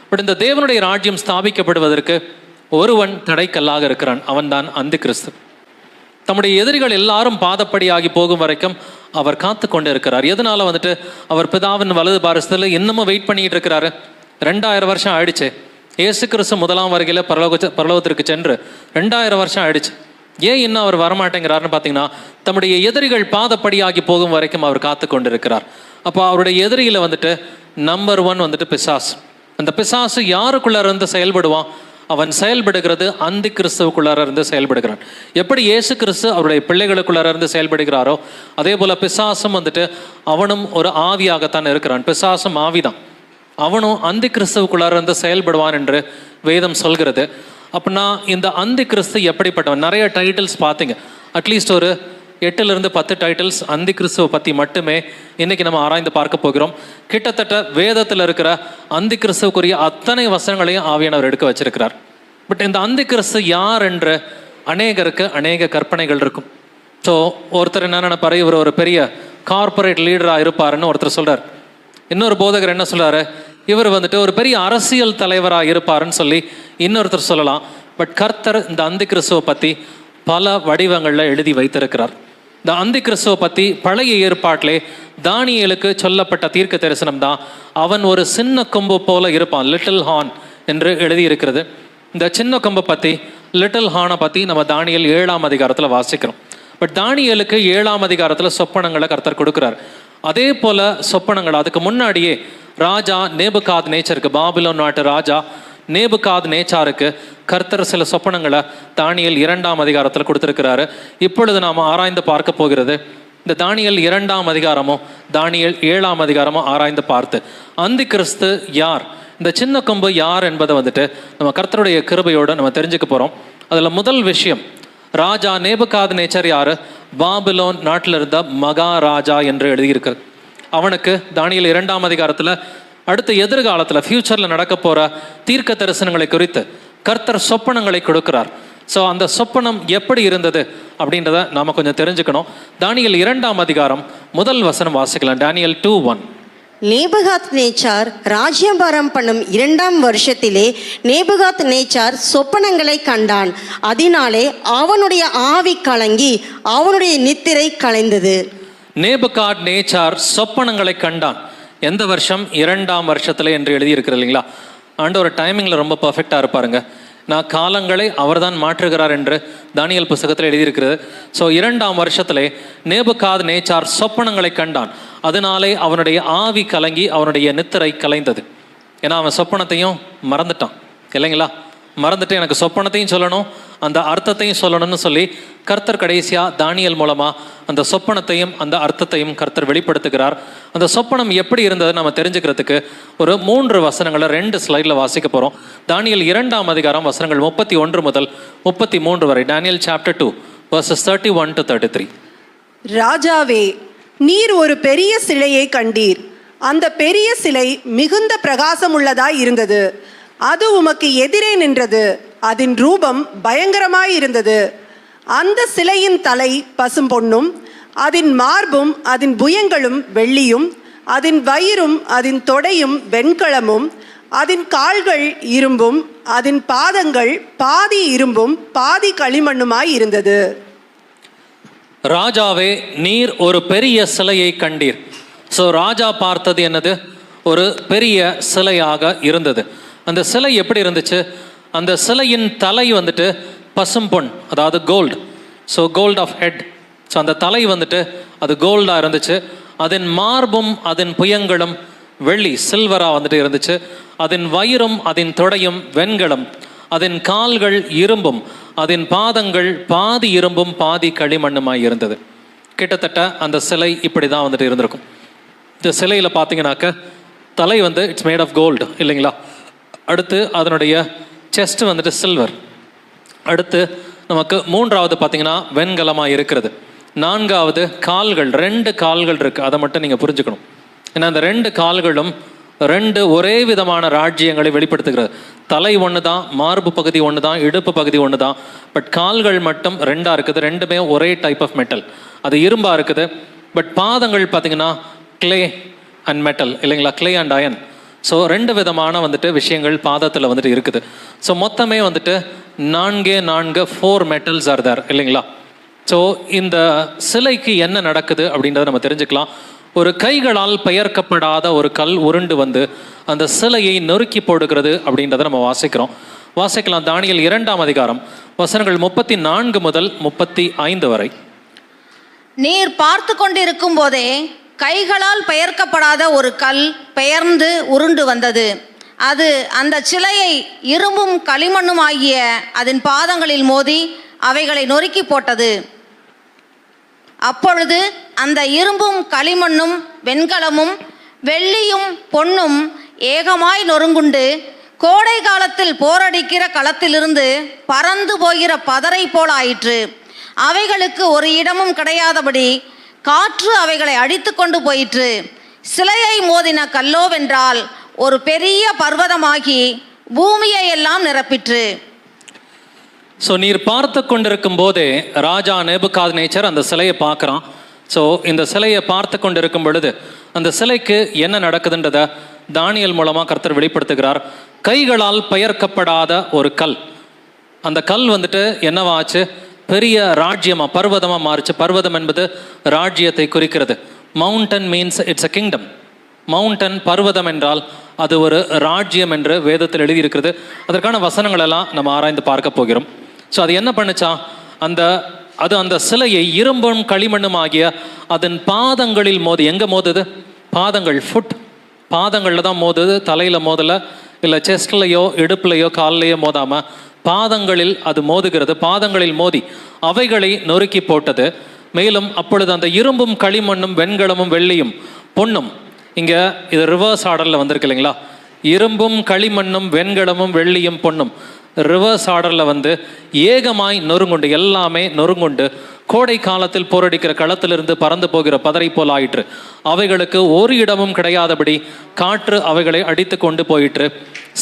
But இந்த தேவனுடைய ராஜ்யம் ஸ்தாபிக்கப்படுவதற்கு ஒருவன் தடைக்கல்லாக இருக்கிறான், அவன்தான் அந்தி கிறிஸ்து. தம்முடைய எதிரிகள் எல்லாரும் பாதப்படியாகி போகும் வரைக்கும் அவர் காத்து கொண்டு இருக்கிறார். எதனால வந்துட்டு அவர் பிதாவின் வலது பாரசத்தில் இன்னமும் வெயிட் பண்ணிட்டு இருக்கிறாரு? 2000 வருஷம் ஆயிடுச்சு. இயேசு கிறிஸ்து முதலாம் வருகையில் பரலோகத்திற்கு சென்று 2000 வருஷம் ஆயிடுச்சு. ஏன் இன்னும் அவர் வரமாட்டேங்கிறாருன்னு பார்த்தீங்கன்னா, தம்முடைய எதிரிகள் பாதப்படியாகி போகும் வரைக்கும் அவர் காத்து கொண்டு இருக்கிறார். அப்போ அவருடைய எதிரியில் வந்துட்டு நம்பர் 1 வந்துட்டு பிசாசு. அந்த பிசாசு யாருக்குள்ள இருந்து செயல்படுவான்? அவன் செயல்படுகிறது அந்தி கிறிஸ்துவுக்குள்ளார இருந்து செயல்படுகிறான். எப்படி இயேசு கிறிஸ்து அவருடைய பிள்ளைகளுக்குள்ளார இருந்து செயல்படுகிறாரோ அதே போல பிசாசும் வந்துட்டு அவனும் ஒரு ஆவியாகத்தான் இருக்கிறான். பிசாசும் ஆவிதான், அவனும் அந்தி கிறிஸ்துவுக்குள்ளார இருந்து செயல்படுவான் என்று வேதம் சொல்கிறது. அப்படின்னா இந்த அந்தி கிறிஸ்து எப்படிப்பட்டவன்? நிறைய டைட்டில்ஸ் பார்த்தீங்க. அட்லீஸ்ட் ஒரு 8-10 டைட்டில்ஸ் அந்தி கிறிஸ்துவை பற்றி மட்டுமே இன்னைக்கு நம்ம ஆராய்ந்து பார்க்க போகிறோம். கிட்டத்தட்ட வேதத்தில் இருக்கிற அந்தி கிறிஸ்துவுக்குரிய அத்தனை வசனங்களையும் ஆவியானவர் எடுக்க வச்சிருக்கிறார். பட் இந்த அந்தி கிறிஸ்து யார் என்று அநேகருக்கு அநேக கற்பனைகள் இருக்கும். ஸோ ஒருத்தர் என்ன நினைப்பாரு, இவர் ஒரு பெரிய கார்பரேட் லீடராக இருப்பாருன்னு ஒருத்தர் சொல்கிறார். இன்னொரு போதகர் என்ன சொல்கிறாரு, இவர் வந்துட்டு ஒரு பெரிய அரசியல் தலைவராக இருப்பாருன்னு சொல்லி இன்னொருத்தர் சொல்லலாம். பட் கர்த்தர் இந்த அந்தி கிறிஸ்துவை பற்றி பல வடிவங்களில் எழுதி வைத்திருக்கிறார். இந்த அந்தி கிறிஸ்துவை பற்றி பழைய ஏற்பாட்டிலே தானியேலுக்கு சொல்லப்பட்ட தீர்க்க தரிசனம் தான், அவன் ஒரு சின்ன கொம்பு போல இருப்பான், லிட்டில் ஹார்ன் என்று எழுதியிருக்கிறது. இந்த சின்ன கொம்பை பற்றி, லிட்டில் ஹார்னை பற்றி நம்ம தானியேல் 7ஆம் அதிகாரத்தில் வாசிக்கிறோம். பட் தானியேலுக்கு 7ஆம் அதிகாரத்தில் சொப்பனங்களை கர்த்தர் கொடுக்குறார். அதே போல சொப்பனங்கள் அதுக்கு முன்னாடியே ராஜா நேபுகாத் நேச்சருக்கு, பாபிலோன் நாட்டு ராஜா நேபுகாத் நேச்சாருக்கு கர்த்தர் சில சொப்பனங்களை தானியேல் 2ஆம் அதிகாரத்தில் கொடுத்துருக்கிறாரு. இப்பொழுது நாம் ஆராய்ந்து பார்க்க போகிறது இந்த தானியேல் 2ஆம் அதிகாரமும் தானியேல் 7ஆம் அதிகாரமும் ஆராய்ந்து பார்த்து அந்தி கிறிஸ்து யார், இந்த சின்ன கொம்பு யார் என்பதை வந்துட்டு நம்ம கர்த்தருடைய கிருபையோடு நம்ம தெரிஞ்சுக்க போகிறோம். அதில் முதல் விஷயம், ராஜா நேபுகாத் நேச்சர் யார்? பாபிலோன் நாட்டில் இருந்த மகாராஜா என்று எழுதியிருக்கிறது. அவனுக்கு தானியேல் 2ஆம் அதிகாரத்தில் அடுத்த எதிர்காலத்தில் ஃபியூச்சரில் நடக்க போகிற தீர்க்க தரிசனங்களை குறித்து கர்த்தர் சொப்பனங்களை கொடுக்கிறார். ஸோ அந்த சொப்பனம் எப்படி இருந்தது அப்படின்றத நாம் கொஞ்சம் தெரிஞ்சுக்கணும். தானியேல் 2ஆம் அதிகாரம் முதல் வசனம் வாசிக்கலாம். தானியேல் 2:1. நேபுகாத் நேச்சார் ராஜ்யபாரம் பண்ணும் 2ஆம் வருஷத்திலே நேபுகாத் நேச்சார் சொப்பனங்களை கண்டான். அதனாலே அவனுடைய ஆவி கலங்கி அவனுடைய நித்திரை கலைந்தது. நேபுகாத் நேச்சார் சொப்பனங்களை கண்டான். எந்த வருஷம்? 2ஆம் வருஷத்துல என்று எழுதியிருக்கிறது இல்லைங்களா? ஆண்டவர் டைமிங்கில் ரொம்ப பர்ஃபெக்டாக இருப்பாருங்க. நான் காலங்களை அவர்தான் மாற்றுகிறார் என்று தானியேல் புத்தகத்தில் எழுதியிருக்கிறது. ஸோ 2ஆம் வருஷத்திலே நேபுகாத் நேச்சார் சொப்பனங்களை கண்டான். அதனாலே அவனுடைய ஆவி கலங்கி அவனுடைய நித்திரை கலைந்தது. ஏன்னா அவன் சொப்பனத்தையும் மறந்துட்டான் இல்லைங்களா? மறந்துட்டு எனக்கு சொப்பனத்தையும் சொல்லணும், அந்த அர்த்தத்தையும் சொல்லணும்னு சொல்லி கர்த்தர் கடைசியாக தானியேல் மூலமாக அந்த சொப்பனத்தையும் அந்த அர்த்தத்தையும் கர்த்தர் வெளிப்படுத்துகிறார். அந்த சொப்பனம் எப்படி இருந்தது நம்ம தெரிஞ்சுக்கிறதுக்கு ஒரு 3 வசனங்களை 2 ஸ்லைடில் வாசிக்க போகிறோம். தானியேல் 2ஆம் அதிகாரம் வசனங்கள் 31 முதல் 33 வரை. தானியேல் சாப்டர் 2 verses 31 to 33. ராஜாவே, நீர் ஒரு பெரிய சிலையை கண்டீர். அந்த பெரிய சிலை மிகுந்த பிரகாசம் உள்ளதாய் இருந்தது. அது உமக்கு எதிரே நின்றது. அதன் ரூபம் பயங்கரமாய் இருந்தது. அந்த சிலையின் தலை பசும்பொன்னும், அதன் மார்பும் அதன் புயங்களும் வெள்ளியும், அதன் வயிறும் அதன் தொடையும் வெண்கலமும், அதன் கால்கள் இரும்பும், அதன் பாதங்கள் பாதி இரும்பும் பாதி களிமண்ணுமாய் இருந்தது. ராஜாவே, நீர் ஒரு பெரிய சிலையை கண்டீர். ஸோ ராஜா பார்த்தது என்னது? ஒரு பெரிய சிலையாக இருந்தது. அந்த சிலை எப்படி இருந்துச்சு? அந்த சிலையின் தலை வந்துட்டு பசும்பொன், அதாவது gold. So gold of head. So அந்த தலை வந்துட்டு அது கோல்டாக இருந்துச்சு. அதன் மார்பும் அதன் புயங்களும் வெள்ளி, சில்வராக வந்துட்டு இருந்துச்சு. அதன் வயிறும் அதன் தொடையும் வெண்கலம், அதன் கால்கள் இரும்பும், அதன் பாதங்கள் பாதி இரும்பும் பாதி களிமண்ணுமாய் இருந்தது. கிட்டத்தட்ட அந்த சிலை இப்படி தான் வந்துட்டு இருந்திருக்கும். இந்த சிலையில் பார்த்தீங்கன்னாக்க தலை வந்து இட்ஸ் மேட் ஆஃப் கோல்டு இல்லைங்களா? அடுத்து அதனுடைய செஸ்ட் வந்துட்டு சில்வர். அடுத்து நமக்கு 3வது பார்த்தீங்கன்னா வெண்கலமாக இருக்கிறது. 4வது கால்கள், 2 கால்கள் இருக்குது. அதை மட்டும் நீங்கள் புரிஞ்சுக்கணும். ஏன்னா அந்த 2 கால்களும் 2 ஒரே விதமான ராஜ்யங்களை வெளிப்படுத்துகிறது. தலை ஒன்று தான், மார்பு பகுதி ஒன்று தான், இடுப்பு பகுதி ஒன்று தான். பட் கால்கள் மட்டும் 2ஆக இருக்குது. 2மே ஒரே டைப் ஆஃப் மெட்டல், அது இரும்பாக இருக்குது. பட் பாதங்கள் பார்த்தீங்கன்னா கிளே அண்ட் மெட்டல் இல்லைங்களா? Clay and iron. ஸோ 2 விதமான வந்துட்டு விஷயங்கள் பாதத்தில் வந்துட்டு இருக்குது. ஸோ மொத்தமே வந்துட்டு 4 மெட்டல்ஸ் ஆர் தேர் இல்லைங்களா? ஸோ இந்த சிலைக்கு என்ன நடக்குது அப்படின்றத நம்ம தெரிஞ்சுக்கலாம். ஒரு கைகளால் பெயர்க்கப்படாத ஒரு கல் உருண்டு வந்து அந்த சிலையை நொறுக்கி போடுகிறது அப்படின்றத நம்ம வாசிக்கலாம். தானியேல் 2ஆம் அதிகாரம் வசனங்கள் 34 முதல் 35 வரை. நீர் பார்த்து கொண்டிருக்கும் போதே கைகளால் பெயர்க்கப்படாத ஒரு கல் பெயர்ந்து உருண்டு வந்தது. அது அந்த சிலையை இரும்பும் களிமண்ணும் ஆகிய அதன் பாதங்களில் மோதி அவைகளை நொறுக்கி போட்டது. அப்பொழுது அந்த இரும்பும் களிமண்ணும் வெண்கலமும் வெள்ளியும் பொன்னும் ஏகமாய் நொறுங்குண்டு கோடை காலத்தில் போரடிக்கிற களத்திலிருந்து பறந்து போகிற பதரை போல் ஆயிற்று. அவைகளுக்கு ஒரு இடமும் கிடையாதபடி காற்று அவைகளை அடித்து கொண்டு போயிற்று. சிலையை மோதின கல்லோவென்றால் ஒரு பெரிய பர்வதமாகி பூமியை எல்லாம் நிரப்பிற்று. ஸோ நீர் பார்த்து கொண்டிருக்கும் போதே ராஜா நேபுகாத்நேச்சர் அந்த சிலையை பார்க்குறான். ஸோ இந்த சிலையை பார்த்து கொண்டிருக்கும் பொழுது அந்த சிலைக்கு என்ன நடக்குதுன்றத தானியேல் மூலமாக கர்த்தர் வெளிப்படுத்துகிறார். கைகளால் பெயர்க்கப்படாத ஒரு கல், அந்த கல் வந்துட்டு என்னவாச்சு, பெரிய ராஜ்யமாக பர்வதமாக மாறுச்சு. பர்வதம் என்பது ராஜ்யத்தை குறிக்கிறது. Mountain means it's a kingdom. Mountain பர்வதம் என்றால் அது ஒரு ராஜ்யம் என்று வேதத்தில் எழுதியிருக்கிறது. அதற்கான வசனங்கள் எல்லாம் நம்ம ஆராய்ந்து பார்க்க போகிறோம். ஸோ அது என்ன பண்ணுச்சா, அந்த சிலையை இரும்பும் களிமண்ணும் ஆகிய அதன் பாதங்களில் மோதி. எங்கே மோதுது? பாதங்கள், ஃபுட், பாதங்களில் தான் மோதுது. தலையில் மோதலை, இல்லை செஸ்ட்லையோ இடுப்புலையோ கால்லையோ மோதாமல் பாதங்களில் அது மோதுகிறது. பாதங்களில் மோதி அவைகளை நொறுக்கி போட்டது. மேலும் அப்பொழுது அந்த இரும்பும் களிமண்ணும் வெண்கலமும் வெள்ளியும் பொன்னும், இங்கே இது ரிவர்ஸ் ஆர்டரில் வந்திருக்கு இல்லைங்களா? இரும்பும் களிமண்ணும் வெண்கலமும் வெள்ளியும் பொன்னும் ரிவர்ஸ் ஆர்டரில் வந்து ஏகமாய் நொறுங்குண்டு, எல்லாமே நொறுங்குண்டு கோடை காலத்தில் போரடிக்கிற களத்திலிருந்து பறந்து போகிற பதரை போல் ஆயிற்று. அவைகளுக்கு ஒரு இடமும் கிடையாதபடி காற்று அவைகளை அடித்து கொண்டு போயிற்று.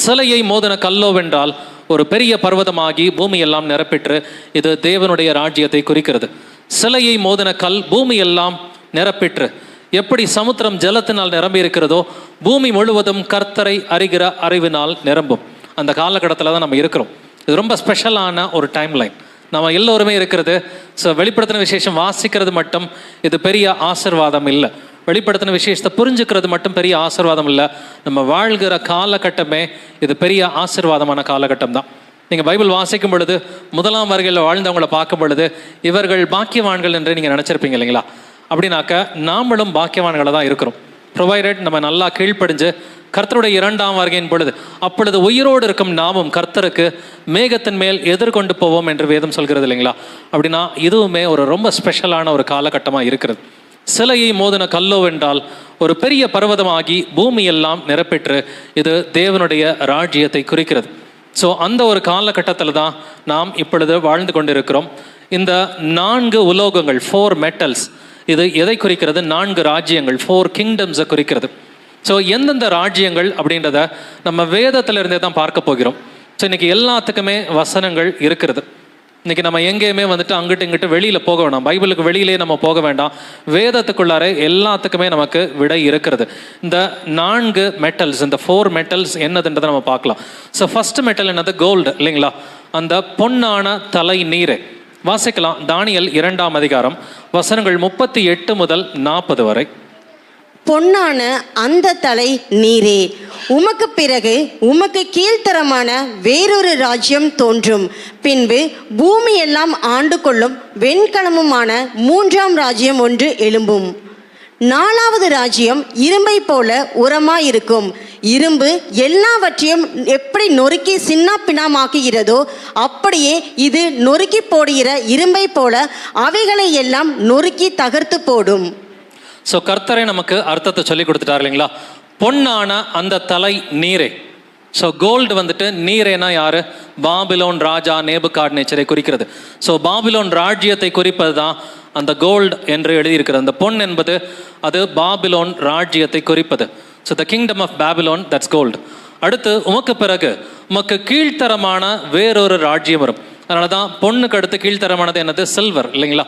சிலையை மோதின கல்லோவென்றால் ஒரு பெரிய பர்வதமாகி பூமி எல்லாம் நிரப்பிற்று. இது தேவனுடைய ராஜ்யத்தை குறிக்கிறது. சிலையை மோதின கல் பூமி எல்லாம் நிரப்பிற்று. எப்படி சமுத்திரம் ஜலத்தினால் நிரம்பி இருக்கிறதோ பூமி முழுவதும் கர்த்தரை அறிகிற அறிவினால் நிரம்பும். அந்த காலகட்டத்தில் தான் நம்ம இருக்கிறோம். இது ரொம்ப ஸ்பெஷலான ஒரு டைம் லைன் நம்ம எல்லோருமே இருக்கிறது. ஸோ வெளிப்படுத்தின விசேஷம் வாசிக்கிறது மட்டும் இது பெரிய ஆசீர்வாதம் இல்லை. வெளிப்படுத்தின விசேஷத்தை புரிஞ்சுக்கிறது மட்டும் பெரிய ஆசீர்வாதம் இல்லை. நம்ம வாழ்கிற காலகட்டமே இது பெரிய ஆசீர்வாதமான காலகட்டம் தான். நீங்கள் பைபிள் வாசிக்கும் பொழுது 1ஆம் வருகையில் வாழ்ந்தவங்களை பார்க்கும் பொழுது இவர்கள் பாக்கியவான்கள் என்று நீங்கள் நினச்சிருப்பீங்க இல்லைங்களா? அப்படின்னாக்க நாமளும் பாக்கியவான்களை தான் இருக்கிறோம். ப்ரொவைடட் நம்ம நல்லா கீழ்ப்படிஞ்சு கர்த்தருடைய 2ஆம் வருகையின் பொழுது அப்பொழுது உயிரோடு இருக்கும் நாமும் கர்த்தருக்கு மேகத்தின் மேல் எதிர்கொண்டு போவோம் என்று வேதம் சொல்கிறது இல்லைங்களா? அப்படின்னா இதுவுமே ஒரு ரொம்ப ஸ்பெஷலான ஒரு காலகட்டமாக இருக்கிறது. சிலையை மோதின கல்லோவென்றால் ஒரு பெரிய பர்வதமாகி பூமி எல்லாம் நிரப்பிற்று. இது தேவனுடைய ராஜ்யத்தை குறிக்கிறது. ஸோ அந்த ஒரு காலகட்டத்தில் தான் நாம் இப்பொழுது வாழ்ந்து கொண்டிருக்கிறோம். இந்த 4 உலோகங்கள், 4 மெட்டல்ஸ், இது எதை குறிக்கிறது? 4 ராஜ்யங்கள், 4 கிங்டம்ஸை குறிக்கிறது. ஸோ எந்தெந்த ராஜ்யங்கள் அப்படின்றத நம்ம வேதத்திலிருந்தே தான் பார்க்க போகிறோம். ஸோ இன்றைக்கி எல்லாத்துக்குமே வசனங்கள் இருக்கிறது. இன்றைக்கி நம்ம எங்கேயுமே வந்துட்டு அங்கிட்டு இங்கிட்டு வெளியில் போக வேண்டாம். பைபிளுக்கு வெளியிலே நம்ம போக வேண்டாம். வேதத்துக்குள்ளாரே எல்லாத்துக்குமே நமக்கு விடை இருக்கிறது. இந்த 4 மெட்டல்ஸ், இந்த 4 மெட்டல்ஸ் என்னதுன்றதை நம்ம பார்க்கலாம். ஸோ ஃபர்ஸ்ட் மெட்டல் என்னது? கோல்டு இல்லைங்களா? அந்த பொன்னான தலை நீரே. வாசிக்கலாம் தானியேல் 2ஆம் அதிகாரம் வசனங்கள் 38 முதல் 40 வரை. பொன்னான அந்த தலை நீரே, உமக்கு பிறகு உமக்கு கீழ்த்தரமான வேறொரு ராஜ்யம் தோன்றும். பின்பு பூமி எல்லாம் ஆண்டு கொள்ளும் வெண்கலமுமான 3ஆம் ராஜ்யம் ஒன்று எழும்பும். 4வது ராஜ்யம் இரும்பை போல உரமாயிருக்கும். இரும்பு எல்லாவற்றையும் எப்படி நொறுக்கி சின்ன பின்னமாக்குகிறதோ அப்படியே இது நொறுக்கி போடுகிற இரும்பை போல அவைகளை எல்லாம் நொறுக்கி தகர்த்து போடும். ஸோ கர்த்தரை நமக்கு அர்த்தத்தை சொல்லி கொடுத்துட்டார் இல்லைங்களா? பொன்னான அந்த தலை நீரே. ஸோ கோல்டு வந்துட்டு நீரேனா யாரு? பாபிலோன் ராஜா நேபுகாத்நேச்சரை குறிக்கிறது. ஸோ பாபிலோன் ராஜ்யத்தை குறிப்பது தான் அந்த கோல்டு என்று எழுதியிருக்கிறது. அந்த பொன் என்பது அது பாபிலோன் ராஜ்யத்தை குறிப்பது. So the kingdom of Babylon, that's gold. அடுத்து உமக்கு பிறகு உமக்கு கீழ்த்தரமான வேறொரு ராஜ்யம் வரும். அதனால தான் பொண்ணுக்கு அடுத்து கீழ்த்தரமானது என்னது? சில்வர் இல்லைங்களா?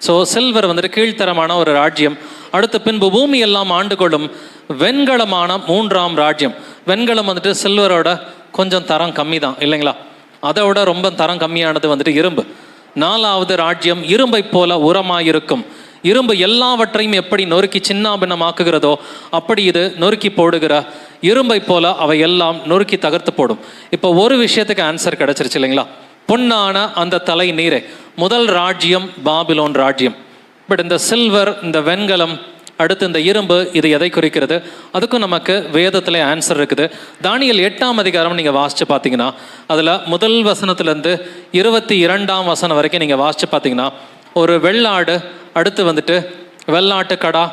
ஸோ சில்வர் வந்துட்டு கீழ்த்தரமான ஒரு ராஜ்யம். அடுத்து பின்பு பூமி எல்லாம் ஆண்டு கொள்ளும் வெண்கலமான மூன்றாம் ராஜ்யம். வெண்கலம் வந்துட்டு சில்வரோட கொஞ்சம் தரம் கம்மி தான் இல்லைங்களா? அதை விட ரொம்ப தரம் கம்மியானது வந்துட்டு இரும்பு. 4வது ராஜ்யம் இரும்பை போல உரமாயிருக்கும். இரும்பு எல்லாவற்றையும் எப்படி நொறுக்கி சின்னாபின்னமாக்குகிறதோ அப்படி இது நொறுக்கி போடுகிற இரும்பை போல அவை எல்லாம் நொறுக்கி தகர்த்து போடும். இப்போ ஒரு விஷயத்துக்கு ஆன்சர் கிடைச்சிருச்சு இல்லைங்களா? பொன்னான அந்த தலை நீரே. முதல் ராஜ்யம் பாபிலோன் ராஜ்யம். பட் இந்த சில்வர், இந்த வெண்கலம், அடுத்து இந்த இரும்பு, இது எதை குறிக்கிறது? அதுக்கும் நமக்கு வேதத்தில் ஆன்சர் இருக்குது. தானியேல் 8ஆம் அதிகாரம் நீங்கள் வாசித்து பார்த்தீங்கன்னா அதில் முதல் வசனத்துலேருந்து 22ஆம் வசனம் வரைக்கும் நீங்கள் வாசித்து பார்த்தீங்கன்னா ஒரு வெள்ளாடு, அடுத்து வந்துட்டு வெள்ளாட்டுக்கடா,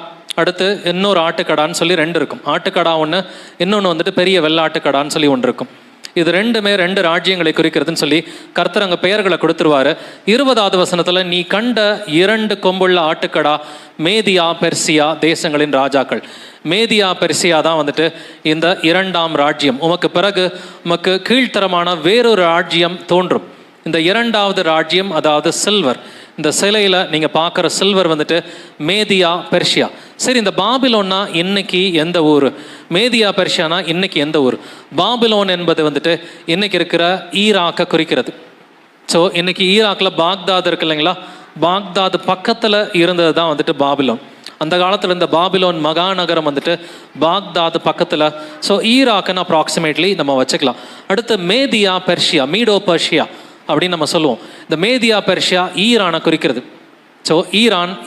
அடுத்து இன்னொரு ஆட்டுக்கடான்னு சொல்லி 2 இருக்கும். ஆட்டுக்கடா ஒன்று, இன்னொன்று வந்துட்டு பெரிய வெள்ளாட்டுக்கடான்னு சொல்லி ஒன்று இருக்கும். இது ரெண்டுமே 2 ராஜ்யங்களை குறிக்கிறதுன்னு சொல்லி கர்த்தர் அங்கே பெயர்களை கொடுத்துருவாரு. 20வது வசனத்தில் நீ கண்ட 2 கொம்புள்ள ஆட்டுக்கடா மேதியா பெர்சியா தேசங்களின் ராஜாக்கள். மேதியா பெர்சியா தான் வந்துட்டு இந்த 2ஆம் ராஜ்யம். உமக்கு பிறகு உமக்கு கீழ்த்தரமான வேறொரு ராஜ்யம் தோன்றும். இந்த 2வது ராஜ்யம், அதாவது சில்வர், இந்த சிலையில் நீங்கள் பார்க்குற சில்வர் வந்துட்டு மேதியா பெர்ஷியா. சரி, இந்த பாபிலோன்னா இன்னைக்கு எந்த ஊர்? மேதியா பெர்ஷியானா இன்னைக்கு எந்த ஊர்? பாபிலோன் என்பது வந்துட்டு இன்னைக்கு இருக்கிற ஈராக்கை குறிக்கிறது. ஸோ இன்னைக்கு ஈராக்கில் பாக்தாத் இருக்கு இல்லைங்களா? பாக்தாத் பக்கத்தில் இருந்தது தான் வந்துட்டு பாபிலோன். அந்த காலத்தில் இந்த பாபிலோன் மகாநகரம் வந்துட்டு பாக்தாத் பக்கத்தில். ஸோ ஈராக்குன்னு அப்ராக்சிமேட்லி நம்ம வச்சுக்கலாம். அடுத்து மேதியா பெர்ஷியா, மீடோ பெர்ஷியா அப்படின்னு நம்ம சொல்லுவோம். இந்த மேதியா பெர்ஷியா ஈரானை குறிக்கிறது. ஸோ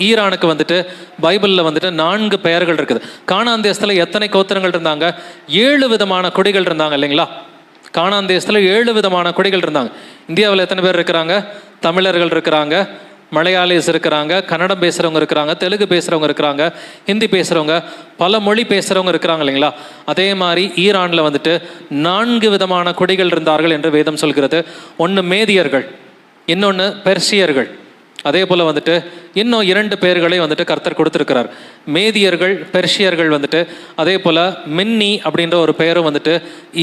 ஈரானுக்கு வந்துட்டு பைபிளில் வந்துட்டு 4 பெயர்கள் இருக்குது. கானான் தேசத்தில் எத்தனை கோத்திரங்கள் இருந்தாங்க? 7 விதமான குடிகள் இருந்தாங்க இல்லைங்களா? கானான் தேசத்தில் 7 விதமான குடிகள் இருந்தாங்க. இந்தியாவில் எத்தனை பேர் இருக்கிறாங்க? தமிழர்கள் இருக்கிறாங்க, மலையாளிஸ் இருக்கிறாங்க, கன்னடம் பேசுகிறவங்க இருக்கிறாங்க, தெலுங்கு பேசுகிறவங்க இருக்கிறாங்க, ஹிந்தி பேசுகிறவங்க, பல மொழி பேசுகிறவங்க இருக்கிறாங்க இல்லைங்களா? அதே மாதிரி ஈரானில் வந்துட்டு 4 விதமான குடிகள் இருந்தார்கள் என்று வேதம் சொல்கிறது. ஒன்று மேதியர்கள், இன்னொன்று பெர்சியர்கள், அதே போல் வந்துட்டு இன்னும் 2 பேர்களை வந்துட்டு கர்த்தர் கொடுத்துருக்கிறார். மேதியர்கள், பெர்ஷியர்கள் வந்துட்டு, அதே போல் மின்னி அப்படின்ற ஒரு பெயரும் வந்துட்டு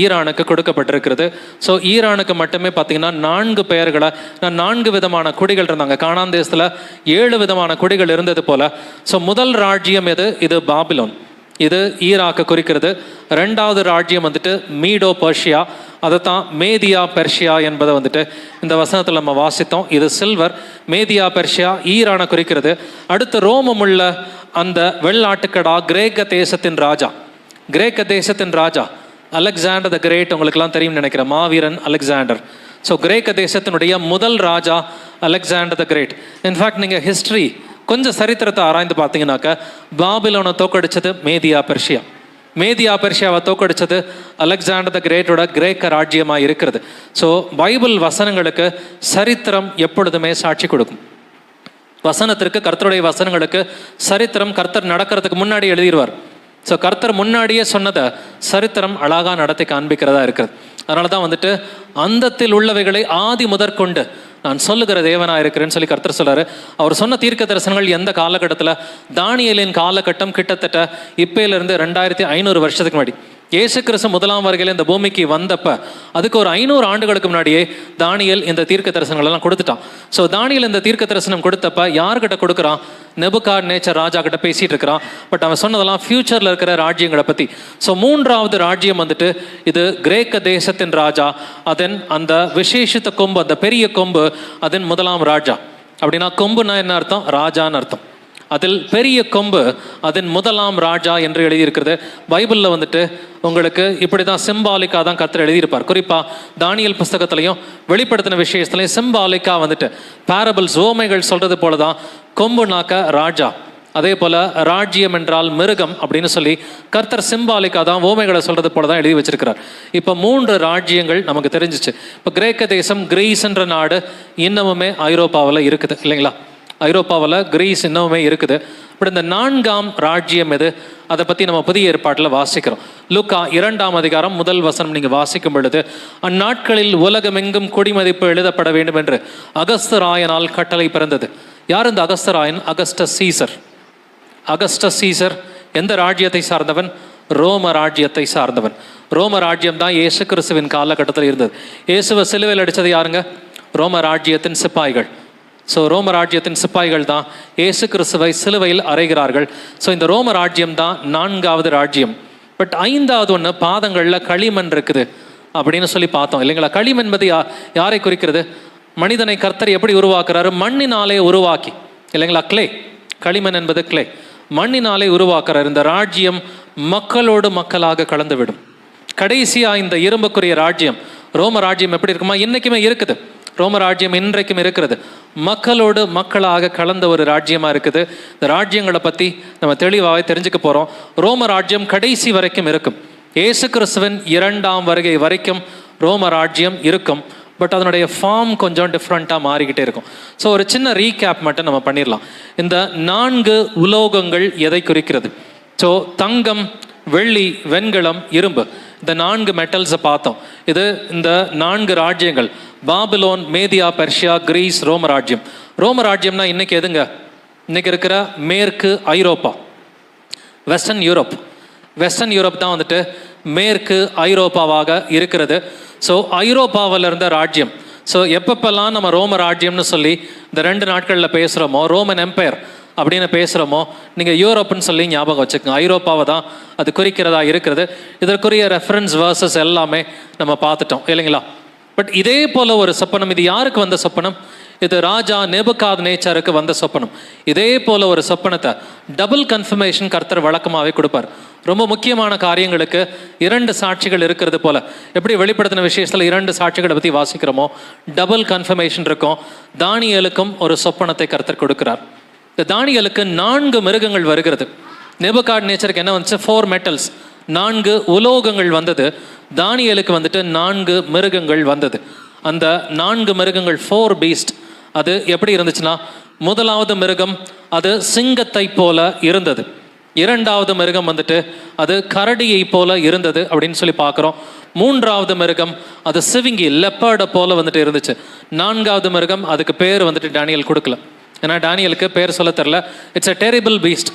ஈரானுக்கு கொடுக்கப்பட்டிருக்கிறது. ஸோ ஈரானுக்கு மட்டுமே பார்த்தீங்கன்னா 4 பெயர்களை, 4 விதமான குடிகள் இருந்தாங்க. கானான் தேசத்தில் 7 விதமான குடிகள் இருந்தது போல். ஸோ முதல் ராஜ்யம் எது? இது பாபிலோன், இது ஈராக்கை குறிக்கிறது. 2வது ராஜ்யம் வந்துட்டு மீடோ பெர்ஷியா, அதை தான் மேதியா பெர்ஷியா என்பதை வந்துட்டு இந்த வசனத்தில் நம்ம வாசித்தோம். இது சில்வர். மேதியா பெர்ஷியா ஈரானை குறிக்கிறது. அடுத்து ரோமமுள்ள அந்த வெள்ளாட்டுக்கடா கிரேக்க தேசத்தின் ராஜா. கிரேக்க தேசத்தின் ராஜா அலெக்சாண்டர் த கிரேட், உங்களுக்கெல்லாம் தெரியும் நினைக்கிறேன், மாவீரன் அலெக்சாண்டர். ஸோ கிரேக்க தேசத்தினுடைய முதல் ராஜா அலெக்சாண்டர் த கிரேட். இன்ஃபேக்ட் நீங்கள் ஹிஸ்ட்ரி கொஞ்சம் சரித்திரத்தை ஆராய்ந்து பார்த்தீங்கன்னாக்க பாபிலோனை தோக்கடிச்சது மேதியா பெர்ஷியா, மேதியா பெர்ஷியாவை தோக்கடிச்சது அலெக்சாண்டர் த கிரேட்டோட கிரேக்க ராஜ்யமாக இருக்கிறது. ஸோ பைபிள் வசனங்களுக்கு சரித்திரம் எப்பொழுதுமே சாட்சி கொடுக்கும். வசனத்திற்கு, கர்த்தருடைய வசனங்களுக்கு சரித்திரம் கர்த்தர் நடக்கிறதுக்கு முன்னாடி எழுதிடுவார். ஸோ கர்த்தர் முன்னாடியே சொன்னதை சரித்திரம் அழகாக நடத்தி காண்பிக்கிறதா இருக்கிறது. அதனால தான் வந்துட்டு அந்தத்தில் உள்ளவைகளை ஆதி முதற்கொண்டு நான் சொல்லுகிற தேவனாக இருக்கிறேன்னு சொல்லி கர்த்தர் சொல்றாரு. அவர் சொன்ன தீர்க்க தரிசனங்கள் எந்த காலகட்டத்தில்? தானியேலின் காலகட்டம் கிட்டத்தட்ட இப்பயிலிருந்து 2500 வருஷத்துக்கு முன்னாடி. இயேசு கிறிஸ்து 1ஆம் வருகையில் இந்த பூமிக்கு வந்தப்ப அதுக்கு ஒரு 500 ஆண்டுகளுக்கு முன்னாடியே தானியேல் இந்த தீர்க்க தரிசனங்கள் எல்லாம் கொடுத்துட்டான். ஸோ தானியேல் இந்த தீர்க்க தரிசனம் கொடுத்தப்ப யார்கிட்ட கொடுக்குறான்? நெபுகாத்நேச்சர் ராஜா கிட்ட பேசிட்டு இருக்கிறான். பட் அவன் சொன்னதெல்லாம் ஃபியூச்சர்ல இருக்கிற ராஜ்யங்களை பத்தி. ஸோ 3வது ராஜ்யம் வந்துட்டு இது கிரேக்க தேசத்தின் ராஜா, அதன் அந்த விசேஷித்த கொம்பு, அந்த பெரிய கொம்பு, அதன் 1ஆம் ராஜா. அப்படின்னா கொம்புனா என்ன அர்த்தம்? ராஜான்னு அர்த்தம். அதில் பெரிய கொம்பு அதன் 1ஆம் ராஜா என்று எழுதியிருக்கிறது. பைபிளில் வந்துட்டு உங்களுக்கு இப்படி தான் சிம்பாலிக்காக தான் கர்த்தர் எழுதியிருப்பார். குறிப்பாக தானியேல் புஸ்தகத்திலையும் வெளிப்படுத்தின விஷயத்துலையும் சிம்பாலிக்காக வந்துட்டு பேரபிள்ஸ், ஓமைகள் சொல்கிறது போல தான் கொம்புனாக்க ராஜா, அதே போல் ராஜ்யம் என்றால் மிருகம் அப்படின்னு சொல்லி கர்த்தர் சிம்பாலிக்காக தான் ஓமைகளை சொல்கிறது போல தான் எழுதி வச்சிருக்கிறார். இப்போ 3 ராஜ்யங்கள் நமக்கு தெரிஞ்சிச்சு. இப்போ கிரேக்க தேசம், கிரீஸ்ன்ற நாடு இன்னமுமே ஐரோப்பாவில் இருக்குது இல்லைங்களா? ஐரோப்பாவில் கிரீஸ் இன்னுமே இருக்குது. பட் இந்த 4ஆம் ராஜ்யம் எது? அதை பற்றி நம்ம புதிய ஏற்பாட்டில் வாசிக்கிறோம். லூக்கா 2ஆம் அதிகாரம் 1 வசனம் நீங்கள் வாசிக்கும் பொழுது, அந்நாட்களில் உலகமெங்கும் குடிமதிப்பு எழுதப்பட வேண்டும் என்று அகஸ்தராயனால் கட்டளை பிறந்தது. யார் இந்த அகஸ்தராயன்? Augustus Caesar. அகஸ்டஸ் சீசர் எந்த ராஜ்யத்தை சார்ந்தவன்? ரோம ராஜ்யத்தை சார்ந்தவன். ரோம ராஜ்யம் தான் இயேசு கிறிஸ்துவின் காலகட்டத்தில் இருந்தது. இயேசுவை சிலுவையில் அடித்தது யாருங்க? ரோம ராஜ்யத்தின் சிப்பாய்கள். ஸோ ரோம ராஜ்யத்தின் சிப்பாய்கள் தான் இயேசு கிறிஸ்துவை சிலுவையில் அறைகிறார்கள். ஸோ இந்த ரோம ராஜ்யம் தான் 4வது ராஜ்யம். பட் 5வது ஒன்று, பாதங்களில் களிமண் இருக்குது அப்படின்னு சொல்லி பார்த்தோம் இல்லைங்களா. களிமண் என்பது யாரை குறிக்கிறது? மனிதனை கர்த்தர் எப்படி உருவாக்குறாரு? மண்ணினாலே உருவாக்கி இல்லைங்களா. கிளே, களிமண் என்பது கிளே, மண்ணினாலே உருவாக்குறார். இந்த ராஜ்யம் மக்களோடு மக்களாக கலந்துவிடும். கடைசியாக இந்த இரும்புக்குரிய ராஜ்யம் ரோம ராஜ்யம் எப்படி இருக்குமா? இன்னைக்குமே இருக்குது. ரோம ராஜ்யம் இன்றைக்கும் இருக்கிறது. மக்களோடு மக்களாக கலந்த ஒரு ராஜ்யமாக இருக்குது. இந்த ராஜ்யங்களை பற்றி நம்ம தெளிவாக தெரிஞ்சுக்க போகிறோம். ரோம ராஜ்யம் கடைசி வரைக்கும் இருக்கும். இயேசு கிறிஸ்துவின் 2ஆம் வருகை வரைக்கும் ரோம ராஜ்யம் இருக்கும். பட் அதனுடைய ஃபார்ம் கொஞ்சம் டிஃப்ரெண்ட்டாக மாறிக்கிட்டே இருக்கும். ஸோ ஒரு சின்ன ரீகேப் மட்டும் நம்ம பண்ணிடலாம். இந்த 4 உலோகங்கள் எதை குறிக்கிறது? ஸோ தங்கம், வெள்ளி, வெண்கலம், இரும்பு, இந்த 4 மெட்டல்ஸை பார்த்தோம். இது இந்த 4 ராஜ்யங்கள், பாபிலோன், மேதியா, பெர்ஷியா, கிரீஸ், ரோம ராஜ்யம். ரோம ராஜ்யம்னா இன்னைக்கு எதுங்க? இன்னைக்கு இருக்கிற மேற்கு ஐரோப்பா, வெஸ்டர்ன் யூரோப். வெஸ்டர்ன் யூரோப் தான் வந்துட்டு மேற்கு ஐரோப்பாவாக இருக்கிறது. ஸோ ஐரோப்பாவில் இருந்த ராஜ்யம். ஸோ எப்பப்பெல்லாம் நம்ம ரோம ராஜ்யம்னு சொல்லி இந்த 2 நாட்களில் பேசுகிறோமோ, ரோமன் எம்பையர் அப்படின்னு பேசுகிறோமோ, நீங்கள் யூரோப்புன்னு சொல்லி ஞாபகம் வச்சுக்கோங்க. ஐரோப்பாவை தான் அது குறிக்கிறதா இருக்கிறது. இதற்குரிய ரெஃபரன்ஸ் வேர்சஸ் எல்லாமே நம்ம பார்த்துட்டோம் இல்லைங்களா. பட் இதே போல் ஒரு சொப்பனம், இது யாருக்கு வந்த சொப்பனம்? இது ராஜா நேபுகாத்நேச்சாருக்கு வந்த சொப்பனம். இதே போல் ஒரு சொப்பனத்தை டபுள் கன்ஃபர்மேஷன் கர்த்தர் வழக்கமாகவே கொடுப்பார். ரொம்ப முக்கியமான காரியங்களுக்கு 2 சாட்சிகள் இருக்கிறது போல, எப்படி வெளிப்படுத்தின விஷயத்தில் 2 சாட்சிகளை பற்றி வாசிக்கிறோமோ, டபுள் கன்ஃபர்மேஷன் இருக்கும். தானியேலுக்கும் ஒரு சொப்பனத்தை கர்த்தர் கொடுக்கிறார். இந்த தானியேலுக்கு 4 மிருகங்கள் வருகிறது. நேபுகாத்நேச்சருக்கு என்ன வந்துச்சு? 4 மெட்டல்ஸ், 4 உலோகங்கள் வந்தது. தானியேலுக்கு வந்துட்டு 4 மிருகங்கள் வந்தது. அந்த 4 மிருகங்கள் 4 பீஸ்ட். அது எப்படி இருந்துச்சுன்னா, முதலாவது மிருகம் அது சிங்கத்தை போல இருந்தது. 2வது மிருகம் வந்துட்டு அது கரடியை போல இருந்தது அப்படின்னு சொல்லி பார்க்குறோம். 3வது மிருகம் அது சிவிங்கி, லெப்பர்டை போல வந்துட்டு இருந்துச்சு. 4வது மிருகம், அதுக்கு பேர் வந்துட்டு டேனியல் கொடுக்கல, ஏன்னா டேனியலுக்கு பேர் சொல்ல தெரில. இட்ஸ் அ டெரிபிள் பீஸ்ட்,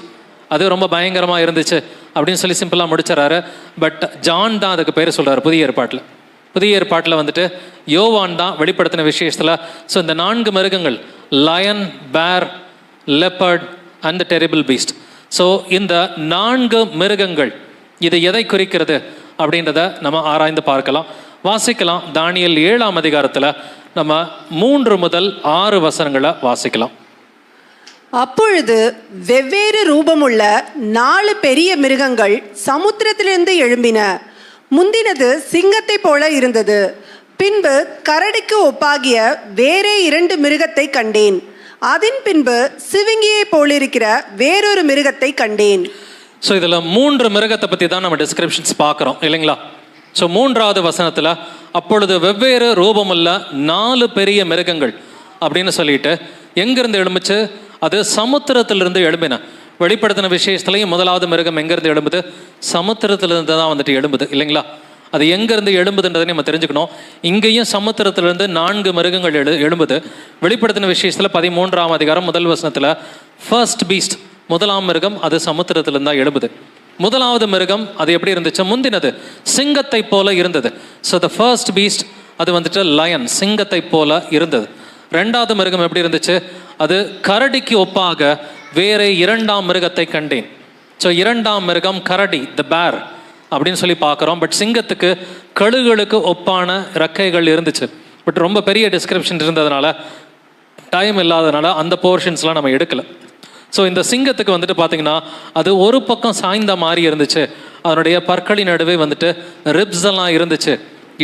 அது ரொம்ப பயங்கரமாக இருந்துச்சு அப்படின்னு சொல்லி சிம்பிளாக முடிச்சிடறாரு. பட் ஜான் தான் அதுக்கு பேர் சொல்கிறார் புதிய ஏற்பாட்டில். புதிய ஏற்பாட்டில் வந்துட்டு யோவான் தான் வெளிப்படுத்தின விஷயத்தில். ஸோ இந்த 4 மிருகங்கள், லயன், பேர், leopard and terrible Beast. So இந்த 4 மிருகங்கள் இது எதை குறிக்கிறது அப்படின்றத நம்ம ஆராய்ந்து பார்க்கலாம், வாசிக்கலாம். தானியேல் 7ஆம் அதிகாரத்தில் நம்ம 3 முதல் 6 வசனங்களை வாசிக்கலாம். அப்பொழுது வெவ்வேறு ரூபமுள்ள 4 பெரிய மிருகங்கள் சமுத்திரத்திலிருந்து எழும்பின. முந்தினது சிங்கத்தை போல இருந்தது. பின்பு கரடிக்கு ஒப்பாகிய வேறே 2 மிருகத்தை கண்டேன். அதன் பின்பு சிவிங்கியை போலிருக்கிற வேறொரு மிருகத்தை கண்டேன். ஸோ இதில் 3 மிருகத்தை பற்றி தான் நம்ம டிஸ்கிரிப்ஷன்ஸ் பார்க்குறோம் இல்லைங்களா. ஸோ 3வது வசனத்தில் அப்பொழுது வெவ்வேறு ரூபமுள்ள 4 பெரிய மிருகங்கள் அப்படின்னு சொல்லிட்டு எங்கேருந்து எழும்புச்சு? அது சமுத்திரத்திலிருந்து எழும்பின. வெளிப்படுத்தின விஷயத்துலையும் 1வது மிருகம் எங்கேருந்து எழும்புது? சமுத்திரத்திலிருந்து தான் வந்துட்டு எழும்புது இல்லைங்களா. அது எங்கேருந்து எழும்புதுன்றதை நம்ம தெரிஞ்சுக்கணும். இங்கேயும் சமுத்திரத்திலிருந்து 4 மிருகங்கள் எழும்புது. வெளிப்படுத்தின விஷயத்தில் 13ஆம் அதிகாரம் 1 வசனத்தில் ஃபர்ஸ்ட் பீஸ்ட், 1ஆம் மிருகம் அது சமுத்திரத்திலிருந்து தான் எழும்புது. 1வது மிருகம் அது எப்படி இருந்துச்சு? முந்தினது சிங்கத்தை போல இருந்தது. ஸோ த ஃபர்ஸ்ட் பீஸ்ட் அது வந்துட்டு லயன், சிங்கத்தை போல இருந்தது. 2வது மிருகம் எப்படி இருந்துச்சு? அது கரடிக்கு ஒப்பாக வேற 2ஆம் மிருகத்தை கண்டேன். ஸோ 2ஆம் மிருகம் கரடி, த பேர் அப்படின்னு சொல்லி பார்க்குறோம். பட் சிங்கத்துக்கு கழுகுகளுக்கு ஒப்பான ரெக்கைகள் இருந்துச்சு. பட் ரொம்ப பெரிய டிஸ்கிரிப்ஷன் இருந்ததுனால, டைம் இல்லாததுனால அந்த போர்ஷன்ஸ்லாம் நம்ம எடுக்கலை. ஸோ இந்த சிங்கத்துக்கு வந்துட்டு பார்த்தீங்கன்னா அது ஒரு பக்கம் சாய்ந்த மாதிரி இருந்துச்சு. அதனுடைய பற்களின் நடுவே வந்துட்டு ரிப்ஸ் எல்லாம் இருந்துச்சு.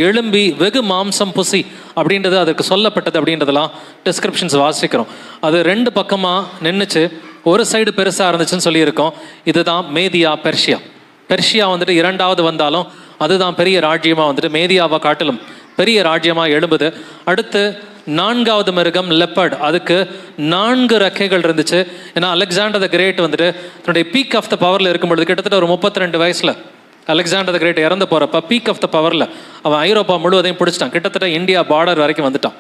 எழும்பி வெகு மாம்சம் புசி அப்படின்றது அதுக்கு சொல்லப்பட்டது அப்படின்றதெல்லாம் டிஸ்கிரிப்ஷன்ஸ் வாசிக்கிறோம். அது 2 பக்கமாக நின்றுச்சு. ஒரு சைடு பெருசாக இருந்துச்சுன்னு சொல்லியிருக்கோம். இதுதான் மேதியா, பெர்ஷியா. பெர்ஷியா வந்துட்டு 2வது வந்தாலும் அதுதான் பெரிய ராஜ்யமாக வந்துட்டு மேதியாவை காட்டிலும் பெரிய ராஜ்யமாக எழும்புது. அடுத்து 4வது மிருகம் லெப்பர்ட், அதுக்கு 4 ரெக்கைகள் இருந்துச்சு. ஏன்னா அலெக்சாண்டர் த கிரேட் வந்துட்டு தன்னுடைய பீக் ஆஃப் த பவரில் இருக்கும்பொழுது கிட்டத்தட்ட ஒரு 32 வயசில் அலெக்சாண்டர் த கிரேட் இறந்து போகிறப்ப பீக் ஆஃப் த பவரில் அவன் ஐரோப்பா முழுவதையும் பிடிச்சிட்டான். கிட்டத்தட்ட இந்தியா பார்டர் வரைக்கும் வந்துட்டான்.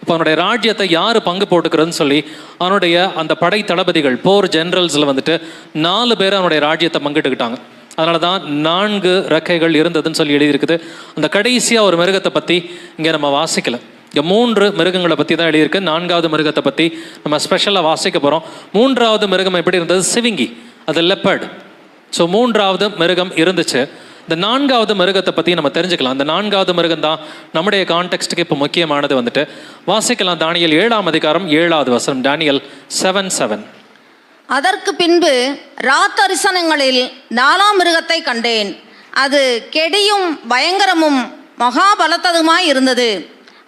இப்போ அவனுடைய ராஜ்யத்தை யார் பங்கு போட்டுக்கிறதுன்னு சொல்லி அவனுடைய அந்த படை தளபதிகள், போர் ஜெனரல்ஸில் வந்துட்டு 4 பேர் அவனுடைய ராஜ்யத்தை பங்கிட்டுக்கிட்டாங்க. அதனால தான் 4 ரெக்கைகள் இருந்ததுன்னு சொல்லி எழுதியிருக்குது. அந்த கடைசியாக ஒரு மிருகத்தை பற்றி இங்கே நம்ம வாசிக்கல. இங்கே 3 மிருகங்களை பற்றி தான் எழுதியிருக்கு. 4வது மிருகத்தை பற்றி நம்ம ஸ்பெஷலாக வாசிக்க போகிறோம். 3வது மிருகம் எப்படி இருந்தது? சிவிங்கி, அது லெப்பர்டு. ஸோ 3வது மிருகம் இருந்துச்சு. இந்த 4வது மிருகத்தை பற்றி நம்ம தெரிஞ்சுக்கலாம். அந்த 4வது மிருகம் தான் நம்முடைய கான்டெக்ஸ்ட்டுக்கு இப்போ முக்கியமானது. வந்துட்டு வாசிக்கலாம். தானியேல் 7ஆம் அதிகாரம் 7வது வசனம். தானியேல் 7:7. அதற்கு பின்பு ராத்தரிசனங்களில் 4ஆம் மிருகத்தை கண்டேன். அது கெடியும் பயங்கரமும் மகாபலத்ததுமாய் இருந்தது.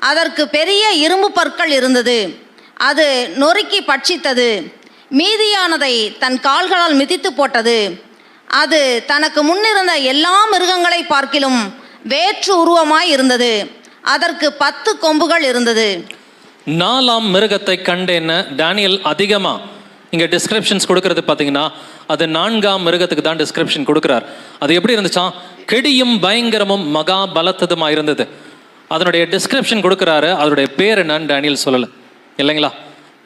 அதற்கு பெரிய இரும்பு பற்கள் இருந்தது. அது நொறுக்கி பட்சித்தது. மீதியானதை தன் கால்களால் மிதித்து போட்டது. அது தனக்கு முன்னிருந்த எல்லா மிருகங்களை பார்க்கிலும் வேற்று உருவமாய் இருந்தது. அதற்கு 10 கொம்புகள் இருந்தது. 4ஆம் மிருகத்தை கண்டேன்னு தானியேல் அதிகமாக இங்கே டிஸ்கிரிப்ஷன்ஸ் கொடுக்கறது பார்த்தீங்கன்னா அது 4ஆம் மிருகத்துக்கு தான் டிஸ்கிரிப்ஷன் கொடுக்குறார். அது எப்படி இருந்துச்சா? கெடியும் பயங்கரமும் மகா பலத்ததுமாக இருந்தது. அதனுடைய டிஸ்கிரிப்ஷன் கொடுக்குறாரு. அதனுடைய பேர் என்னன்னு தானியேல் சொல்லலை இல்லைங்களா?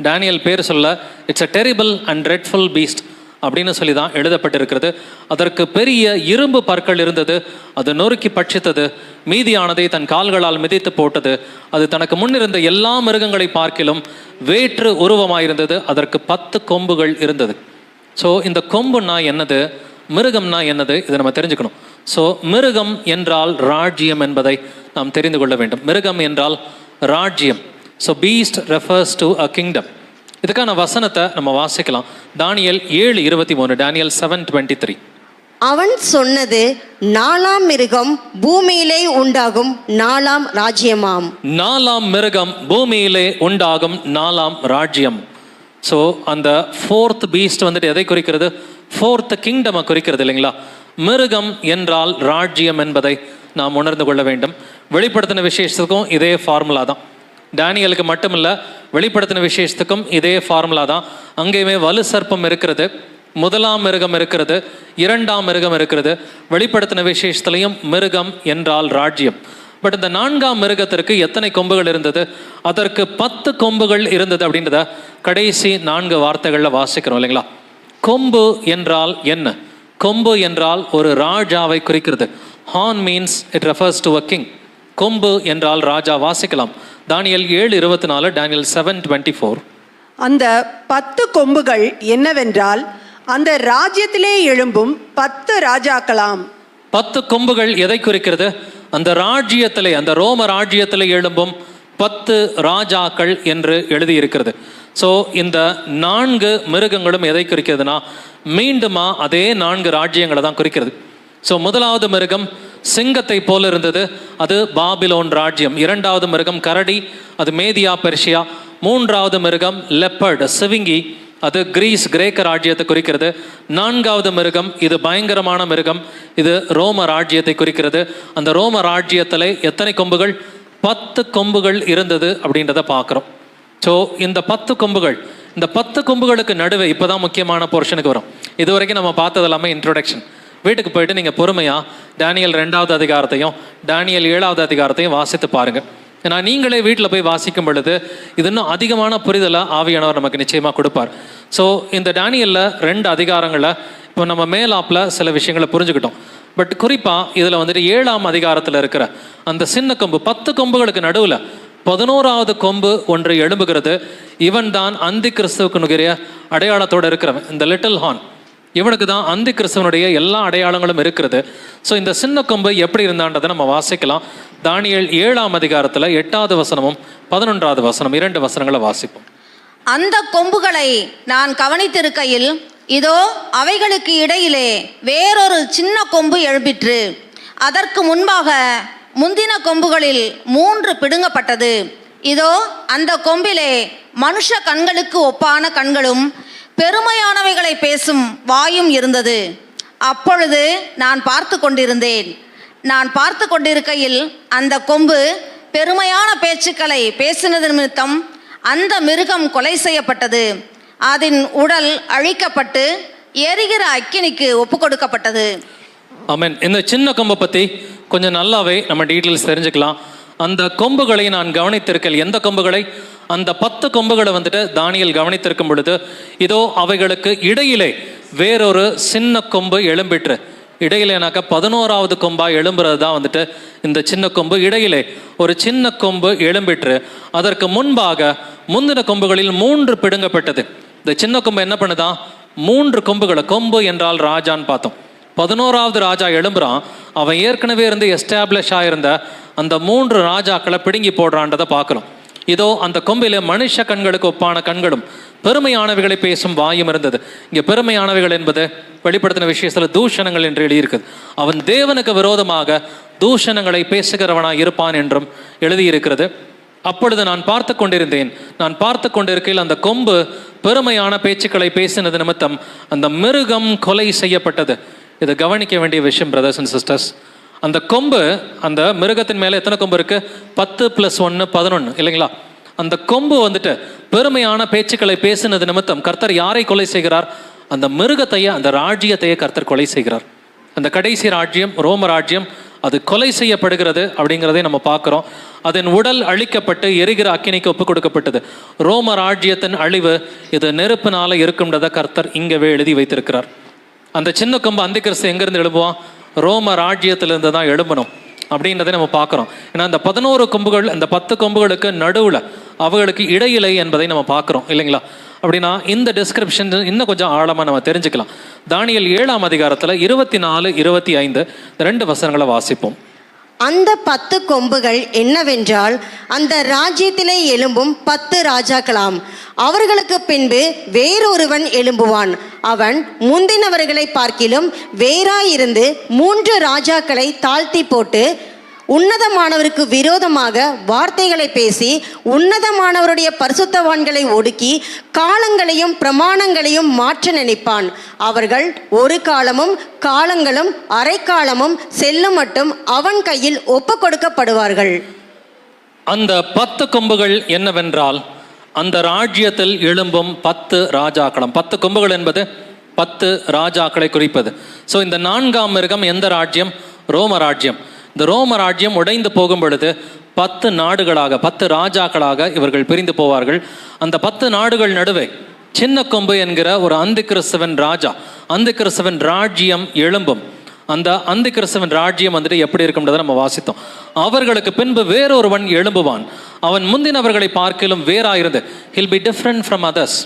தானியேல் பேர் சொல்ல, it's a terrible and dreadful Beast அப்படின்னு சொல்லி தான் எழுதப்பட்டிருக்கிறது. அதற்கு பெரிய இரும்பு பற்கள் இருந்தது. அது நொறுக்கி பட்சித்தது. மீதியானதை தன் கால்களால் மிதித்து போட்டது. அது தனக்கு முன்னிருந்த எல்லா மிருகங்களை பார்க்கிலும் வேற்று உருவமாயிருந்தது. அதற்கு 10 கொம்புகள் இருந்தது. ஸோ இந்த கொம்புன்னா என்னது, மிருகம்னா என்னது, இதை நம்ம தெரிஞ்சுக்கணும். ஸோ மிருகம் என்றால் ராஜ்யம் என்பதை நாம் தெரிந்து கொள்ள வேண்டும். மிருகம் என்றால் ராஜ்யம். So Beast refers to a kingdom. இதுக்கான வசனத்தை நம்ம வாசிக்கலாம். தானியேல் 7:23. தானியேல் 7:23. அவன் சொன்னது 4ஆம் மிருகம் பூமியிலே உண்டாகும் 4ஆம் ராஜ்யமாம். 4ஆம் மிருகம் பூமியிலே உண்டாகும் 4ஆம் ராஜ்யம். ஸோ அந்த 4th பீஸ்ட் வந்துட்டு எதை குறிக்கிறது? 4th கிங்டமை குறிக்கிறது இல்லைங்களா? மிருகம் என்றால் ராஜ்யம் என்பதை நாம் உணர்ந்து கொள்ள வேண்டும். வெளிப்படுத்தின விசேஷத்துக்கும் இதே ஃபார்முலா தான். தானியேலுக்கு மட்டுமில்லை, வெளிப்படுத்தின விசேஷத்துக்கும் இதே ஃபார்முலா தான். அங்கேயுமே வலு சர்ப்பம் இருக்கிறது, 1ஆம் மிருகம் இருக்கிறது, 2ஆம் மிருகம் இருக்கிறது. வெளிப்படுத்தின விசேஷத்துலையும் மிருகம் என்றால் ராஜ்யம். பட் இந்த 4ஆம் மிருகத்திற்கு எத்தனை கொம்புகள் இருந்தது? அதற்கு 10 கொம்புகள் இருந்தது அப்படின்றத கடைசி 4 வார்த்தைகளில் வாசிக்கிறோம் இல்லைங்களா? கொம்பு என்றால் என்ன? கொம்பு என்றால் ஒரு ராஜாவை குறிக்கிறது. Horn means it refers to a king. கொம்பு என்றால் ராஜா. வாசிக்கலாம். தானியேல் 7:24. தானியேல் 7:24. அந்த 10 கொம்புகள் என்னவென்றால் அந்த ராஜ்யத்திலே எழும்பும் 10 ராஜாக்களாம். 10 கொம்புகள் எதை குறிக்கிறது? அந்த ராஜ்யத்திலே, அந்த ரோம ராஜ்யத்திலே எழும்பும் 10 ராஜாக்கள் என்று எழுதியிருக்கிறது. ஸோ இந்த 4 மிருகங்களும் எதை குறிக்கிறதுனா மீண்டுமா அதே 4 ராஜ்யங்களை தான் குறிக்கிறது. ஸோ 1வது மிருகம் சிங்கத்தை போல இருந்தது, அது பாபிலோன் ராஜ்யம். 2வது மிருகம் கரடி, அது மேதியா பெர்ஷியா. 3வது மிருகம் லெப்பர்டு, சிவிங்கி, அது கிரேக்க ராஜ்யத்தை குறிக்கிறது. 4வது மிருகம் இது பயங்கரமான மிருகம், இது ரோம ராஜ்யத்தை குறிக்கிறது. அந்த ரோம ராஜ்யத்தில் எத்தனை கொம்புகள்? 10 கொம்புகள் இருந்தது அப்படின்றத பார்க்குறோம். ஸோ இந்த 10 கொம்புகள், இந்த 10 கொம்புகளுக்கு நடுவே இப்போ தான் முக்கியமான போர்ஷனுக்கு வரும். இது வரைக்கும் நம்ம பார்த்தது எல்லாமே இன்ட்ரோடக்ஷன். வீட்டுக்கு போயிட்டு நீங்கள் பொறுமையாக தானியேல் 2வது அதிகாரத்தையும் தானியேல் 7வது அதிகாரத்தையும் வாசித்து பாருங்கள். ஏன்னா நீங்களே வீட்டில் போய் வாசிக்கும் பொழுது இது இன்னும் அதிகமான புரிதலை ஆவியானவர் நமக்கு நிச்சயமாக கொடுப்பார். ஸோ இந்த தானியேலில் 2 அதிகாரங்களில் இப்போ நம்ம மேலாப்பில் சில விஷயங்களை புரிஞ்சுக்கிட்டோம். பட் குறிப்பாக இதில் வந்துட்டு 7ஆம் அதிகாரத்தில் இருக்கிற அந்த சின்ன கொம்பு, 10 கொம்புகளுக்கு நடுவில் 11வது கொம்பு ஒன்று எழும்புகிறது. இவன் தான் அந்தி கிறிஸ்துவனுடைய அடையாளத்தோடு இருக்கிறவன், இந்த லிட்டில் ஹார்ன். இவனுக்கு தான் அந்தி கிறிஸ்துவனுடைய எல்லா அடையாளங்களும் இருக்கிறது. ஸோ இந்த சின்ன கொம்பு எப்படி இருந்தான்றதை நம்ம வாசிக்கலாம். தானியேல் 7ஆம் அதிகாரத்தில் 8வது வசனமும் 11வது வசனம் 2 வசனங்களை வாசிப்போம். அந்த கொம்புகளை நான் கவனித்திருக்கையில் இதோ அவைகளுக்கு இடையிலே வேறொரு சின்ன கொம்பு எழும்பிற்று. அதற்கு முன்பாக முந்தின கொம்புகளில் 3 பிடுங்கப்பட்டது. இதோ அந்த கொம்பிலே மனுஷ கண்களுக்கு ஒப்பான கண்களும் பெருமையானவைகளை பேசும் வாயும் இருந்தது. அப்பொழுது நான் பார்த்து கொண்டிருந்தேன். நான் பார்த்து கொண்டிருக்கையில் அந்த கொம்பு பெருமையான பேச்சுக்களை பேசினது நிமித்தம் அந்த மிருகம் கொலை செய்யப்பட்டது. அதன் உடல் அழிக்கப்பட்டு எரிகிற அக்கினிக்கு ஒப்பு கொடுக்கப்பட்டது. ஆமென். இந்த சின்ன கொம்பை பற்றி கொஞ்சம் நல்லாவே நம்ம டீட்டெயில்ஸ் தெரிஞ்சுக்கலாம். அந்த கொம்புகளை நான் கவனித்திருக்கேன். எந்த கொம்புகளை? அந்த 10 கொம்புகளை வந்துட்டு தானியேல் கவனித்திருக்கும் பொழுது இதோ அவைகளுக்கு இடையிலே வேறொரு சின்ன கொம்பு எழும்பிற்று. இடையிலேனாக்கா 11வது கொம்பா எழும்புறது தான் வந்துட்டு இந்த சின்ன கொம்பு. இடையிலே ஒரு சின்ன கொம்பு எழும்பிற்று. அதற்கு முன்பாக முந்தின கொம்புகளில் 3 பிடுங்கப்பட்டது. இந்த சின்ன கொம்பு என்ன பண்ணுதான்? 3 கொம்புகளை, கொம்பு என்றால் ராஜான்னு பார்த்தோம். 11வது ராஜா எழும்புறான். அவன் ஏற்கனவே இருந்து எஸ்டாப்ளிஷ் ஆயிருந்த அந்த 3 ராஜாக்களை பிடுங்கி போடுறான்றதை பார்க்குறோம். இதோ அந்த கொம்பிலே மனுஷ கண்களுக்கு ஒப்பான கண்களும் பெருமையானவைகளை பேசும் வாயும் இருந்தது. இங்கே பெருமையானவைகள் என்பது வெளிப்படுத்தின விஷயத்தில் தூஷணங்கள் என்று எழுதியிருக்குது. அவன் தேவனுக்கு விரோதமாக தூஷணங்களை பேசுகிறவனாய் இருப்பான் என்றும் எழுதியிருக்கிறது. அப்பொழுது நான் பார்த்து கொண்டிருந்தேன். நான் பார்த்து கொண்டிருக்கையில் அந்த கொம்பு பெருமையான பேச்சுக்களை பேசினது நிமித்தம் அந்த மிருகம் கொலை செய்யப்பட்டது. இதை கவனிக்க வேண்டிய விஷயம் பிரதர்ஸ் அண்ட் சிஸ்டர்ஸ். அந்த கொம்பு, அந்த மிருகத்தின் மேலே எத்தனை கொம்பு இருக்கு? 10 + 1 11 இல்லைங்களா? அந்த கொம்பு வந்துட்டு பெருமையான பேச்சுக்களை பேசினது நிமித்தம் கர்த்தர் யாரை கொலை செய்கிறார்? அந்த மிருகத்தையே, அந்த ராஜ்யத்தையே கர்த்தர் கொலை செய்கிறார். அந்த கடைசி ராஜ்யம், ரோம ராஜ்யம், அது கொலை செய்யப்படுகிறது அப்படிங்கிறதை நம்ம பார்க்குறோம். அதன் உடல் அழிக்கப்பட்டு எரிகிற அக்கினிக்கு ஒப்பு கொடுக்கப்பட்டது. ரோம ராஜ்யத்தின் அழிவு இது நெருப்பினால இருக்கும்ன்றதை கர்த்தர் இங்கவே எழுதி வைத்திருக்கிறார். அந்த சின்ன கொம்பு அந்திகிறிஸ்து எங்கேருந்து எழும்புவான்? ரோம ராஜ்யத்திலிருந்து தான் எழும்பணும் அப்படின்றதை நம்ம பார்க்குறோம். ஏன்னா அந்த 11 கொம்புகள், அந்த 10 கொம்புகளுக்கு நடுவில், அவர்களுக்கு இடையிலை என்பதை நம்ம பார்க்குறோம் இல்லைங்களா? அப்படின்னா இந்த டிஸ்கிரிப்ஷன் இன்னும் கொஞ்சம் ஆழமாக நம்ம தெரிஞ்சுக்கலாம். தானியேல் 7ஆம் அதிகாரத்தில் 24, 25 2 வசனங்களை வாசிப்போம். அந்த 10 கொம்புகள் என்னவென்றால், அந்த ராஜ்யத்திலே எழும்பும் 10 ராஜாக்களாம். அவர்களுக்கு பின்பு வேறொருவன் எழும்புவான். அவன் முந்தினவர்களை பார்க்கிலும் வேறாயிருந்து 3 ராஜாக்களை தாழ்த்தி போட்டு உன்னதமானவருக்கு விரோதமாக வார்த்தைகளை பேசி உன்னதமானவருடைய பரிசுத்தவான்களை ஒடுக்கி காலங்களையும் பிரமாணங்களையும் மாற்ற நினைப்பான். அவர்கள் ஒரு காலமும் காலங்களும் அரைக்காலமும் செல்லும் மட்டும் அவன் கையில் ஒப்பு கொடுக்கப்படுவார்கள். அந்த 10 கொம்புகள் என்னவென்றால், அந்த ராஜ்யத்தில் எழும்பும் 10 ராஜாக்களம். 10 கொம்புகள் என்பது 10 ராஜாக்களை குறிப்பது. ஸோ இந்த 4ஆம் மிருகம் எந்த ராஜ்யம்? ரோம ராஜ்யம். இந்த ரோம ராஜ்யம் உடைந்து போகும் பொழுது 10 நாடுகளாக, 10 ராஜாக்களாக இவர்கள் பிரிந்து போவார்கள். அந்த 10 நாடுகள் நடுவே சின்ன கொம்பு என்கிற ஒரு அந்திகிறிஸ்துவின் ராஜா, அந்திகிறிஸ்துவின் ராஜ்யம் எழும்பும். அந்த அந்திகிறிஸ்துவின் ராஜ்யம் வந்துட்டு எப்படி இருக்கும்ன்றதை நம்ம வாசித்தோம். அவர்களுக்கு பின்பு வேறொருவன் எழும்புவான். அவன் முந்தினவர்களை பார்க்கிலும் வேறாயிருந்து, he'll be different from others.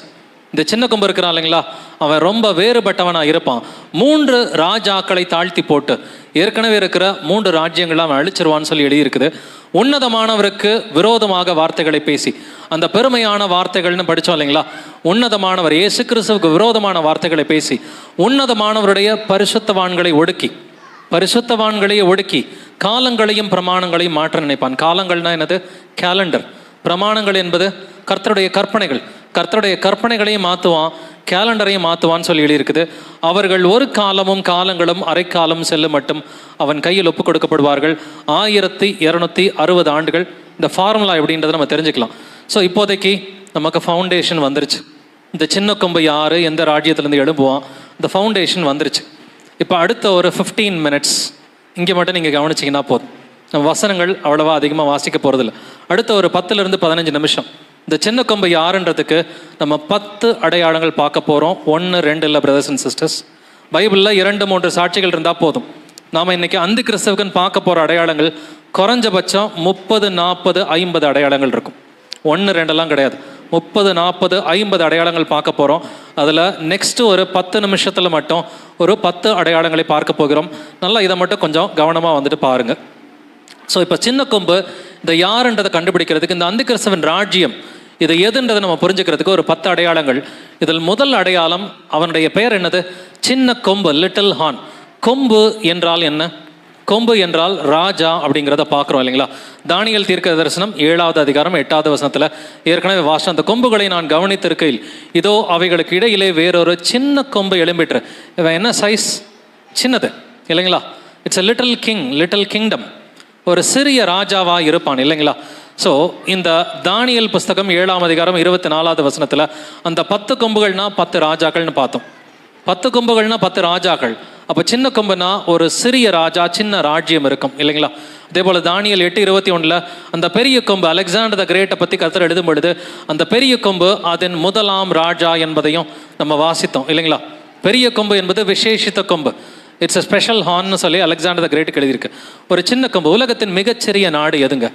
இந்த சின்ன கொம்பு இருக்கிறான் இல்லைங்களா, அவன் ரொம்ப வேறுபட்டவனாக இருப்பான். 3 ராஜாக்களை தாழ்த்தி போட்டு ஏற்கனவே இருக்கிற 3 ராஜ்யங்களை அவன் அழிச்சிருவான்னு சொல்லி எழுதியிருக்குது. உன்னதமானவருக்கு விரோதமாக வார்த்தைகளை பேசி, அந்த பெருமையான வார்த்தைகள்னு படித்தோம் இல்லைங்களா, உன்னதமானவர் இயேசு கிறிஸ்துவுக்கு விரோதமான வார்த்தைகளை பேசி உன்னதமானவருடைய பரிசுத்தவான்களை ஒடுக்கி காலங்களையும் பிரமாணங்களையும் மாற்ற நினைப்பான். காலங்கள்னா என்னது? கேலண்டர். பிரமாணங்கள் என்பது கர்த்தருடைய கற்பனைகள். கர்த்தருடைய கற்பனைகளையும் மாற்றுவான், கேலண்டரையும் மாற்றுவான்னு சொல்லி எழுதியிருக்குது. அவர்கள் ஒரு காலமும் காலங்களும் அரைக்காலம் செல்லும் மட்டும் அவன் கையில் ஒப்பு கொடுக்கப்படுவார்கள். 1260 ஆண்டுகள். இந்த ஃபார்முலா எப்படின்றத நம்ம தெரிஞ்சுக்கலாம். ஸோ இப்போதைக்கு நமக்கு ஃபவுண்டேஷன் வந்துருச்சு. இந்த சின்ன கொம்பு யார், எந்த ராஜ்யத்துலேருந்து எழும்புவான், இந்த ஃபவுண்டேஷன் வந்துருச்சு. இப்போ அடுத்த ஒரு 15 மினிட்ஸ் இங்கே மட்டும் நீங்கள் கவனிச்சிங்கன்னா போதும். நம்ம வசனங்கள் அவ்வளவா அதிகமாக வாசிக்க போகிறதில்ல. அடுத்த ஒரு 10 to 15 நிமிஷம் இந்த சின்ன கொம்பு யாருன்றதுக்கு நம்ம 10 அடையாளங்கள் பார்க்க போகிறோம். 1, 2 இல்லை பிரதர்ஸ் அண்ட் சிஸ்டர்ஸ். பைபிளில் 2, 3 சாட்சிகள் இருந்தால் போதும். நாம் இன்றைக்கி அந்தி கிறிஸ்தவுக்குன்னு பார்க்க போகிற அடையாளங்கள் குறைஞ்சபட்சம் 30, 40, 50 அடையாளங்கள் இருக்கும். 1, 2 கிடையாது. 30, 40, 50 அடையாளங்கள் பார்க்க போகிறோம். அதில் நெக்ஸ்ட்டு ஒரு 10 நிமிஷத்தில் மட்டும் ஒரு 10 அடையாளங்களை பார்க்க போகிறோம். நல்லா இதை மட்டும் கொஞ்சம் கவனமாக வந்துட்டு பாருங்கள். ஸோ இப்போ சின்ன கொம்பு இந்த யாருன்றதை கண்டுபிடிக்கிறதுக்கு, இந்த அந்தி கிறிஸ்துவின் ராஜ்யம் இது எதுன்றதை நம்ம புரிஞ்சுக்கிறதுக்கு ஒரு 10 அடையாளங்கள். இதில் முதல் அடையாளம், அவனுடைய பெயர் என்னது? சின்ன கொம்பு, லிட்டில் ஹார்ன். கொம்பு என்றால் என்ன? கொம்பு என்றால் ராஜா அப்படிங்கிறத பார்க்குறோம் இல்லைங்களா? தானியேல் தீர்க்க தரிசனம் 7ஆவது அதிகாரம் 8வது வசனத்தில் ஏற்கனவே வாசம், அந்த கொம்புகளை நான் கவனித்திருக்கையில் இதோ அவைகளுக்கு இடையிலே வேறொரு சின்ன கொம்பு எழும்பிட்டு. இவன் என்ன சைஸ்? சின்னது இல்லைங்களா? It's a little king, little kingdom. ஒரு சிறிய ராஜாவாக இருப்பான் இல்லைங்களா? ஸோ இந்த தானியேல் புஸ்தகம் 7ஆம் அதிகாரம் 24வது வசனத்தில் அந்த 10 கொம்புகள்னா 10 ராஜாக்கள்னு பார்த்தோம். 10 கொம்புகள்னா 10 ராஜாக்கள். அப்போ சின்ன கொம்புனா ஒரு சிறிய ராஜா, சின்ன ராஜ்யம் இருக்கும் இல்லைங்களா? அதே போல் தானியேல் 8:21 அந்த பெரிய கொம்பு அலெக்சாண்டர் த கிரேட்டை பற்றி கர்த்தர் எழுதும் பொழுது அந்த பெரிய கொம்பு அதன் முதலாம் ராஜா என்பதையும் நம்ம வாசித்தோம் இல்லைங்களா? பெரிய கொம்பு என்பது விசேஷித்த கொம்பு. இட்ஸ் a ஸ்பெஷல் ஹார்ன்னு சொல்லி அலெக்சாண்டர் த கிரேட்டுக்கு எழுதியிருக்கு. ஒரு சின்ன கொம்பு. உலகத்தின் மிகச்சிறிய நாடு எதுங்க?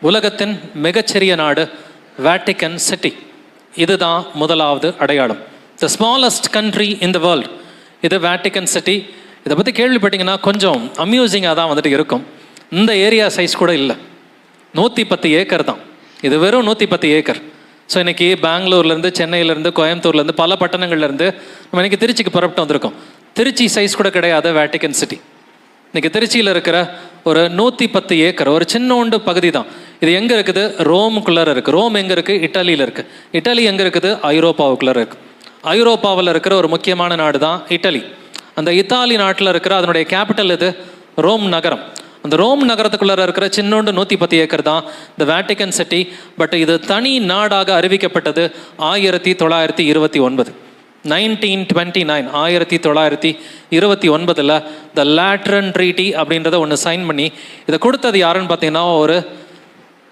உலகத்தின் மிகச்சிறிய நாடு வேட்டிக்கன் சிட்டி. இதுதான் முதலாவது அடையாளம். The smallest country in the world, இது வேட்டிக்கன் சிட்டி. இதை பற்றி கேள்விப்பட்டீங்கன்னா கொஞ்சம் அம்யூசிங்காக தான் வந்துட்டு இருக்கும். இந்த ஏரியா சைஸ் கூட இல்லை, 110 ஏக்கர் தான். இது வெறும் 110 ஏக்கர். ஸோ இன்றைக்கி பெங்களூர்லேருந்து, சென்னையிலேருந்து, கோயம்புத்தூர்லேருந்து, பல பட்டணங்கள்லேருந்து நம்ம இன்றைக்கி திருச்சிக்கு புறப்பட்டு வந்திருக்கோம். திருச்சி சைஸ் கூட கிடையாது வேட்டிக்கன் சிட்டி. இன்றைக்கி திருச்சியில் இருக்கிற ஒரு 110 ஏக்கர் ஒரு சின்னோண்டு பகுதி தான். இது எங்கே இருக்குது? ரோமுக்குள்ளார இருக்குது. ரோம் எங்கே இருக்குது? இட்டாலியில் இருக்குது. இட்டாலி எங்கே இருக்குது? ஐரோப்பாவுக்குள்ளார இருக்குது. ஐரோப்பாவில் இருக்கிற ஒரு முக்கியமான நாடு தான் இட்டாலி. அந்த இத்தாலி நாட்டில் இருக்கிற அதனுடைய கேபிட்டல் இது ரோம் நகரம். அந்த ரோம் நகரத்துக்குள்ளார இருக்கிற சின்னோண்டு 110 ஏக்கர் தான் இந்த வேட்டிக்கன் சிட்டி. பட் இது தனி நாடாக அறிவிக்கப்பட்டது 1929, 1929, 1929 த லேட்ரன் ட்ரீட்டி அப்படின்றத ஒன்று சைன் பண்ணி இதை கொடுத்தது யாருன்னு பார்த்தீங்கன்னா ஒரு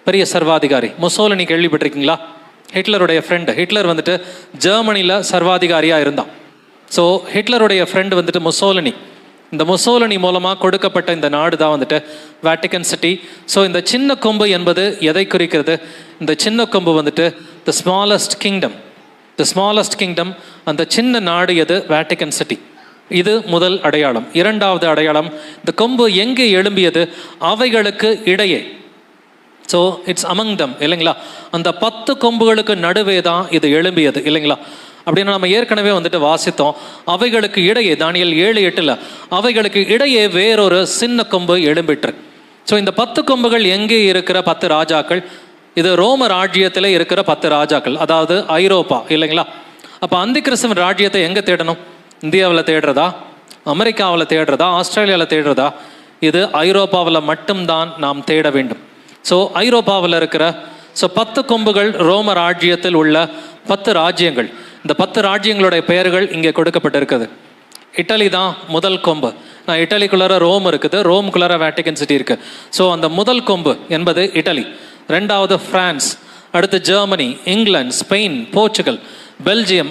பெரிய சர்வாதிகாரி, முசோலினி. கேள்விப்பட்டிருக்கீங்களா? ஹிட்லருடைய ஃப்ரெண்டு. ஹிட்லர் வந்துட்டு ஜெர்மனியில் சர்வாதிகாரியாக இருந்தான். ஸோ ஹிட்லருடைய ஃப்ரெண்டு வந்துட்டு முசோலினி. இந்த முசோலினி மூலமாக கொடுக்கப்பட்ட இந்த நாடு தான் வந்துட்டு வேட்டிக்கன் சிட்டி. ஸோ இந்த சின்ன கொம்பு என்பது எதை குறிக்கிறது? இந்த சின்ன கொம்பு வந்துட்டு the smallest kingdom. The smallest kingdom, அந்த சின்ன நாடு எது? Vatican city. இது முதல் அடையாளம். இரண்டாவது அடையாளம், இந்த கொம்பு எங்கே எழும்பியது? அவைகளுக்கு இடையே. ஸோ இட்ஸ் அமங் தம், இல்லைங்களா? அந்த 10 கொம்புகளுக்கு நடுவே தான் இது எழும்பியது, இல்லைங்களா? அப்படின்னு நம்ம ஏற்கனவே வந்துட்டு வாசித்தோம். அவைகளுக்கு இடையே, தானியேல் 7:8, அவைகளுக்கு இடையே வேறொரு சின்ன கொம்பு எழும்பிட்டு. ஸோ இந்த 10 கொம்புகள் எங்கே இருக்கிற 10 ராஜாக்கள்? இது ரோம ராஜ்யத்தில் இருக்கிற 10 ராஜாக்கள், அதாவது ஐரோப்பா, இல்லைங்களா? அப்போ அந்திகிறிஸ்துவின் ராஜ்யத்தை எங்கே தேடணும்? இந்தியாவில் தேடுறதா? அமெரிக்காவில் தேடுறதா? ஆஸ்திரேலியாவில் தேடுறதா? இது ஐரோப்பாவில் மட்டும்தான் நாம் தேட வேண்டும். ஸோ ஐரோப்பாவில் இருக்கிற 10 கொம்புகள் ரோம ராஜ்யத்தில் உள்ள 10 ராஜ்யங்கள். இந்த 10 ராஜ்யங்களுடைய பெயர்கள் இங்கே கொடுக்கப்பட்டிருக்குது. இட்டலி தான் முதல் கொம்பு. நான் இட்டலிக்குள்ளார ரோம் இருக்குது, ரோமுக்குள்ளார வேட்டிக்கன் சிட்டி இருக்குது. ஸோ அந்த முதல் கொம்பு என்பது இட்டலி. ரெண்டாவது பிரான்ஸ், அடுத்து Germany, England, Spain, Portugal, Belgium,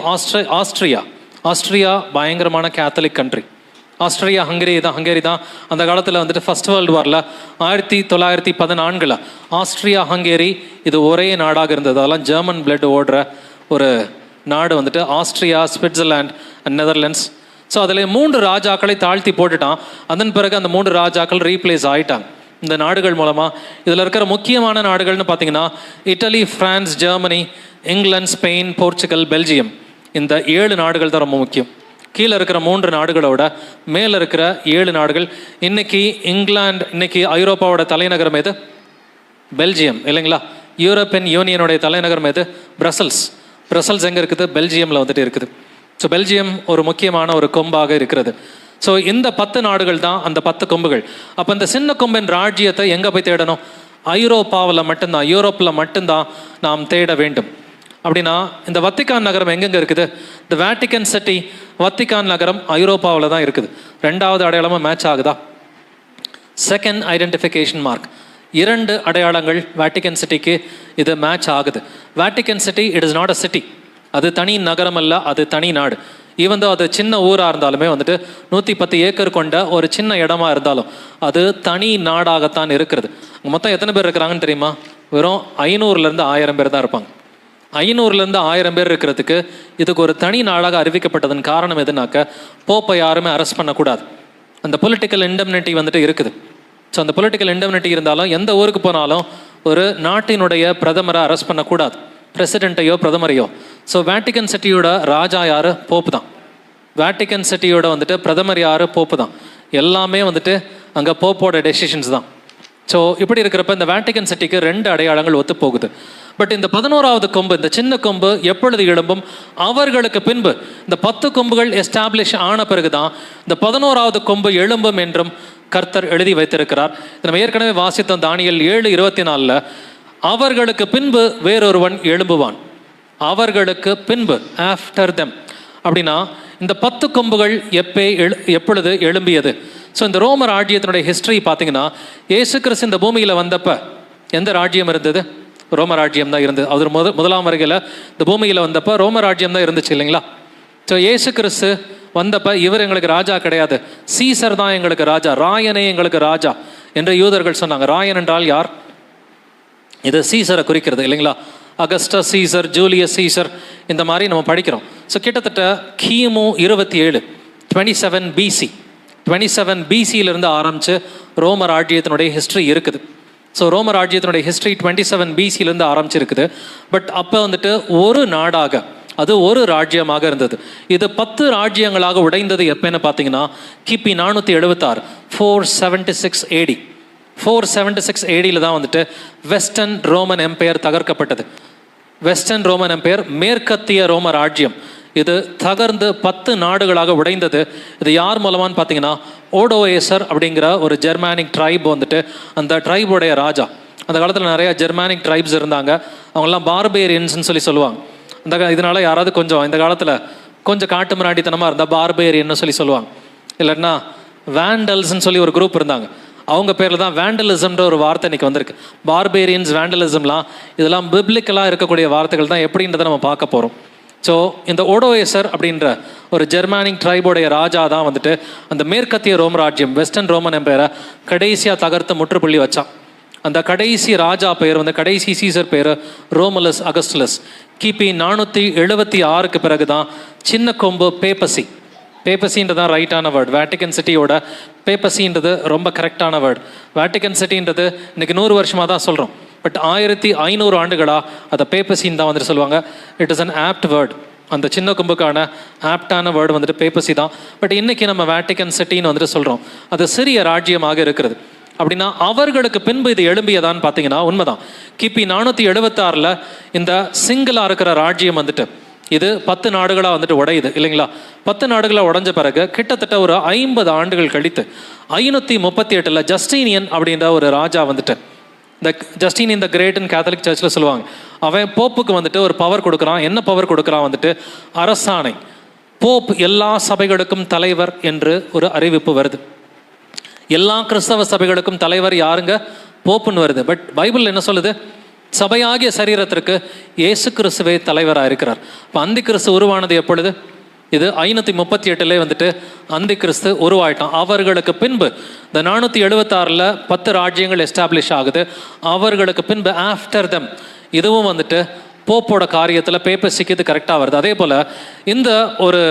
Austria பயங்கரமான கேத்தலிக் கண்ட்ரி. ஆஸ்திரியா, ஹங்கேரி தான் அந்த காலத்தில் வந்துட்டு ஃபர்ஸ்ட் வேர்ல்டு வாரில் 1914 ஆஸ்திரியா ஹங்கேரி இது ஒரே நாடாக இருந்தது. அதெல்லாம் ஜெர்மன் பிளட் ஓடுற ஒரு நாடு வந்துட்டு Austria, Switzerland and Netherlands. So அதில் 3 ராஜாக்களை தாழ்த்தி போட்டுட்டான். அதன் பிறகு அந்த 3 ராஜாக்கள் ரீப்ளேஸ் ஆகிட்டாங்க இந்த நாடுகள் மூலமாக. இதில் இருக்கிற முக்கியமான நாடுகள்னு பார்த்தீங்கன்னா Italy, France, Germany, England, Spain, Portugal, Belgium. இந்த 7 நாடுகள் தான் ரொம்ப முக்கியம். கீழே இருக்கிற 3 நாடுகளோட மேலே இருக்கிற 7 நாடுகள். இன்னைக்கு ஐரோப்பாவோட தலைநகரம் எது? பெல்ஜியம், இல்லைங்களா? யூரோப்பியன் யூனியனுடைய தலைநகரம் எது? பிரசல்ஸ் எங்கே இருக்குது? பெல்ஜியமில் வந்துட்டு இருக்குது. ஸோ பெல்ஜியம் ஒரு முக்கியமான ஒரு கொம்பாக இருக்கிறது. ஸோ இந்த 10 நாடுகள் தான் அந்த 10 கொம்புகள். அப்போ இந்த சின்ன கொம்பின் ராஜ்யத்தை எங்கே போய் தேடணும்? ஐரோப்பாவில் மட்டும்தான், யூரோப்பில் மட்டும்தான் நாம் தேட வேண்டும். அப்படின்னா இந்த வத்திக்கான் நகரம் எங்கெங்கே இருக்குது? இந்த வேட்டிக்கன் சிட்டி, வத்திக்கான் நகரம் ஐரோப்பாவில் தான் இருக்குது. ரெண்டாவது அடையாளமாக மேட்ச் ஆகுதா? Second identification mark. 2 அடையாளங்கள் வேட்டிக்கன் சிட்டிக்கு இது மேட்ச் ஆகுது. Vatican city it is not a city. அது தனி நகரம் அல்ல, அது தனி நாடு. ஈவன் அது சின்ன ஊராக இருந்தாலுமே வந்துட்டு 110 ஏக்கர் கொண்ட ஒரு சின்ன இடமா இருந்தாலும் அது தனி நாடாகத்தான் இருக்கிறது. மொத்தம் எத்தனை பேர் இருக்கிறாங்கன்னு தெரியுமா? வெறும் 500லேருந்து 1000 பேர் தான் இருப்பாங்க. 500லேருந்து 1000 பேர் இருக்கிறதுக்கு இதுக்கு ஒரு தனி நாடாக அறிவிக்கப்பட்டதன் காரணம் எதுனாக்க, போப்பை யாருமே அரெஸ்ட் பண்ணக்கூடாது. அந்த பொலிட்டிக்கல் இண்டெம்னிட்டி வந்துட்டு இருக்குது. ஸோ அந்த பொலிட்டிக்கல் இண்டெம்னிட்டி இருந்தாலும் எந்த ஊருக்கு போனாலும் ஒரு நாட்டினுடைய பிரதமரை அரெஸ்ட் பண்ணக்கூடாது, பிரசிடெண்ட்டையோ பிரதமரையோ. ஸோ வேட்டிக்கன் சிட்டியோட ராஜா யார்? போப்பு தான். வேட்டிக்கன் சிட்டியோட வந்துட்டு பிரதமர் யார்? போப்பு தான். எல்லாமே வந்துட்டு அங்கே போப்போட டெசிஷன்ஸ் தான். ஸோ இப்படி இருக்கிறப்ப இந்த வேட்டிக்கன் சிட்டிக்கு 2 அடையாளங்கள் ஒத்து போகுது. பட் இந்த 11வது கொம்பு, இந்த சின்ன கொம்பு எப்பொழுது எழும்பும்? அவர்களுக்கு பின்பு. இந்த 10 கொம்புகள் எஸ்டாப்ளிஷ் ஆன பிறகுதான் இந்த 11வது கொம்பு எழும்பும் என்றும் கர்த்தர் எழுதி வைத்திருக்கிறார். நம்ம ஏற்கனவே வாசித்தோம் தானியேல் 7:24. அவர்களுக்கு பின்பு வேறொருவன் எழும்புவான். அவர்களுக்கு பின்பு, ஆஃப்டர் தெம். அப்படின்னா இந்த 10 கொம்புகள் எப்பொழுது எழும்பியது? ஸோ இந்த ரோம ராஜ்யத்தினுடைய ஹிஸ்டரி பார்த்தீங்கன்னா, இயேசு கிறிஸ்து இந்த பூமியில் வந்தப்ப எந்த ராஜ்யம் இருந்தது? ரோம ராஜ்யம் தான் இருந்தது. அவர் முதலாம் வருகையில் இந்த பூமியில் வந்தப்போ ரோம ராஜ்யம் தான் இருந்துச்சு, இல்லைங்களா? ஸோ இயேசு கிறிஸ்து வந்தப்ப இவர் எங்களுக்கு ராஜா கிடையாது, சீசர் தான் எங்களுக்கு ராஜா, ராயனே எங்களுக்கு ராஜா என்று யூதர்கள் சொன்னாங்க. ராயன் என்றால் யார்? இது சீசரை குறிக்கிறது இல்லைங்களா? அகஸ்டஸ் சீசர், ஜூலியஸ் சீசர், இந்த மாதிரி நம்ம படிக்கிறோம். ஸோ கிட்டத்தட்ட கிமு 27 பிசி 27 பிசியிலிருந்து ஆரம்பித்து ரோம ராஜ்யத்தினுடைய ஹிஸ்ட்ரி இருக்குது. ஸோ ரோம ராஜ்யத்தினுடைய ஹிஸ்ட்ரி 27 பிசியிலேருந்து ஆரம்பிச்சிருக்குது. பட் அப்போ வந்துட்டு ஒரு நாடாக, அது ஒரு ராஜ்யமாக இருந்தது. இது 10 ராஜ்யங்களாக உடைந்தது எப்போன்னு பார்த்தீங்கன்னா கிபி 476 476 AD 476 ADயில் தான் வந்துட்டு வெஸ்டர்ன் ரோமன் எம்பையர் தகர்க்கப்பட்டது. வெஸ்டர்ன் ரோமன் எம்பையர், மேற்கத்திய ரோம ராஜ்யம், இது தகர்ந்து 10 நாடுகளாக உடைந்தது. இது யார் மூலமானு பார்த்தீங்கன்னா ஓடோயேசர் அப்படிங்கிற ஒரு ஜெர்மானிக் ட்ரைப் வந்துட்டு, அந்த ட்ரைபுடைய ராஜா. அந்த காலத்தில் நிறைய ஜெர்மானிக் ட்ரைப்ஸ் இருந்தாங்க, அவங்கெல்லாம் பார்பேரியன்ஸ்னு சொல்லுவாங்க. இதனால யாராவது கொஞ்சம் இந்த காலத்தில் கொஞ்சம் காட்டு மிராண்டித்தனமாக இருந்தால் பார்பேரியன்னு சொல்லுவாங்க. இல்லைன்னா வேண்டல்ஸ்ன்னு சொல்லி ஒரு குரூப் இருந்தாங்க, அவங்க பேரில் தான் வேண்டலிசம்ன்ற ஒரு வார்த்தை இன்றைக்கி வந்திருக்கு. பார்பேரியன்ஸ், வேண்டலிசம்லாம் இதெல்லாம் பிப்ளிக்கலாக இருக்கக்கூடிய வார்த்தைகள் தான். எப்படின்றத நம்ம பார்க்க போகிறோம். ஸோ இந்த ஓடோயேசர் அப்படின்ற ஒரு ஜெர்மானிக் ட்ரைபோடைய ராஜா தான் வந்துட்டு அந்த மேற்கத்திய ரோம ராஜ்யம், வெஸ்டர்ன் ரோமன் எம்பையரை கடைசியாக தகர்த்து முற்றுப்புள்ளி வச்சான். அந்த கடைசி ராஜா பெயர் வந்து, கடைசி சீசர் பேர் ரோமலஸ் அகஸ்டுலஸ். கிபி 476க்கு பிறகு தான் சின்ன கொம்பு பேப்பசி, பேப்பசின்றது தான் ரைட்டான வேர்டு. வேட்டிக்கன் சிட்டியோட பேப்பசின்றது ரொம்ப கரெக்டான வேர்டு. வேட்டிக்கன் சிட்டின்றது இன்றைக்கி 100 வருஷமாக தான் சொல்கிறோம், பட் 1500 ஆண்டுகளாக அதை பேப்பசின்னு தான் வந்துட்டு சொல்லுவாங்க. It is an apt word. அந்த சின்ன கொம்புக்கான ஆப்டான வேர்டு வந்துட்டு பேப்பசி தான். பட் இன்றைக்கி நம்ம வேட்டிக்கன் சிட்டின்னு வந்துட்டு சொல்கிறோம். அது சிறிய ராஜ்யமாக இருக்கிறது. அப்படின்னா அவர்களுக்கு பின்பு இது எழும்பியதான்னு பார்த்தீங்கன்னா உண்மைதான். கிபி 476 இந்த சிங்கிளாக இருக்கிற ராஜ்யம் வந்துட்டு இது 10 நாடுகளாக வந்துட்டு உடையுது இல்லைங்களா? 10 நாடுகளாக உடைஞ்ச பிறகு கிட்டத்தட்ட ஒரு 50 ஆண்டுகள் கழித்து 538 ஜஸ்டீனியன் அப்படின்ற ஒரு ராஜா வந்துட்டு, இந்த ஜஸ்டின் த கிரேட்னு கேத்தலிக் சர்ச்சில் சொல்லுவாங்க, அவன் போப்புக்கு வந்துட்டு ஒரு பவர் கொடுக்குறான். என்ன பவர் கொடுக்குறான் வந்துட்டு? அரசாணை. போப் எல்லா சபைகளுக்கும் தலைவர் என்று ஒரு அறிவிப்பு வருது. எல்லா கிறிஸ்தவ சபைகளுக்கும் தலைவர் யாருங்க? போப்புன்னு வருது. பட் பைபிள் என்ன சொல்லுது? சபையாகிய சரீரத்திற்கு இயேசு கிறிஸ்துவே தலைவராக இருக்கிறார். இப்போ அந்தி கிறிஸ்து உருவானது எப்பொழுது? இது 538 வந்துட்டு அந்தி கிறிஸ்து உருவாயிட்டான். அவர்களுக்கு பின்பு இந்த 476 10 ராஜ்யங்கள் எஸ்டாப்ளிஷ் ஆகுது. அவர்களுக்கு பின்பு ஆஃப்டர் தம் இதுவும் வந்துட்டு போப்போட காரியத்தில் பேப்பசிக்கு இது கரெக்டாக வருது. அதே போல் இந்த ஒரு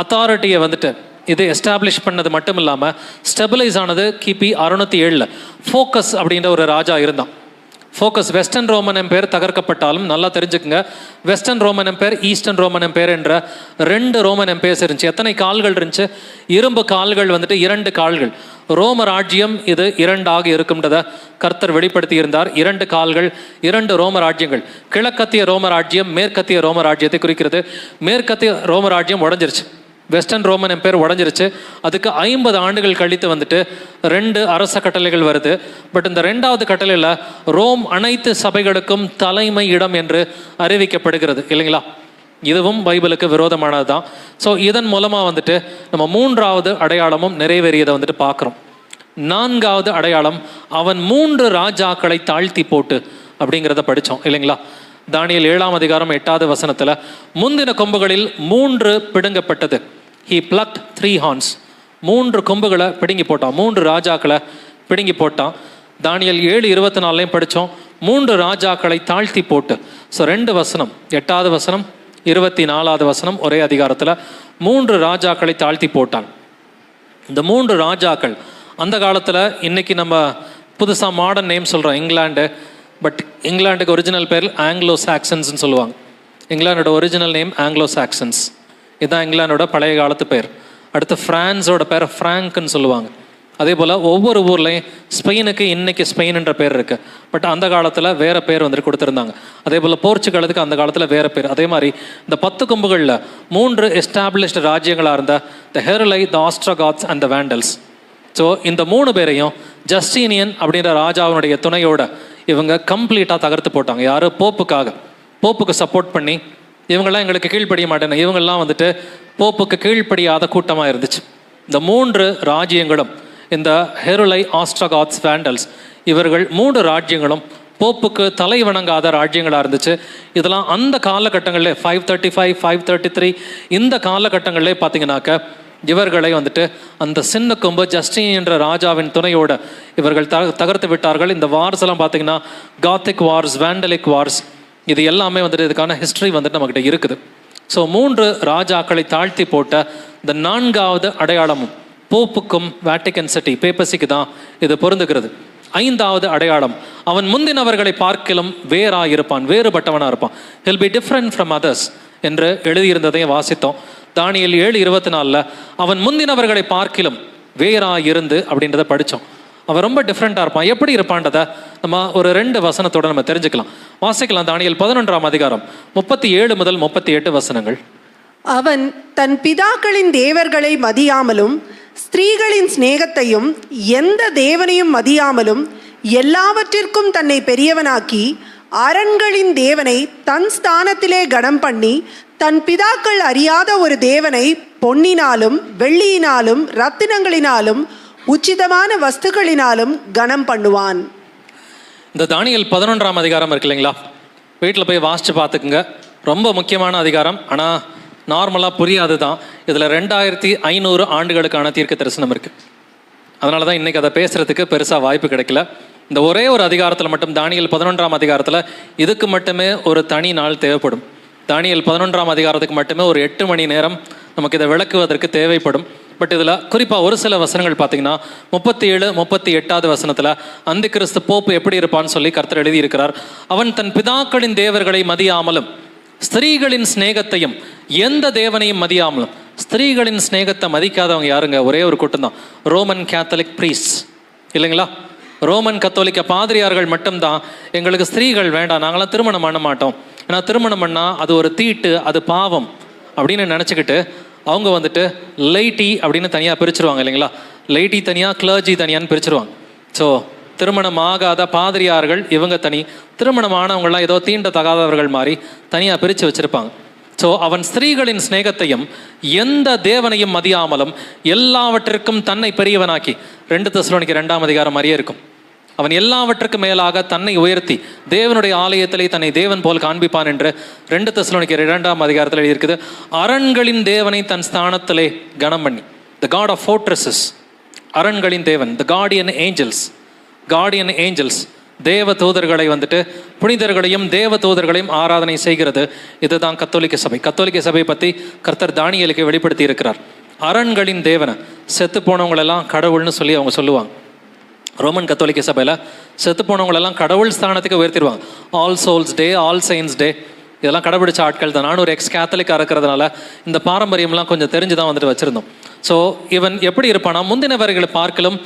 அத்தாரிட்டியை வந்துட்டு இது எஸ்டாப்ளிஷ் பண்ணது மட்டும் இல்லாமல் ஸ்டெபிலைஸ் ஆனது கிபி 607 ஃபோக்கஸ் அப்படின்ற ஒரு ராஜா இருந்தான். ஃபோக்கஸ் வெஸ்டர்ன் ரோமன் எம்பையர் தகர்க்கப்பட்டாலும் நல்லா தெரிஞ்சுக்குங்க, western Roman empire, eastern Roman empire என்ற 2 ரோமன் எம்பையர்ஸ் இருந்துச்சு. எத்தனை கால்கள் இருந்துச்சு? இரும்பு கால்கள் வந்துட்டு 2 கால்கள். ரோம ராஜ்யம் இது 2 இருக்கும்ன்றதை கர்த்தர் வெளிப்படுத்தி இருந்தார். 2 கால்கள், 2 ரோம ராஜ்யங்கள். கிழக்கத்திய ரோம ராஜ்யம் மேற்கத்திய ரோம ராஜ்யத்தை குறிக்கிறது. மேற்கத்திய ரோம ராஜ்யம் உடஞ்சிருச்சு, வெஸ்டர்ன் ரோமன் எம்பையர் உடஞ்சிருச்சு. அதுக்கு 50 ஆண்டுகள் கழித்து வந்துட்டு 2 அரச கட்டளைகள் வருது. பட் இந்த 2வது கட்டளையில் ரோம் அனைத்து சபைகளுக்கும் தலைமை இடம் என்று அறிவிக்கப்படுகிறது இல்லைங்களா? இதுவும் பைபிளுக்கு விரோதமானது தான். ஸோ இதன் மூலமாக வந்துட்டு நம்ம 3வது அடையாளமும் நிறைவேறியதை வந்துட்டு பார்க்குறோம். 4வது அடையாளம், அவன் 3 ராஜாக்களை தாழ்த்தி போட்டு அப்படிங்கிறத படித்தோம் இல்லைங்களா? தானியேல் 7ஆம் அதிகாரம் 8வது வசனத்தில் முந்தின கொம்புகளில் 3 பிடுங்கப்பட்டது. He plucked 3 horns. 3 கொம்புகளை பிடுங்கி போட்டான், 3 ராஜாக்களை பிடுங்கி போட்டான். தானியேல் 7:24 படித்தோம், 3 ராஜாக்களை தாழ்த்தி போட்டு. ஸோ 2 வசனம், 8வது வசனம் 24வது வசனம் ஒரே அதிகாரத்தில் 3 ராஜாக்களை தாழ்த்தி போட்டான். இந்த 3 ராஜாக்கள் அந்த காலத்தில், இன்னைக்கு நம்ம புதுசாக மாடர்ன் நேம் சொல்கிறோம் இங்கிலாண்டு, பட் இங்கிலாண்டுக்கு ஒரிஜினல் பேர் ஆங்கிலோ சாக்சன்ஸ்ன்னு சொல்லுவாங்க. இங்கிலாண்டோட ஒரிஜினல் நேம் ஆங்கிலோ சாக்சன்ஸ், இதுதான் இங்கிலாண்டோட பழைய காலத்து பேர். அடுத்து ஃப்ரான்ஸோட பேரை ஃப்ராங்க்னு சொல்லுவாங்க. அதே போல் ஒவ்வொரு ஊர்லேயும் ஸ்பெயினுக்கு இன்னைக்கு ஸ்பெயின்ன்ற பேர் இருக்குது, பட் அந்த காலத்தில் வேறு பேர் வந்துட்டு கொடுத்துருந்தாங்க. அதே போல் போர்ச்சுகலுக்கு அந்த காலத்தில் வேறு பேர். அதே மாதிரி இந்த 10 கொம்புகளில் 3 எஸ்டாப்ளிஷ்டு ராஜ்யங்களாக இருந்த த ஹெருலை, த ஆஸ்ட்ரோகாட்ஸ் அண்ட் த வேண்டல்ஸ். ஸோ இந்த 3 பேரையும் ஜஸ்டீனியன் அப்படின்ற ராஜாவினுடைய துணையோட இவங்க கம்ப்ளீட்டாக தகர்த்து போட்டாங்க. யார்? போப்புக்கு சப்போர்ட் பண்ணி, இவங்கெல்லாம் எங்களுக்கு கீழ்ப்படிய மாட்டேன்னு, இவங்கெல்லாம் வந்துட்டு போப்புக்கு கீழ்ப்படியாத கூட்டமாக இருந்துச்சு. இந்த 3 ராஜ்யங்களும், இந்த ஹெருலை, ஆஸ்ட்ரோகாட்ஸ், வேண்டல்ஸ், இவர்கள் 3 ராஜ்யங்களும் போப்புக்கு தலை வணங்காத ராஜ்யங்களாக இருந்துச்சு. இதெல்லாம் அந்த காலகட்டங்களில் 535, 533 இந்த காலகட்டங்களிலே பார்த்தீங்கன்னாக்க இவர்களை வந்துட்டு அந்த சின்ன கொம்பு ஜஸ்டின் என்ற ராஜாவின் துணையோட இவர்கள் தகர்த்து விட்டார்கள். இந்த வார்ஸ் எல்லாம் பார்த்தீங்கன்னா காத்திக் வார்ஸ், வேண்டலிக் வார்ஸ், இது எல்லாமே வந்துட்டு இதுக்கான ஹிஸ்ட்ரி வந்துட்டு நம்மகிட்ட இருக்குது. ஸோ 3 ராஜாக்களை தாழ்த்தி போட்ட இந்த 4வது அடையாளமும் போப்புக்கும் வேட்டிகன் சிட்டி பேப்பசிக்கு தான் இது பொருந்துகிறது. 5வது அடையாளம், அவன் முந்தினவர்களை பார்க்கிலும் வேறாயிருப்பான், வேறுபட்டவனாக இருப்பான். Hill be different from others என்று எழுதியிருந்ததையும் வாசித்தோம். தானியேல் 7:24 அவன் முந்தினவர்களை பார்க்கிலும் வேறாயிருந்து அப்படின்றத படித்தோம். அவன் ரொம்ப டிஃப்ரெண்ட்டாக இருப்பான். எப்படி இருப்பான்றதை நம்ம ஒரு 2 வசனத்தோட நம்ம தெரிஞ்சுக்கலாம். வாசிக்கலாம். தானியேல் 11ஆம் அதிகாரம் 37 முதல் 38 வசனங்கள். அவன் தன் பிதாக்களின் தேவர்களை மதியாமலும் ஸ்திரீகளின் சிநேகத்தையும் எந்த தேவனையும் மதியாமலும் எல்லாவற்றிற்கும் தன்னை பெரியவனாக்கி அரண்களின் தேவனை தன் ஸ்தானத்திலே கனம் பண்ணி தன் பிதாக்கள் அறியாத ஒரு தேவனை பொன்னினாலும் வெள்ளியினாலும் ரத்தினங்களினாலும் உச்சிதமான வஸ்துக்களினாலும் கனம் பண்ணுவான். இந்த தானியேல் 11ஆம் அதிகாரம் இருக்கு இல்லைங்களா, வீட்டில் போய் வாசித்து பார்த்துக்குங்க. ரொம்ப முக்கியமான அதிகாரம், ஆனால் நார்மலாக புரியாது தான். இதில் 2500 ஆண்டுகளுக்கான தீர்க்க தரிசனம் இருக்குது. அதனால தான் இன்றைக்கி அதை பேசுகிறதுக்கு பெருசாக வாய்ப்பு கிடைக்கல. இந்த ஒரே ஒரு அதிகாரத்தில் மட்டும், தானியேல் 11ஆம் அதிகாரத்தில் இதுக்கு மட்டுமே ஒரு தனி நாள் தேவைப்படும். தானியேல் 11ஆம் அதிகாரத்துக்கு மட்டுமே ஒரு 8 மணி நேரம் நமக்கு இதை விளக்குவதற்கு தேவைப்படும். பட் இதில் குறிப்பாக ஒரு சில வசனங்கள் பார்த்தீங்கன்னா 37, 38வது வசனத்தில் அந்தி கிறிஸ்து போப்பு எப்படி இருப்பான்னு சொல்லி கர்த்தர் எழுதியிருக்கிறார். அவன் தன் பிதாக்களின் தேவர்களை மதியாமலும் ஸ்திரீகளின் சிநேகத்தையும் எந்த தேவனையும் மதியாமலும். ஸ்திரீகளின் சிநேகத்தை மதிக்காதவங்க யாருங்க? ஒரே ஒரு கூட்டம் தான், ரோமன் கேத்தலிக் ப்ரீஸ்ட் இல்லைங்களா? ரோமன் கத்தோலிக்க பாதிரியார்கள் மட்டும்தான் எங்களுக்கு ஸ்திரீகள் வேண்டாம், நாங்களாம் திருமணம் பண்ண மாட்டோம், ஏன்னா திருமணம் பண்ணால் அது ஒரு தீட்டு, அது பாவம் அப்படின்னு நினச்சிக்கிட்டு அவங்க வந்துட்டு லைட்டி அப்படின்னு தனியாக பிரிச்சுருவாங்க இல்லைங்களா? லைட்டி தனியாக, கிளர்ஜி தனியான்னு பிரிச்சுருவாங்க. ஸோ திருமணம் ஆகாத பாதிரியார்கள் இவங்க தனி, திருமணமானவங்களாம் ஏதோ தீண்டத்தகாதவர்கள் மாதிரி தனியாக பிரித்து வச்சுருப்பாங்க. ஸோ அவன் ஸ்திரீகளின் சிநேகத்தையும் எந்த தேவனையும் மதியாமலும் எல்லாவற்றிற்கும் தன்னை பெரியவனாக்கி, 2 தெசலோனிக்கர் 2ஆம் அதிகாரம் மாதிரியே இருக்கும். அவன் எல்லாவற்றுக்கும் மேலாக தன்னை உயர்த்தி தேவனுடைய ஆலயத்திலே தன்னை தேவன் போல் காண்பிப்பான் என்று 2 தெசலோனிக்கர் 2ஆம் அதிகாரத்தில் எழுதியிருக்குது. அரண்களின் தேவனை தன் ஸ்தானத்திலே கனம் பண்ணி, த காட் ஆஃப் ஃபோர்ட்ரஸஸ், அரண்களின் தேவன், த கார்டியன் ஏஞ்சல்ஸ், தேவ தூதர்களை வந்துட்டு புனிதர்களையும் தேவ தூதர்களையும் ஆராதனை செய்கிறது. இதுதான் கத்தோலிக்க சபை. கத்தோலிக்க சபை பற்றி கர்த்தர் தானியேலுக்கு வெளிப்படுத்தி இருக்கிறார். அரண்களின் தேவனை, செத்து போனவங்களெல்லாம் கடவுள்னு சொல்லி அவங்க சொல்லுவாங்க. ரோமன் கத்தோலிக்க சபையில் செத்து போனவங்களெல்லாம் கடவுள் ஸ்தானத்துக்கு உயர்த்திடுவாங்க. ஆல் சோல்ஸ் டே, ஆல் சயின்ஸ் டே, இதெல்லாம் கடைபிடிச்ச ஆட்கள் தான். நான் ஒரு எக்ஸ் கேத்தலிக்காக இருக்கிறதுனால இந்த பாரம்பரியம்லாம் கொஞ்சம் தெரிஞ்சு தான் வந்துட்டு வச்சுருந்தோம். ஸோ இவன் எப்படி இருப்பானா, முந்தினவர்களை பார்க்கலும்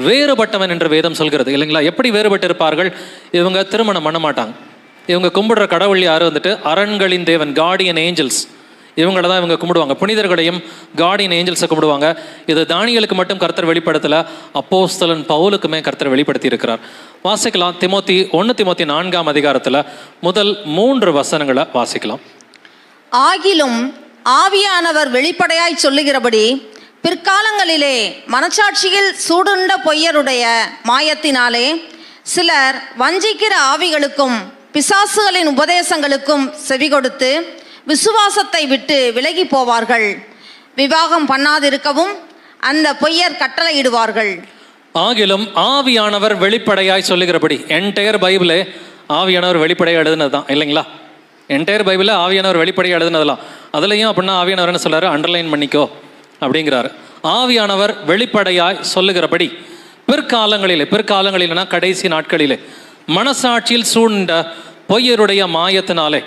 வேறுபட்டவன் என்று வேதம் சொல்கிறது இல்லைங்களா? எப்படி வேறுபட்டு இருப்பார்கள்? இவங்க திருமணம் பண்ண மாட்டாங்க. இவங்க கும்பிடுற கடவுள் யார்? வந்துட்டு அரண்களின் தேவன், கார்டியன் ஏஞ்சல்ஸ், இவங்கள தான் இவங்க கும்பிடுவாங்க. புனிதர்களையும் கார்டியன் ஏஞ்சல்ஸை கும்பிடுவாங்க. இது தானியேலுக்கு மட்டும் கர்த்தர் வெளிப்படுத்தல, அப்போஸ்தலன் பவுலுக்குமே கர்த்தர் வெளிப்படுத்தி இருக்கிறார். வாசிக்கலாம். 1 திமோத்தி 4ஆம் அதிகாரத்தில் முதல் 3 வசனங்களை வாசிக்கலாம். ஆகிலும் ஆவியானவர் வெளிப்படையாய் சொல்லுகிறபடி பிற்காலங்களிலே மனச்சாட்சியில் சூடுண்ட பொய்யருடைய மாயத்தினாலே சிலர் வஞ்சிக்கிற ஆவிகளுக்கும் பிசாசுகளின் உபதேசங்களுக்கும் செவி கொடுத்து விசுவாசத்தை விட்டு விலகி போவார்கள். விவாகம் பண்ணாதிருக்கவும் அந்த பொய்யர் கட்டளையிடுவார்கள். ஆகிலும் ஆவியானவர் வெளிப்படையாய் சொல்லுகிறபடி, என்டையர் பைபிளே ஆவியானவர் வெளிப்படையாக எழுதுனது தான் இல்லைங்களா? என்டையர் பைபிளில் ஆவியானவர் வெளிப்படையாக எழுதுனதெல்லாம். அதுலேயும் அப்படின்னா ஆவியானவர் என்ன சொல்கிறாரு? அண்டர்லைன் பண்ணிக்கோ அப்படிங்கிறாரு. ஆவியானவர் வெளிப்படையாய் சொல்லுகிறபடி பிற்காலங்களிலே கடைசி நாட்களிலே மனசாட்சியில் சூழ்ந்த பொய்யருடைய மாயத்தினாலே.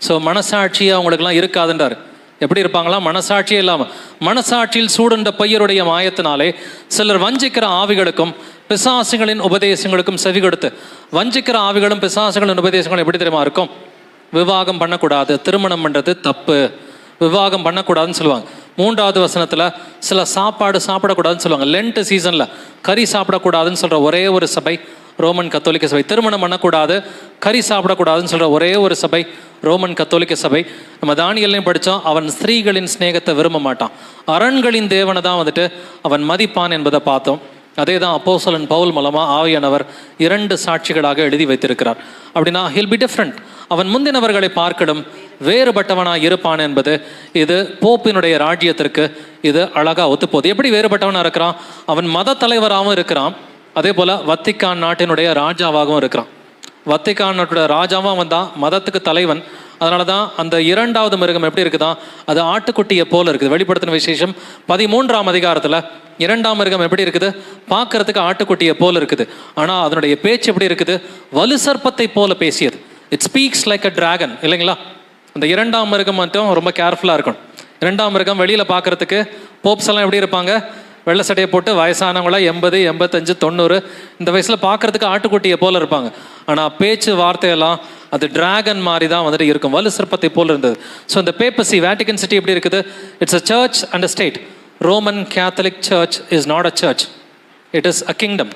ஸோ மனசாட்சியை அவங்களுக்குலாம் இருக்காதுன்றார். எப்படி இருப்பாங்களாம்? மனசாட்சியே இல்லாமல் மனசாட்சியில் சூடுண்ட பொய்யருடைய மாயத்தினாலே சிலர் வஞ்சிக்கிற ஆவிகளுக்கும் பிசாசுகளின் உபதேசங்களுக்கும் செவி கொடுத்து. வஞ்சிக்கிற ஆவிகளும் பிசாசுகளின் உபதேசங்களும் எப்படி தெரியுமா இருக்கும்? விவாகம் பண்ணக்கூடாது, திருமணம் பண்ணுறது தப்பு, விவாகம் பண்ணக்கூடாதுன்னு சொல்லுவாங்க. 3வது வசனத்தில் சில சாப்பாடு சாப்பிடக்கூடாதுன்னு சொல்லுவாங்க. லென்ட் சீசனில் கறி சாப்பிடக்கூடாதுன்னு சொல்கிற ஒரே ஒரு சபை ரோமன் கத்தோலிக்க சபை. திருமணம் பண்ணக்கூடாது, கறி சாப்பிடக்கூடாதுன்னு சொல்கிற ஒரே ஒரு சபை ரோமன் கத்தோலிக்க சபை. நம்ம தானியேலையும் படித்தோம், அவன் ஸ்திரீகளின் சிநேகத்தை விரும்ப மாட்டான், அரண்களின் தேவனை தான் வந்துட்டு அவன் மதிப்பான் என்பதை பார்த்தோம். அதே தான் அப்போஸ்தலன் பவுல் மூலமாக ஆவியானவர் 2 சாட்சிகளாக எழுதி வைத்திருக்கிறார். அப்படின்னா ஹில் பி டிஃப்ரெண்ட், அவன் முந்தினவர்களை பார்க்கலும் வேறுபட்டவனாக இருப்பான் என்பது இது போப்பினுடைய ராஜ்யத்திற்கு இது அழகாக ஒத்துப்போகுது. எப்படி வேறுபட்டவனாக இருக்கிறான்? அவன் மத தலைவராகவும் இருக்கிறான், அதே போல் வத்திக்கான் நாட்டினுடைய ராஜாவாகவும் இருக்கிறான். வத்திக்கான் நாட்டுடைய ராஜாவும் அவன் தான், மதத்துக்கு தலைவன். அதனால தான் அந்த 2வது மிருகம் எப்படி இருக்குதான், அது ஆட்டுக்குட்டியை போல இருக்குது. வெளிப்படுத்தின விசேஷம் 13ஆம் அதிகாரத்தில் 2ஆம் மிருகம் எப்படி இருக்குது, பார்க்கறதுக்கு ஆட்டுக்குட்டியை போல இருக்குது. ஆனால் அதனுடைய பேச்சு எப்படி இருக்குது, வலு சர்ப்பத்தை போல பேசியது. It speaks like a dragon, இல்லைங்களா? அந்த 2ஆம் மிருகம் மட்டும் ரொம்ப கேர்ஃபுல்லாக இருக்கணும். 2ஆம் மிருகம் வெளியில் பார்க்கறதுக்கு போப்ஸ் எல்லாம் எப்படி இருப்பாங்க, வெள்ளை சட்டையை போட்டு வயசானவங்களா 80, 85, 90 இந்த வயசில் பார்க்கறதுக்கு ஆட்டுக்குட்டியை போல இருப்பாங்க. ஆனால் பேச்சு வார்த்தையெல்லாம் அது டிராகன் மாதிரி தான் வந்துட்டு இருக்கும், வலு சிற்பத்தை போல் இருந்தது. ஸோ இந்த பேப்பசி வேட்டிகன் சிட்டி எப்படி இருக்குது, it's a church and a state. Roman Catholic search is not a search, it is a kingdom.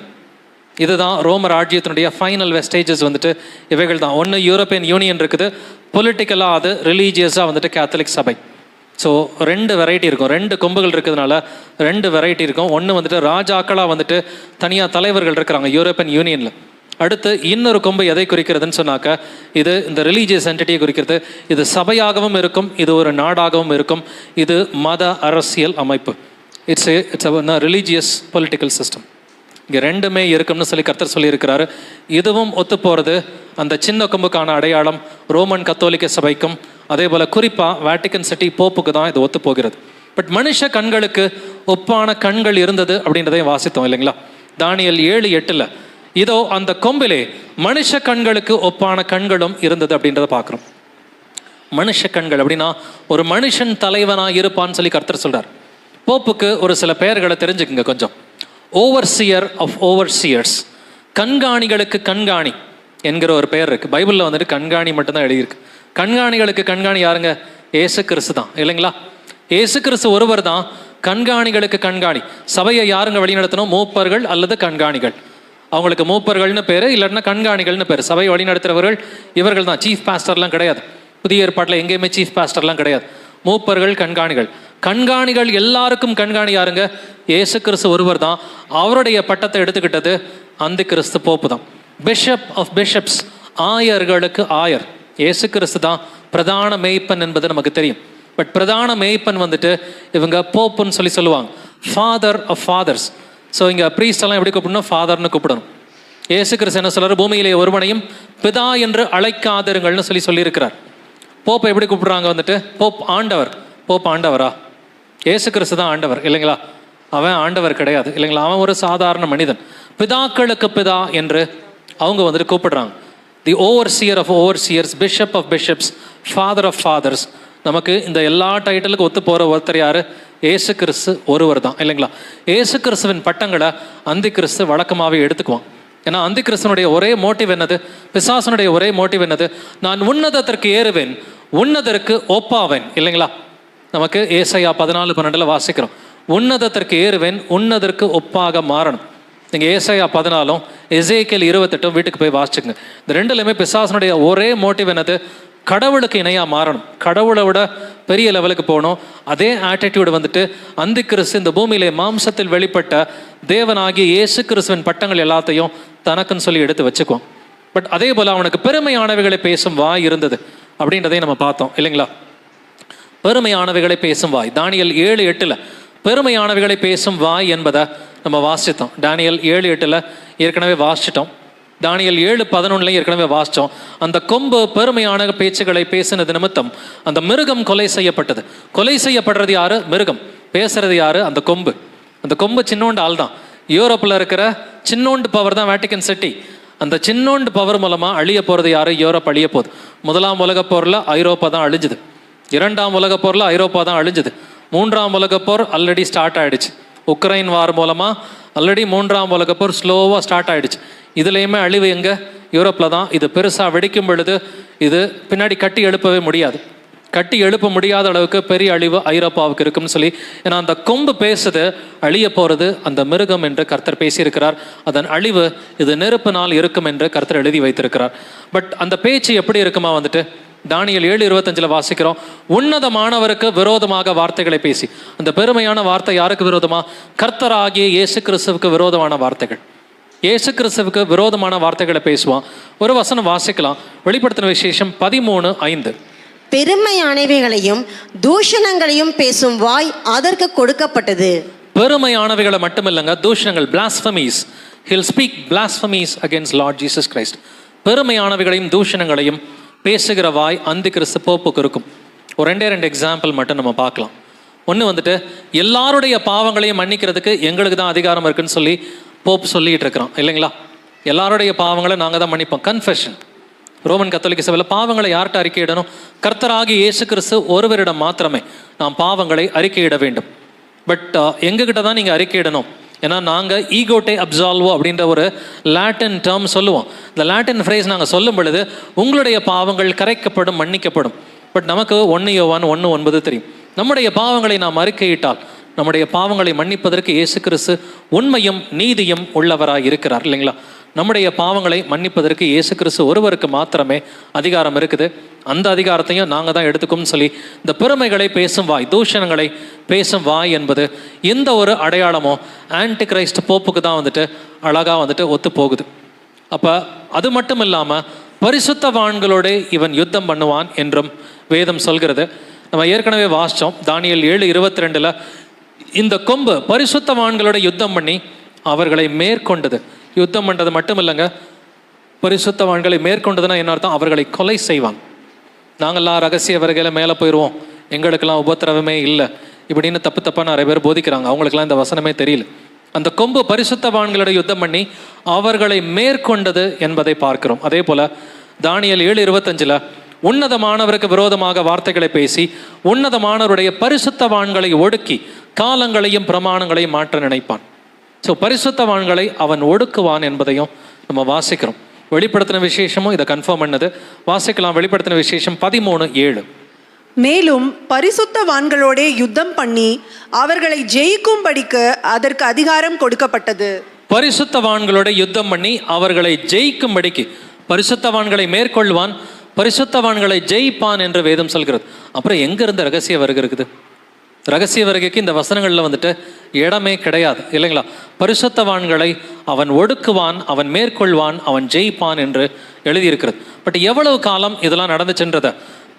இதுதான் ரோம ராஜ்யத்தினுடைய ஃபைனல் வெஸ்டேஜஸ் வந்துட்டு இவைகள் தான். ஒன்று யூரோப்பியன் யூனியன் இருக்குது, பொலிட்டிக்கலாக அது ரிலீஜியஸாக வந்துட்டு கேத்தலிக் சபை. ஸோ 2 வெரைட்டி இருக்கும், 2 கொம்புகள் இருக்கிறதுனால 2 வெரைட்டி இருக்கும். ஒன்று வந்துட்டு ராஜாக்களாக வந்துட்டு தனியாக தலைவர்கள் இருக்கிறாங்க யூரோப்பியன் யூனியனில். அடுத்து இன்னொரு கொம்பு எதை குறிக்கிறதுன்னு சொன்னாக்க, இது இந்த ரிலீஜியஸ் என்டிட்டியை குறிக்கிறது. இது சபையாகவும் இருக்கும், இது ஒரு நாடாகவும் இருக்கும், இது மத அரசியல் அமைப்பு. It's a religious political system. இங்கே 2மே இருக்கும்னு சொல்லி கர்த்தர் சொல்லியிருக்கிறாரு. இதுவும் ஒத்து போகிறது அந்த சின்ன கொம்புக்கான அடையாளம் ரோமன் கத்தோலிக்க சபைக்கும், அதே போல் குறிப்பாக வேட்டிகன் சிட்டி போப்புக்கு தான் இது ஒத்து போகிறது. பட் மனுஷ கண்களுக்கு ஒப்பான கண்கள் இருந்தது அப்படின்றதையும் வாசித்தோம், இல்லைங்களா? தானியேல் 7:8 இதோ அந்த கொம்பிலே மனுஷ கண்களுக்கு ஒப்பான கண்களும் இருந்தது அப்படின்றத பார்க்குறோம். மனுஷ கண்கள் அப்படின்னா ஒரு மனுஷன் தலைவனாக இருப்பான்னு சொல்லி கர்த்தர் சொல்கிறார். போப்புக்கு ஒரு சில பெயர்களை தெரிஞ்சுக்குங்க கொஞ்சம். ஓவர்சியர் ஆஃப் ஓவர்சியர்ஸ், கண்காணிகளுக்கு கண்காணி என்கிற ஒரு பெயர் இருக்குது. பைபிளில் வந்துட்டு கண்காணி மட்டும்தான் எழுதியிருக்கு. கண்காணிகளுக்கு கண்காணி யாருங்க? ஏசு கிறிஸ்து தான், இல்லைங்களா? ஏசு கிறிஸ்து ஒருவர் தான் கண்காணிகளுக்கு கண்காணி. சபையை யாருங்க வழிநடத்தணும்? மூப்பர்கள் அல்லது கண்காணிகள். அவங்களுக்கு மூப்பர்கள்னு பேர், இல்லைன்னா கண்காணிகள்னு பேர். சபையை வழிநடத்துகிறவர்கள் இவர்கள் தான். சீஃப் பாஸ்டர்லாம் கிடையாது. புதிய ஏற்பாட்டில் எங்கேயுமே சீஃப் பாஸ்டர்லாம் கிடையாது. மூப்பர்கள், கண்காணிகள். கண்காணிகள் எல்லாருக்கும் கண்காணி யாருங்க? ஏசு கிறிஸ்து ஒருவர் தான். அவருடைய பட்டத்தை எடுத்துக்கிட்டது அந்த கிறிஸ்து போப்பு தான். பிஷப் ஆஃப் பிஷப்ஸ், ஆயர்களுக்கு ஆயர். ஏசு கிறிஸ்து தான் பிரதான மேய்ப்பன் என்பது நமக்கு தெரியும். பட் பிரதான மேய்ப்பன் வந்துட்டு இவங்க போப்புன்னு சொல்லி சொல்லுவாங்க. Father of fathers. ஸோ இங்கே ப்ரீஸ்ட் எல்லாம் எப்படி கூப்பிடணும்? ஃபாதர்னு கூப்பிடணும். ஏசு கிறிஸ்து என்ன சொல்றாரு? பூமியிலே ஒருவனையும் பிதா என்று அழைக்காதிருங்கள்னு சொல்லியிருக்கிறார். போப்பை எப்படி கூப்பிடுறாங்க வந்துட்டு? போப் ஆண்டவர். போப் ஆண்டவரா? ஏசு கிறிஸ்து தான் ஆண்டவர், இல்லைங்களா? அவன் ஆண்டவர் கிடையாது, இல்லைங்களா? அவன் ஒரு சாதாரண மனிதன். பிதாக்களுக்கு பிதா என்று அவங்க வந்துட்டு கூப்பிடுறாங்க. The overseer of overseers, bishop of bishops, father of fathers. நமக்கு இந்த எல்லா டைட்டிலுக்கு ஒத்து போகிற ஒருத்தர் யார்? ஏசு கிறிஸ்து ஒருவர் தான், இல்லைங்களா? ஏசு கிறிஸ்துவின் பட்டங்களை அந்தி கிறிஸ்து வழக்கமாகவே எடுத்துக்குவான். ஏன்னா அந்தி கிறிஸ்துவனுடைய ஒரே மோட்டிவ் என்னது? பிசாசனுடைய ஒரே மோட்டிவ் என்னது? நான் உன்னதத்திற்கு ஏறுவேன், உன்னதற்கு ஒப்பாவேன், இல்லைங்களா? நமக்கு ஏசாயா 14:12 வாசிக்கிறோம். உன்னதத்திற்கு ஏறுவேன், உன்னதற்கு ஒப்பாக மாறணும். நீங்கள் ஏசாயா 14 எசேக்கியேல் 28 வீட்டுக்கு போய் வாசிச்சுங்க. இந்த 2லையுமே பிசாசனுடைய ஒரே மோட்டிவ் என்னது? கடவுளுக்கு இணையாக மாறணும், கடவுளை விட பெரிய லெவலுக்கு போகணும். அதே ஆட்டிடியூடு வந்துட்டு அந்தி கிறிஸ்து இந்த பூமியிலே மாம்சத்தில் வெளிப்பட்ட தேவனாகிய இயேசு கிறிஸ்துவின் பட்டங்கள் எல்லாத்தையும் தனக்குன்னு சொல்லி எடுத்து வச்சுக்குவோம். பட் அதே போல் அவனுக்கு பெருமையானவைகளை பேசும் வாய் இருந்தது அப்படின்றதையும் நம்ம பார்த்தோம், இல்லைங்களா? பெருமையானவைகளை பேசும் வாய். தானியேல் 7:8 பெருமையானவைகளை பேசும் வாய் என்பதை நம்ம வாசித்தோம். தானியேல் 7:8 ஏற்கனவே வாசிச்சிட்டோம். தானியேல் 7:11 ஏற்கனவே வாசித்தோம். அந்த கொம்பு பெருமையான பேச்சுகளை பேசினது நிமித்தம் அந்த மிருகம் கொலை செய்யப்பட்டது. கொலை செய்யப்படுறது யாரு? மிருகம். பேசுறது யாரு? அந்த கொம்பு. அந்த கொம்பு சின்னோண்டு ஆள் தான். யூரோப்பில் இருக்கிற சின்னோண்டு பவர் தான் வேட்டிகன் சிட்டி. அந்த சின்னோண்டு பவர் மூலமாக அழிய போகிறது யாரு? யூரோப் அழிய போகுது. 1ஆம் உலகப் போரில் ஐரோப்பா தான் அழிஞ்சுது. 2ஆம் உலகப் போரில் ஐரோப்பா தான் அழிஞ்சுது. 3ஆம் உலகப் போர் ஆல்ரெடி ஸ்டார்ட் ஆகிடுச்சு. உக்ரைன் வார் மூலமாக ஆல்ரெடி 3ஆம் உலகப் போர் ஸ்லோவாக ஸ்டார்ட் ஆகிடுச்சு. இதுலேயுமே அழிவு எங்கே? யூரோப்பில் தான். இது பெருசாக வெடிக்கும் பொழுது இது பின்னாடி கட்டி எழுப்பவே முடியாது. கட்டி எழுப்ப முடியாத அளவுக்கு பெரிய அழிவு ஐரோப்பாவுக்கு இருக்குன்னு சொல்லி, ஏன்னா அந்த கொம்பு பேசுது அழிய போகிறது அந்த மிருகம் என்று கர்த்தர் பேசியிருக்கிறார். அதன் அழிவு இது நெருப்பு நாள் இருக்கும் என்று கர்த்தர் எழுதி வைத்திருக்கிறார். பட் அந்த பேச்சு எப்படி இருக்குமா வந்துட்டு? தானியேல் 7:25 வாசிக்கிறோம், உன்னதமானவருக்கு விரோதமாக வார்த்தைகளை பேசி. அந்த பெருமையான வார்த்தை யாருக்கு விரோதமா? கர்த்தராகிய இயேசு கிறிஸ்துவுக்கு விரோதமான வார்த்தைகள். இயேசு கிறிஸ்துவுக்கு விரோதமான வார்த்தைகளை பேசுவான். ஒரு வசனம் வாசிக்கலாம், வெளிப்படுத்தின விசேஷம் 13:5. பெருமையானவைகளையும் தூஷணங்களையும் பேசும் வாய் அதற்கு கொடுக்கப்பட்டது. பெருமையானவைகளை மட்டும் இல்லைங்க, தூஷணங்கள், blasphemies. He'll speak blasphemies against Lord Jesus Christ. பெருமையானவைகளையும் தூஷணங்களையும் பேசுகிற வாய் அந்தி கிறிஸ்து போப்புக்கு இருக்கும். ஒரு ரெண்டு எக்ஸாம்பிள் மட்டும் நம்ம பார்க்கலாம். ஒன்று வந்துட்டு, எல்லாருடைய பாவங்களையும் மன்னிக்கிறதுக்கு எங்களுக்கு தான் அதிகாரம் இருக்குன்னு சொல்லி போப் சொல்லிட்டு இருக்கிறோம் இல்லைங்களா? எல்லாருடைய பாவங்களை நாங்கள் தான் மன்னிப்போம். கன்ஃபெஷன். ரோமன் கத்தோலிக்க சபையில் பாவங்களை யார்கிட்ட அறிக்கையிடணும்? கர்த்தராகிய இயேசு கிறிஸ்து ஒருவரிடம் மாத்திரமே நாம் பாவங்களை அறிக்கையிட வேண்டும். பட் எங்ககிட்ட தான் நீங்கள் அறிக்கையிடணும். ஏன்னா நாங்கள் ஈகோட்டே அப்சால்வோ அப்படின்ற ஒரு லாட்டின் டேர்ம் சொல்லுவோம். இந்த லாட்டின் ஃப்ரேஸ் நாங்கள் சொல்லும் பொழுது உங்களுடைய பாவங்கள் கரைக்கப்படும், மன்னிக்கப்படும். பட் நமக்கு 1 யோவான் 1:9 தெரியும். நம்முடைய பாவங்களை நாம் அறிக்கையிட்டால் நம்முடைய பாவங்களை மன்னிப்பதற்கு இயேசு கிறிஸ்து உண்மையும் நீதியும் உள்ளவராய் இருக்கிறார் இல்லைங்களா? நம்முடைய பாவங்களை மன்னிப்பதற்கு இயேசு கிறிஸ்து ஒருவருக்கு மாத்திரமே அதிகாரம் இருக்குது. அந்த அதிகாரத்தையும் நாங்கள் தான் எடுத்துக்கோம்னு சொல்லி இந்த பெருமைகளை பேசும் வாய், தூஷணங்களை பேசும் வாய் என்பது எந்த ஒரு அடையாளமோ ஆன்டி கிரைஸ்ட் போப்புக்கு தான் வந்துட்டு அழகாக வந்துட்டு ஒத்து போகுது. அப்போ அது மட்டும் இல்லாமல் பரிசுத்தவான்களோட இவன் யுத்தம் பண்ணுவான் என்றும் வேதம் சொல்கிறது. நம்ம ஏற்கனவே வாசித்தோம், தானியேல் 7:22 இந்த கொம்பு பரிசுத்தவான்களோட யுத்தம் பண்ணி அவர்களை மேற்கொண்டது. யுத்தம் பண்ணுறது மட்டும் இல்லைங்க, பரிசுத்தவான்களை மேற்கொண்டதுன்னா என்ன அர்த்தம்? அவர்களை கொலை செய்வாங்க. நாங்கள்லாம் ரகசிய வருகையில் மேலே போயிடுவோம், எங்களுக்கெல்லாம் உபத்திரவமே இல்லை இப்படின்னு தப்பாக நிறைய பேர் போதிக்கிறாங்க. அவங்களுக்கெல்லாம் இந்த வசனமே தெரியல. அந்த கொம்பு பரிசுத்தவான்களோட யுத்தம் பண்ணி அவர்களை மேற்கொண்டது என்பதை பார்க்கிறோம். அதே போல் தானியேல் 7:25 உன்னதமானவருக்கு விரோதமாக வார்த்தைகளை பேசி உன்னதமானவருடைய பரிசுத்தவான்களை ஒடுக்கி காலங்களையும் பிரமாணங்களையும் மாற்ற நினைப்பான். ஸோ பரிசுத்தவான்களை அவன் ஒடுக்குவான் என்பதையும் நம்ம வாசிக்கிறோம். வெளிப்படுத்தின விசேஷமும் இதை கன்ஃபார்ம் பண்ணது. வாசிக்கலாம், வெளிப்படுத்தின விசேஷம் 13:7. மேலும் பரிசுத்தவான்களோடே யுத்தம் பண்ணி அவர்களை ஜெயிக்கும்படிக்கு அதற்கு அதிகாரம் கொடுக்கப்பட்டது. பரிசுத்தவான்களோட யுத்தம் பண்ணி அவர்களை ஜெயிக்கும்படிக்கு, பரிசுத்தவான்களை மேற்கொள்வான், பரிசுத்தவான்களை ஜெயிப்பான் என்று வேதம் சொல்கிறது. அப்புறம் எங்கிருந்து ரகசிய வருகை இருக்குது? ரகசிய வருகைக்கு இந்த வசனங்களில் வந்துட்டு இடமே கிடையாது இல்லைங்களா? பரிசுத்தவான்களை அவன் ஒடுக்குவான், அவன் மேற்கொள்வான், அவன் ஜெயிப்பான் என்று எழுதியிருக்கிறது. பட் எவ்வளவு காலம் இதெல்லாம் நடந்துச்சுன்றத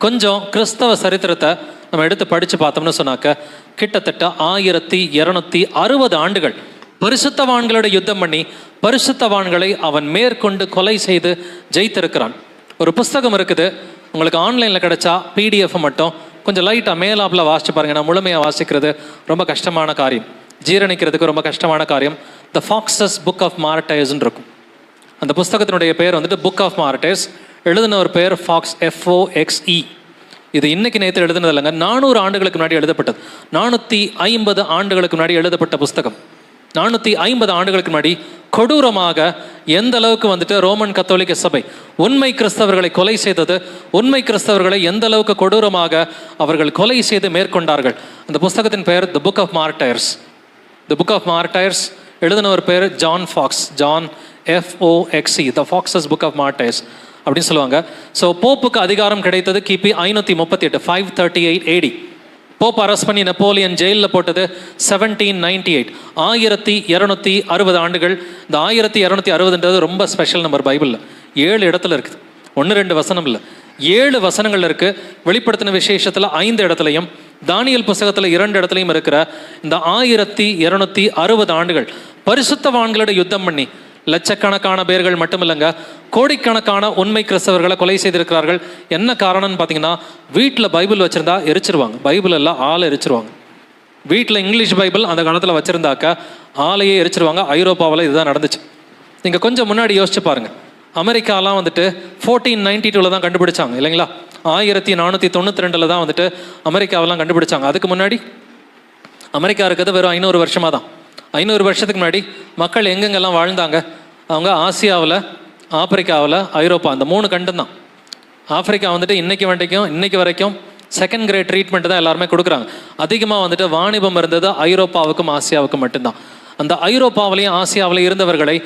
கொஞ்சம் கிறிஸ்தவ சரித்திரத்தை நம்ம எடுத்து படித்து பார்த்தோம்னு சொன்னாக்க கிட்டத்தட்ட 1260 ஆண்டுகள் பரிசுத்தவான்களோட யுத்தம் பண்ணி பரிசுத்தவான்களை அவன் மேற்கொண்டு கொலை செய்து ஜெயித்திருக்கிறான். ஒரு புஸ்தகம் இருக்குது, உங்களுக்கு ஆன்லைனில் கிடைச்சா PDF மட்டும் கொஞ்சம் லைட்டாக மேலாப்பில் வாசிச்சு பாருங்கள். நான் முழுமையாக வாசிக்கிறது ரொம்ப கஷ்டமான காரியம், ஜீரணிக்கிறதுக்கு ரொம்ப கஷ்டமான காரியம். த ஃபாக்ஸஸ் புக் ஆஃப் மார்டைர்ஸ்ன்னு இருக்கும். அந்த புஸ்தகத்தினுடைய பேர் வந்துட்டு புக் ஆஃப் மார்டைர்ஸ். எழுதின ஒரு பேர் ஃபாக்ஸ், FOXE. இது இன்னைக்கு நேற்று எழுதுனது இல்லைங்க, 400 ஆண்டுகளுக்கு முன்னாடி எழுதப்பட்டது. 450 ஆண்டுகளுக்கு முன்னாடி எழுதப்பட்ட புஸ்தகம். 450 ஆண்டுகளுக்கு முன்னாடி கொடூரமாக எந்த அளவுக்கு வந்துட்டு ரோமன் கத்தோலிக்க சபை உண்மை கிறிஸ்தவர்களை கொலை செய்தது, உண்மை கிறிஸ்தவர்களை எந்த அளவுக்கு கொடூரமாக அவர்கள் கொலை செய்து மேற்கொண்டார்கள். அந்த புஸ்தகத்தின் பெயர் the book of martyrs. The book of martyrs எழுதின ஒரு பேர் John Foxe, John FOXE, the Foxe's book of martyrs அப்படின்னு சொல்லுவாங்க. ஸோ போப்புக்கு அதிகாரம் கிடைத்தது கிபி 538, 538 AD. போப் அரெஸ்ட் பண்ணி நெப்போலியன் ஜெயிலில் போட்டது 1798, 1260 ஆண்டுகள். இந்த 1260ன்றது ரொம்ப ஸ்பெஷல் நம்பர். பைபிளில் 7 இடத்துல இருக்குது, 1-2 வசனம் இல்லை, 7 வசனங்கள் இருக்குது. வெளிப்படுத்தின விசேஷத்தில் 5 இடத்துலையும், தானியல் புஸ்தகத்தில் 2 இடத்துலையும் இருக்கிற இந்த 1260 ஆண்டுகள் பரிசுத்தவான்களோட யுத்தம் பண்ணி லட்சக்கணக்கான பேர்கள் மட்டும் இல்லைங்க, கோடிக்கணக்கான உண்மை கிறிஸ்தவர்களை கொலை செய்திருக்கிறார்கள். என்ன காரணம்னு பார்த்தீங்கன்னா, வீட்டில் பைபிள் வச்சுருந்தா எரிச்சிருவாங்க, பைபிள் எல்லாம் ஆளை எரிச்சிருவாங்க. வீட்டில் இங்கிலீஷ் பைபிள் அந்த காலத்தில் வச்சுருந்தாக்க ஆளையே எரிச்சிருவாங்க. ஐரோப்பாவில் இதுதான் நடந்துச்சு. நீங்கள் கொஞ்சம் முன்னாடி யோசிச்சு பாருங்கள், அமெரிக்காலாம் வந்துட்டு 1492 தான் கண்டுபிடிச்சாங்க இல்லைங்களா? 1492 தான் வந்துட்டு அமெரிக்காவெல்லாம் கண்டுபிடிச்சாங்க. அதுக்கு முன்னாடி அமெரிக்கா இருக்கிறது வெறும் 500 வருஷமாக தான். 500 வருஷத்துக்கு முன்னாடி மக்கள் எங்கெங்கெல்லாம் வாழ்ந்தாங்க? அவங்க ஆசியாவில், ஆப்பிரிக்காவில், ஐரோப்பா, அந்த 3 கண்டம் தான். ஆப்பிரிக்கா வந்துட்டு இன்னைக்கு வரைக்கும் செகண்ட் கிரேட் ட்ரீட்மெண்ட் தான் எல்லாருமே கொடுக்குறாங்க. அதிகமாக வந்துட்டு வாணிபம் இருந்தது ஐரோப்பாவுக்கும் ஆசியாவுக்கும் மட்டும்தான். அந்த ஐரோப்பாவிலையும் ஆசியாவிலையும் இருந்தவர்களை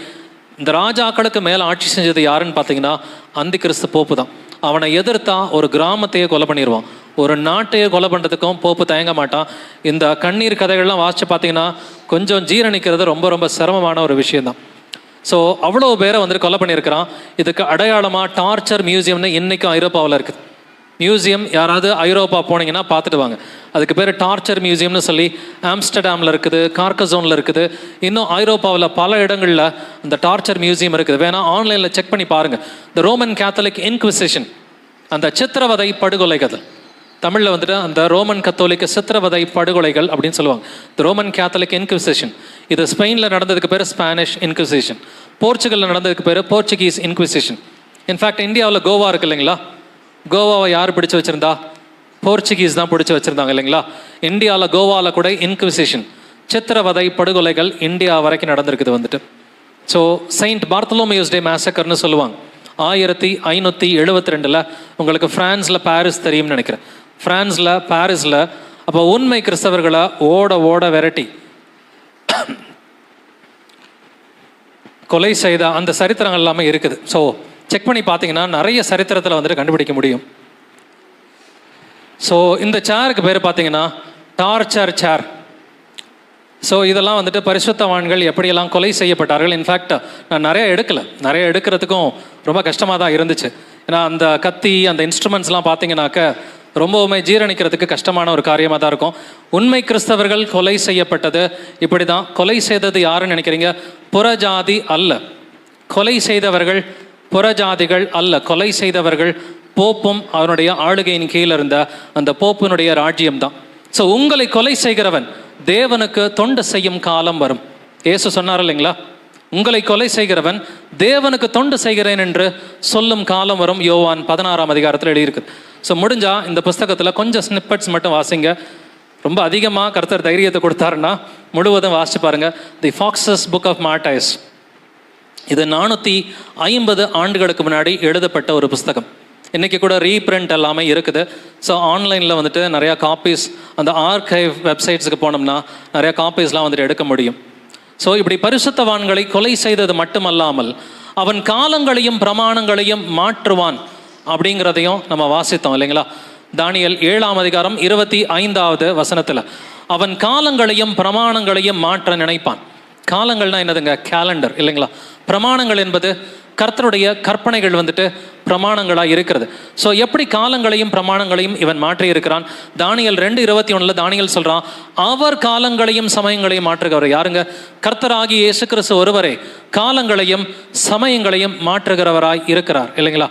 இந்த ராஜாக்களுக்கு மேலே ஆட்சி செஞ்சது யாருன்னு பார்த்தீங்கன்னா அந்தி கிறிஸ்து போப்பு தான். அவனை எதிர்த்தா ஒரு கிராமத்தையே கொலை பண்ணிடுவான், ஒரு நாட்டையே கொலை பண்ணுறதுக்கும் போப்பு தயங்க மாட்டான். இந்த கண்ணீர் கதைகள்லாம் வாசித்து பார்த்தீங்கன்னா கொஞ்சம் ஜீரணிக்கிறது ரொம்ப ரொம்ப சிரமமான ஒரு விஷயந்தான். ஸோ அவ்வளோ பேரை வந்துட்டு கொலை பண்ணியிருக்கிறான். இதுக்கு அடையாளமாக டார்ச்சர் மியூசியம்னு இன்றைக்கும் ஐரோப்பாவில் இருக்குது. மியூசியம் யாராவது ஐரோப்பா போனீங்கன்னா பார்த்துட்டு வாங்க. அதுக்கு பேர் டார்ச்சர் மியூசியம்னு சொல்லி ஆம்ஸ்டர்டாமில் இருக்குது, கார்கசோனில் இருக்குது, இன்னும் ஐரோப்பாவில் பல இடங்களில் அந்த டார்ச்சர் மியூசியம் இருக்குது. வேணால் ஆன்லைனில் செக் பண்ணி பாருங்கள். த ரோமன் கேத்தலிக் இன்குவிசிஷன், அந்த சித்திரவதை படுகொலைகள், தமிழில் வந்துட்டு அந்த ரோமன் கத்தோலிக்க சித்திரவதை படுகொலைகள் அப்படின்னு சொல்லுவாங்க. The Roman Catholic inquisition. இது ஸ்பெயினில் நடந்ததுக்கு பேர் ஸ்பானிஷ் இன்குவிசிஷன், போர்ச்சுகலில் நடந்ததுக்கு பேர் போர்ச்சுகீஸ் இன்குவிசிஷன். இன்ஃபேக்ட் இந்தியாவில் கோவா இருக்கு இல்லைங்களா, கோவாவை யார் பிடிச்சி வச்சுருந்தா? போர்ச்சுகீஸ் தான் பிடிச்சி வச்சுருந்தாங்க இல்லைங்களா. இந்தியாவில் கோவாவில் கூட இன்குவிசிஷன், சித்திரவதை படுகொலைகள் இந்தியா வரைக்கும் நடந்திருக்குது வந்துட்டு. ஸோ செயின்ட் பார்த்தலோமியூஸ் டே மேசக்கர்னு சொல்லுவாங்க. 1572 உங்களுக்கு ஃப்ரான்ஸில் பாரிஸ் தெரியும்னு நினைக்கிறேன். ஃப்ரான்ஸில் பாரிஸில் அப்போ உண்மை கிறிஸ்தவர்களை ஓட ஓட விரட்டி கொலை செய்த அந்த சரித்திரங்கள் எல்லாமே இருக்குது. ஸோ செக் பண்ணி பார்த்தீங்கன்னா நிறைய சரித்திரத்தில் வந்துட்டு கண்டுபிடிக்க முடியும். ஸோ இந்த சேருக்கு பேர் பார்த்தீங்கன்னா டார்ச்சர் சேர். ஸோ இதெல்லாம் வந்துட்டு பரிசுத்தவான்கள் எப்படியெல்லாம் கொலை செய்யப்பட்டார்கள். இன்ஃபேக்ட் நான் நிறைய எடுக்கிறதுக்கும் ரொம்ப கஷ்டமாக தான் இருந்துச்சு. ஏன்னா அந்த கத்தி, அந்த இன்ஸ்ட்ருமெண்ட்ஸ்லாம் பார்த்தீங்கன்னாக்க ரொம்பவுமே ஜீரணிக்கிறதுக்கு கஷ்டமான ஒரு காரியமாக தான் இருக்கும். உண்மை கிறிஸ்தவர்கள் கொலை செய்யப்பட்டது இப்படி தான். கொலை செய்தது யாருன்னு நினைக்கிறீங்க? புறஜாதி அல்ல. கொலை செய்தவர்கள் புறஜாதிகள் அல்ல. கொலை செய்தவர்கள் போப்பும் அவனுடைய ஆளுகையின் கீழே இருந்த அந்த போப்பினுடைய ராஜ்யம் தான். ஸோ உங்களை கொலை செய்கிறவன் தேவனுக்கு தொண்டு செய்யும் காலம் வரும். இயேசு சொன்னார் இல்லைங்களா, உங்களை கொலை செய்கிறவன் தேவனுக்கு தொண்டு செய்கிறேன் என்று சொல்லும் காலம் வரும். யோவான் 16ஆம் அதிகாரத்தில் எழுதியிருக்குது. ஸோ முடிஞ்சா இந்த புஸ்தகத்தில் கொஞ்சம் ஸ்னிப்பட்ஸ் மட்டும் வாசிங்க. ரொம்ப அதிகமாக கர்த்தர் தைரியத்தை கொடுத்தாருன்னா முழுவதும் வாசிச்சு பாருங்க. தி ஃபாக்ஸஸ் புக் ஆஃப் மார்டைர்ஸ். இது 450 ஆண்டுகளுக்கு முன்னாடி எழுதப்பட்ட ஒரு புஸ்தகம். இன்றைக்கி கூட ரீப்ரிண்ட் எல்லாமே இருக்குது. ஸோ ஆன்லைனில் வந்துட்டு நிறையா காப்பீஸ், அந்த ஆர்கைவ் வெப்சைட்ஸுக்கு போனோம்னா நிறையா காப்பீஸ்லாம் வந்துட்டு எடுக்க முடியும். ஸோ இப்படி பரிசுத்தவான்களை கொலை செய்தது மட்டுமல்லாமல் அவன் காலங்களையும் பிரமாணங்களையும் மாற்றுவான் அப்படிங்கிறதையும் நம்ம வாசித்தோம் இல்லைங்களா. தானியேல் 7ஆம் அதிகாரம் 25வது வசனத்தில் அவன் காலங்களையும் பிரமாணங்களையும் மாற்ற நினைப்பான். காலங்கள்னா என்னதுங்க? கேலண்டர் இல்லைங்களா. பிரமாணங்கள் என்பது கர்த்தருடைய கற்பனைகள் வந்துட்டு பிரமாணங்களாக இருக்கிறது. ஸோ எப்படி காலங்களையும் பிரமாணங்களையும் இவன் மாற்றி இருக்கிறான்? தானியேல் 2:21 தானியேல் சொல்கிறான், அவர் காலங்களையும் சமயங்களையும் மாற்றுகிறவர் யாருங்க? கர்த்தராகி இயேசு கிறிஸ்து ஒருவரே காலங்களையும் சமயங்களையும் மாற்றுகிறவராய் இருக்கிறார் இல்லைங்களா.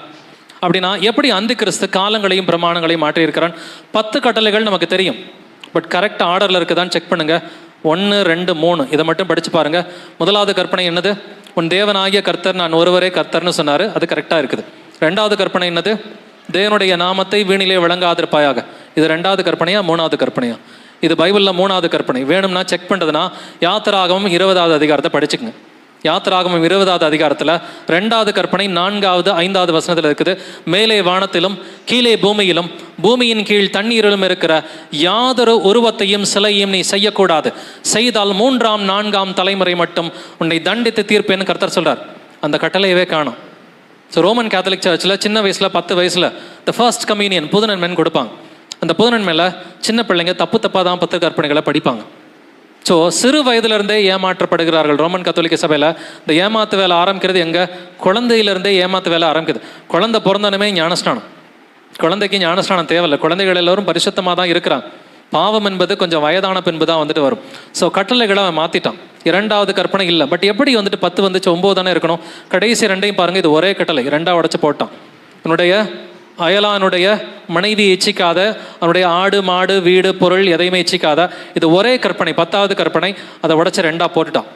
அப்படின்னா எப்படி அந்தி கிறிஸ்து காலங்களையும் பிரமாணங்களையும் மாற்றி இருக்கிறான்? 10 கட்டளைகள் நமக்கு தெரியும். பட் கரெக்ட் ஆர்டரில் இருக்குதான்னு செக் பண்ணுங்க. 1, 2, 3 இதை மட்டும் படித்து பாருங்க. முதலாவது கற்பனை என்னது? உன் தேவனாகிய கர்த்தர் நான் ஒருவரே கர்த்தர்னு சொன்னார், அது கரெக்டாக இருக்குது. 2வது கற்பனை என்னது? தேவனுடைய நாமத்தை வீணிலே விளங்காதிருப்பாயாக. இது 2வது கற்பனையா 3வது கற்பனையா? இது பைபிளில் 3வது கற்பனை. வேணும்னா செக் பண்ணுறதுனா யாத்திராகமம் 20வது அதிகாரத்தை படிச்சுக்கங்க. யாத்திராகமம் 20வது அதிகாரத்தில் 2வது கற்பனை 4வது 5வது வசனத்தில் இருக்குது. மேலே வானத்திலும் கீழே பூமியிலும் பூமியின் கீழ் தண்ணீரிலும் இருக்கிற யாதொரு உருவத்தையும் சிலையும் நீ செய்யக்கூடாது. செய்தால் 3ஆம் 4ஆம் தலைமுறை மட்டும் உன்னை தண்டித்து தீர்ப்பேன்னு கர்த்தர் சொல்கிறார். அந்த கட்டளையவே காணும். ஸோ ரோமன் கேத்தலிக் சர்ச்சில் சின்ன வயசில் 10 வயசில் த ஃபர்ஸ்ட் கம்யூனியன் புதுநன்மைன்னு கொடுப்பாங்க. அந்த புதுநன்மையில் சின்ன பிள்ளைங்க தப்பாக தான் 10 கற்பனைகளை படிப்பாங்க. ஸோ சிறு வயதிலிருந்தே ஏமாற்றப்படுகிறார்கள். ரோமன் கத்தோலிக்க சபையில் இந்த ஏமாத்து வேலை ஆரம்பிக்கிறது எங்கே? குழந்தையிலிருந்தே ஏமாத்து வேலை ஆரம்பிக்குது. குழந்தை பிறந்தனுமே ஞானஸ்நானம். குழந்தைக்கு ஞானஸ்நானம் தேவையில்லை. குழந்தைகள் எல்லோரும் பரிசுத்தமாக தான் இருக்கிறாங்க. பாவம் என்பது கொஞ்சம் வயதான பின்பு தான் வந்துட்டு வரும். ஸோ கட்டளைகளை அவன் மாற்றிட்டான். 2வது கற்பனை இல்லை. பட் எப்படி வந்துட்டு 10 வந்துச்சு? 9 தானே இருக்கணும். கடைசி 2ஐயும் பாருங்கள், இது ஒரே கட்டளை. 2ஆக உடச்சு போட்டான். உன்னுடைய அயலானுடைய மனைவி இச்சிக்காத, அவனுடைய ஆடு மாடு வீடு பொருள் எதையுமே இச்சிக்காத. இது ஒரே கற்பனை, 10வது கற்பனை. அதை உடச்சி 2ஆக போட்டுட்டான்.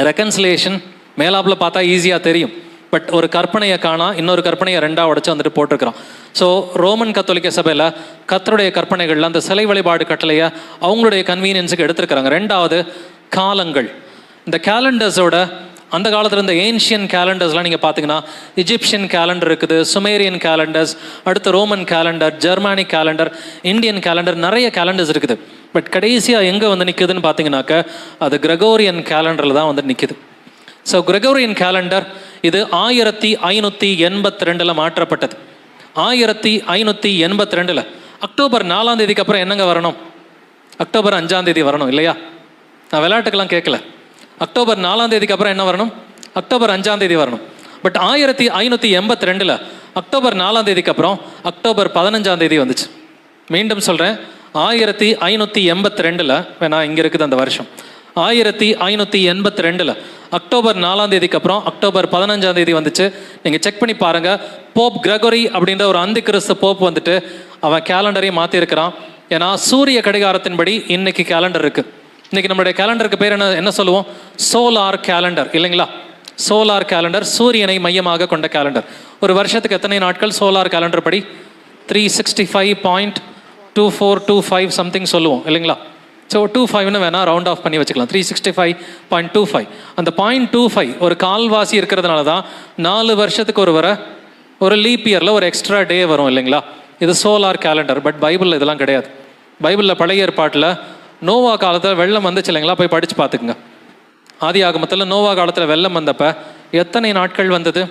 ரெக்கன்சிலேஷன் மேலாப்பில் பார்த்தா ஈஸியாக தெரியும். பட் ஒரு கற்பனையை காணா, இன்னொரு கற்பனையை 2ஆக உடச்சி வந்துட்டு போட்டிருக்கிறான். ஸோ ரோமன் கத்தோலிக்க சபையில் கர்த்தருடைய கற்பனைகளில் அந்த சிலை வழிபாடு கட்டளையை அவங்களுடைய கன்வீனியன்ஸுக்கு எடுத்துருக்கிறாங்க. 2வது காலங்கள். இந்த கேலண்டர்ஸோட அந்த காலத்தில் இருந்த ஏன்ஷியன் கேலண்டர்ஸ்லாம் நீங்கள் பார்த்தீங்கன்னா இஜிப்சியன் கேலண்டர் இருக்குது, சுமேரியன் கேலண்டர்ஸ், அடுத்து Roman calendar, Germanic calendar, Indian calendar, நிறைய கேலண்டர்ஸ் இருக்குது. பட் கடைசியாக எங்கே வந்து நிற்குதுன்னு பார்த்தீங்கன்னாக்க அது கிரகோரியன் கேலண்டரில் தான் வந்து நிற்குது. ஸோ கிரெகோரியன் கேலண்டர் இது 1582 மாற்றப்பட்டது. 1582 அக்டோபர் 4ஆம் தேதிக்கு அப்புறம் என்னங்க வரணும்? அக்டோபர் 5ஆம் தேதி வரணும் இல்லையா? நான் விளையாட்டுக்கெல்லாம் கேட்கல. அக்டோபர் 4ஆம் தேதிக்கு அப்புறம் என்ன வரணும்? அக்டோபர் 5ஆம் தேதி வரணும். பட் 1582 அக்டோபர் 4ஆம் தேதிக்கு அப்புறம் அக்டோபர் 15ஆம் தேதி வந்துச்சு. மீண்டும் சொல்கிறேன், 1582 வேணா இங்கே இருக்குது அந்த வருஷம். 1582 அக்டோபர் 4ஆம் தேதிக்கு அப்புறம் அக்டோபர் 15ஆம் தேதி வந்துச்சு. நீங்கள் செக் பண்ணி பாருங்கள். போப் கிரெகோரி அப்படின்ற ஒரு அந்தி கிறிஸ்து போப் வந்துட்டு அவன் கேலண்டரையும் மாற்றிருக்கிறான். ஏன்னா சூரிய கடிகாரத்தின்படி இன்னைக்கு கேலண்டர் இருக்குது. இன்னைக்கு நம்மளுடைய கேலண்டருக்கு பேர் என்ன சொல்லுவோம்? சோலார் கேலண்டர் இல்லைங்களா? சோலார் கேலண்டர், சூரியனை மையமாக கொண்ட கேலண்டர். ஒரு வருஷத்துக்கு எத்தனை நாட்கள் சோலார் கேலண்டர் படி? 365.2425 சம்திங் சொல்லுவோம் இல்லைங்களா? ஸோ 25ன்னு வேணால் ரவுண்ட் ஆஃப் பண்ணி வச்சுக்கலாம். 365.25. அந்த 0.25 ஒரு கால்வாசி இருக்கிறதுனால தான் 4 வருஷத்துக்கு ஒரு லீப் இயரில் ஒரு எக்ஸ்ட்ரா டே வரும் இல்லைங்களா? இது சோலார் கேலண்டர். பட் பைபிளில் இதெல்லாம் கிடையாது. பைபிளில் பழைய ஏற்பாட்டில் நோவா காலத்தில் வெள்ளம் வந்துச்சு இல்லைங்களா? போய் படித்து பார்த்துக்குங்க. ஆதி ஆகமத்தில் நோவா காலத்தில் வெள்ளம் வந்தப்ப எத்தனை நாட்கள் வந்தது?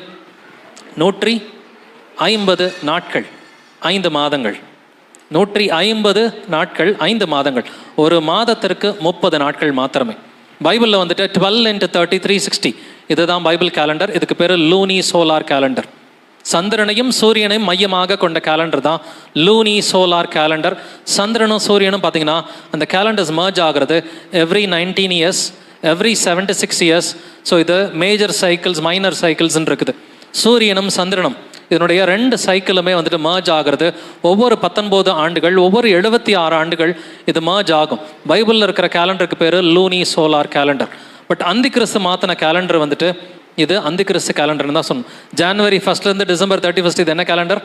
150 நாட்கள், 5 மாதங்கள். 150 நாட்கள், 5 மாதங்கள். ஒரு மாதத்திற்கு 30 நாட்கள் மாத்திரமே. பைபிளில் வந்துட்டு 12 × 30 360. இதுதான் பைபிள் கேலண்டர். இதுக்கு பேர் லூனி சோலார் கேலண்டர். சந்திரனையும் சூரியனையும் மையமாக கொண்ட கேலண்டர் தான் லூனி சோலார் கேலண்டர். சந்திரனும் சூரியனும் பார்த்தீங்கன்னா அந்த கேலண்டர்ஸ் மர்ஜ் ஆகிறது every 19 years, every 76 years. So இது மேஜர் சைக்கிள்ஸ், மைனர் சைக்கிள்ஸ்ன்னு இருக்குது. சூரியனும் சந்திரனும் இதனுடைய 2 சைக்கிளுமே வந்துட்டு மர்ஜ் ஆகிறது ஒவ்வொரு 19 ஆண்டுகள், ஒவ்வொரு 76 ஆண்டுகள் இது மர்ஜ் ஆகும். பைபிளில் இருக்கிற கேலண்டருக்கு பேர் லூனி சோலார் கேலண்டர். பட் அந்தி கிறிஸ்து மாற்றின கேலண்டர் வந்துட்டு இது அந்தி கிறிஸ்து கேலண்டர்னு தான் சொல்லணும். ஜனவரி 1 டிசம்பர் 31 இது என்ன கேலண்டர்?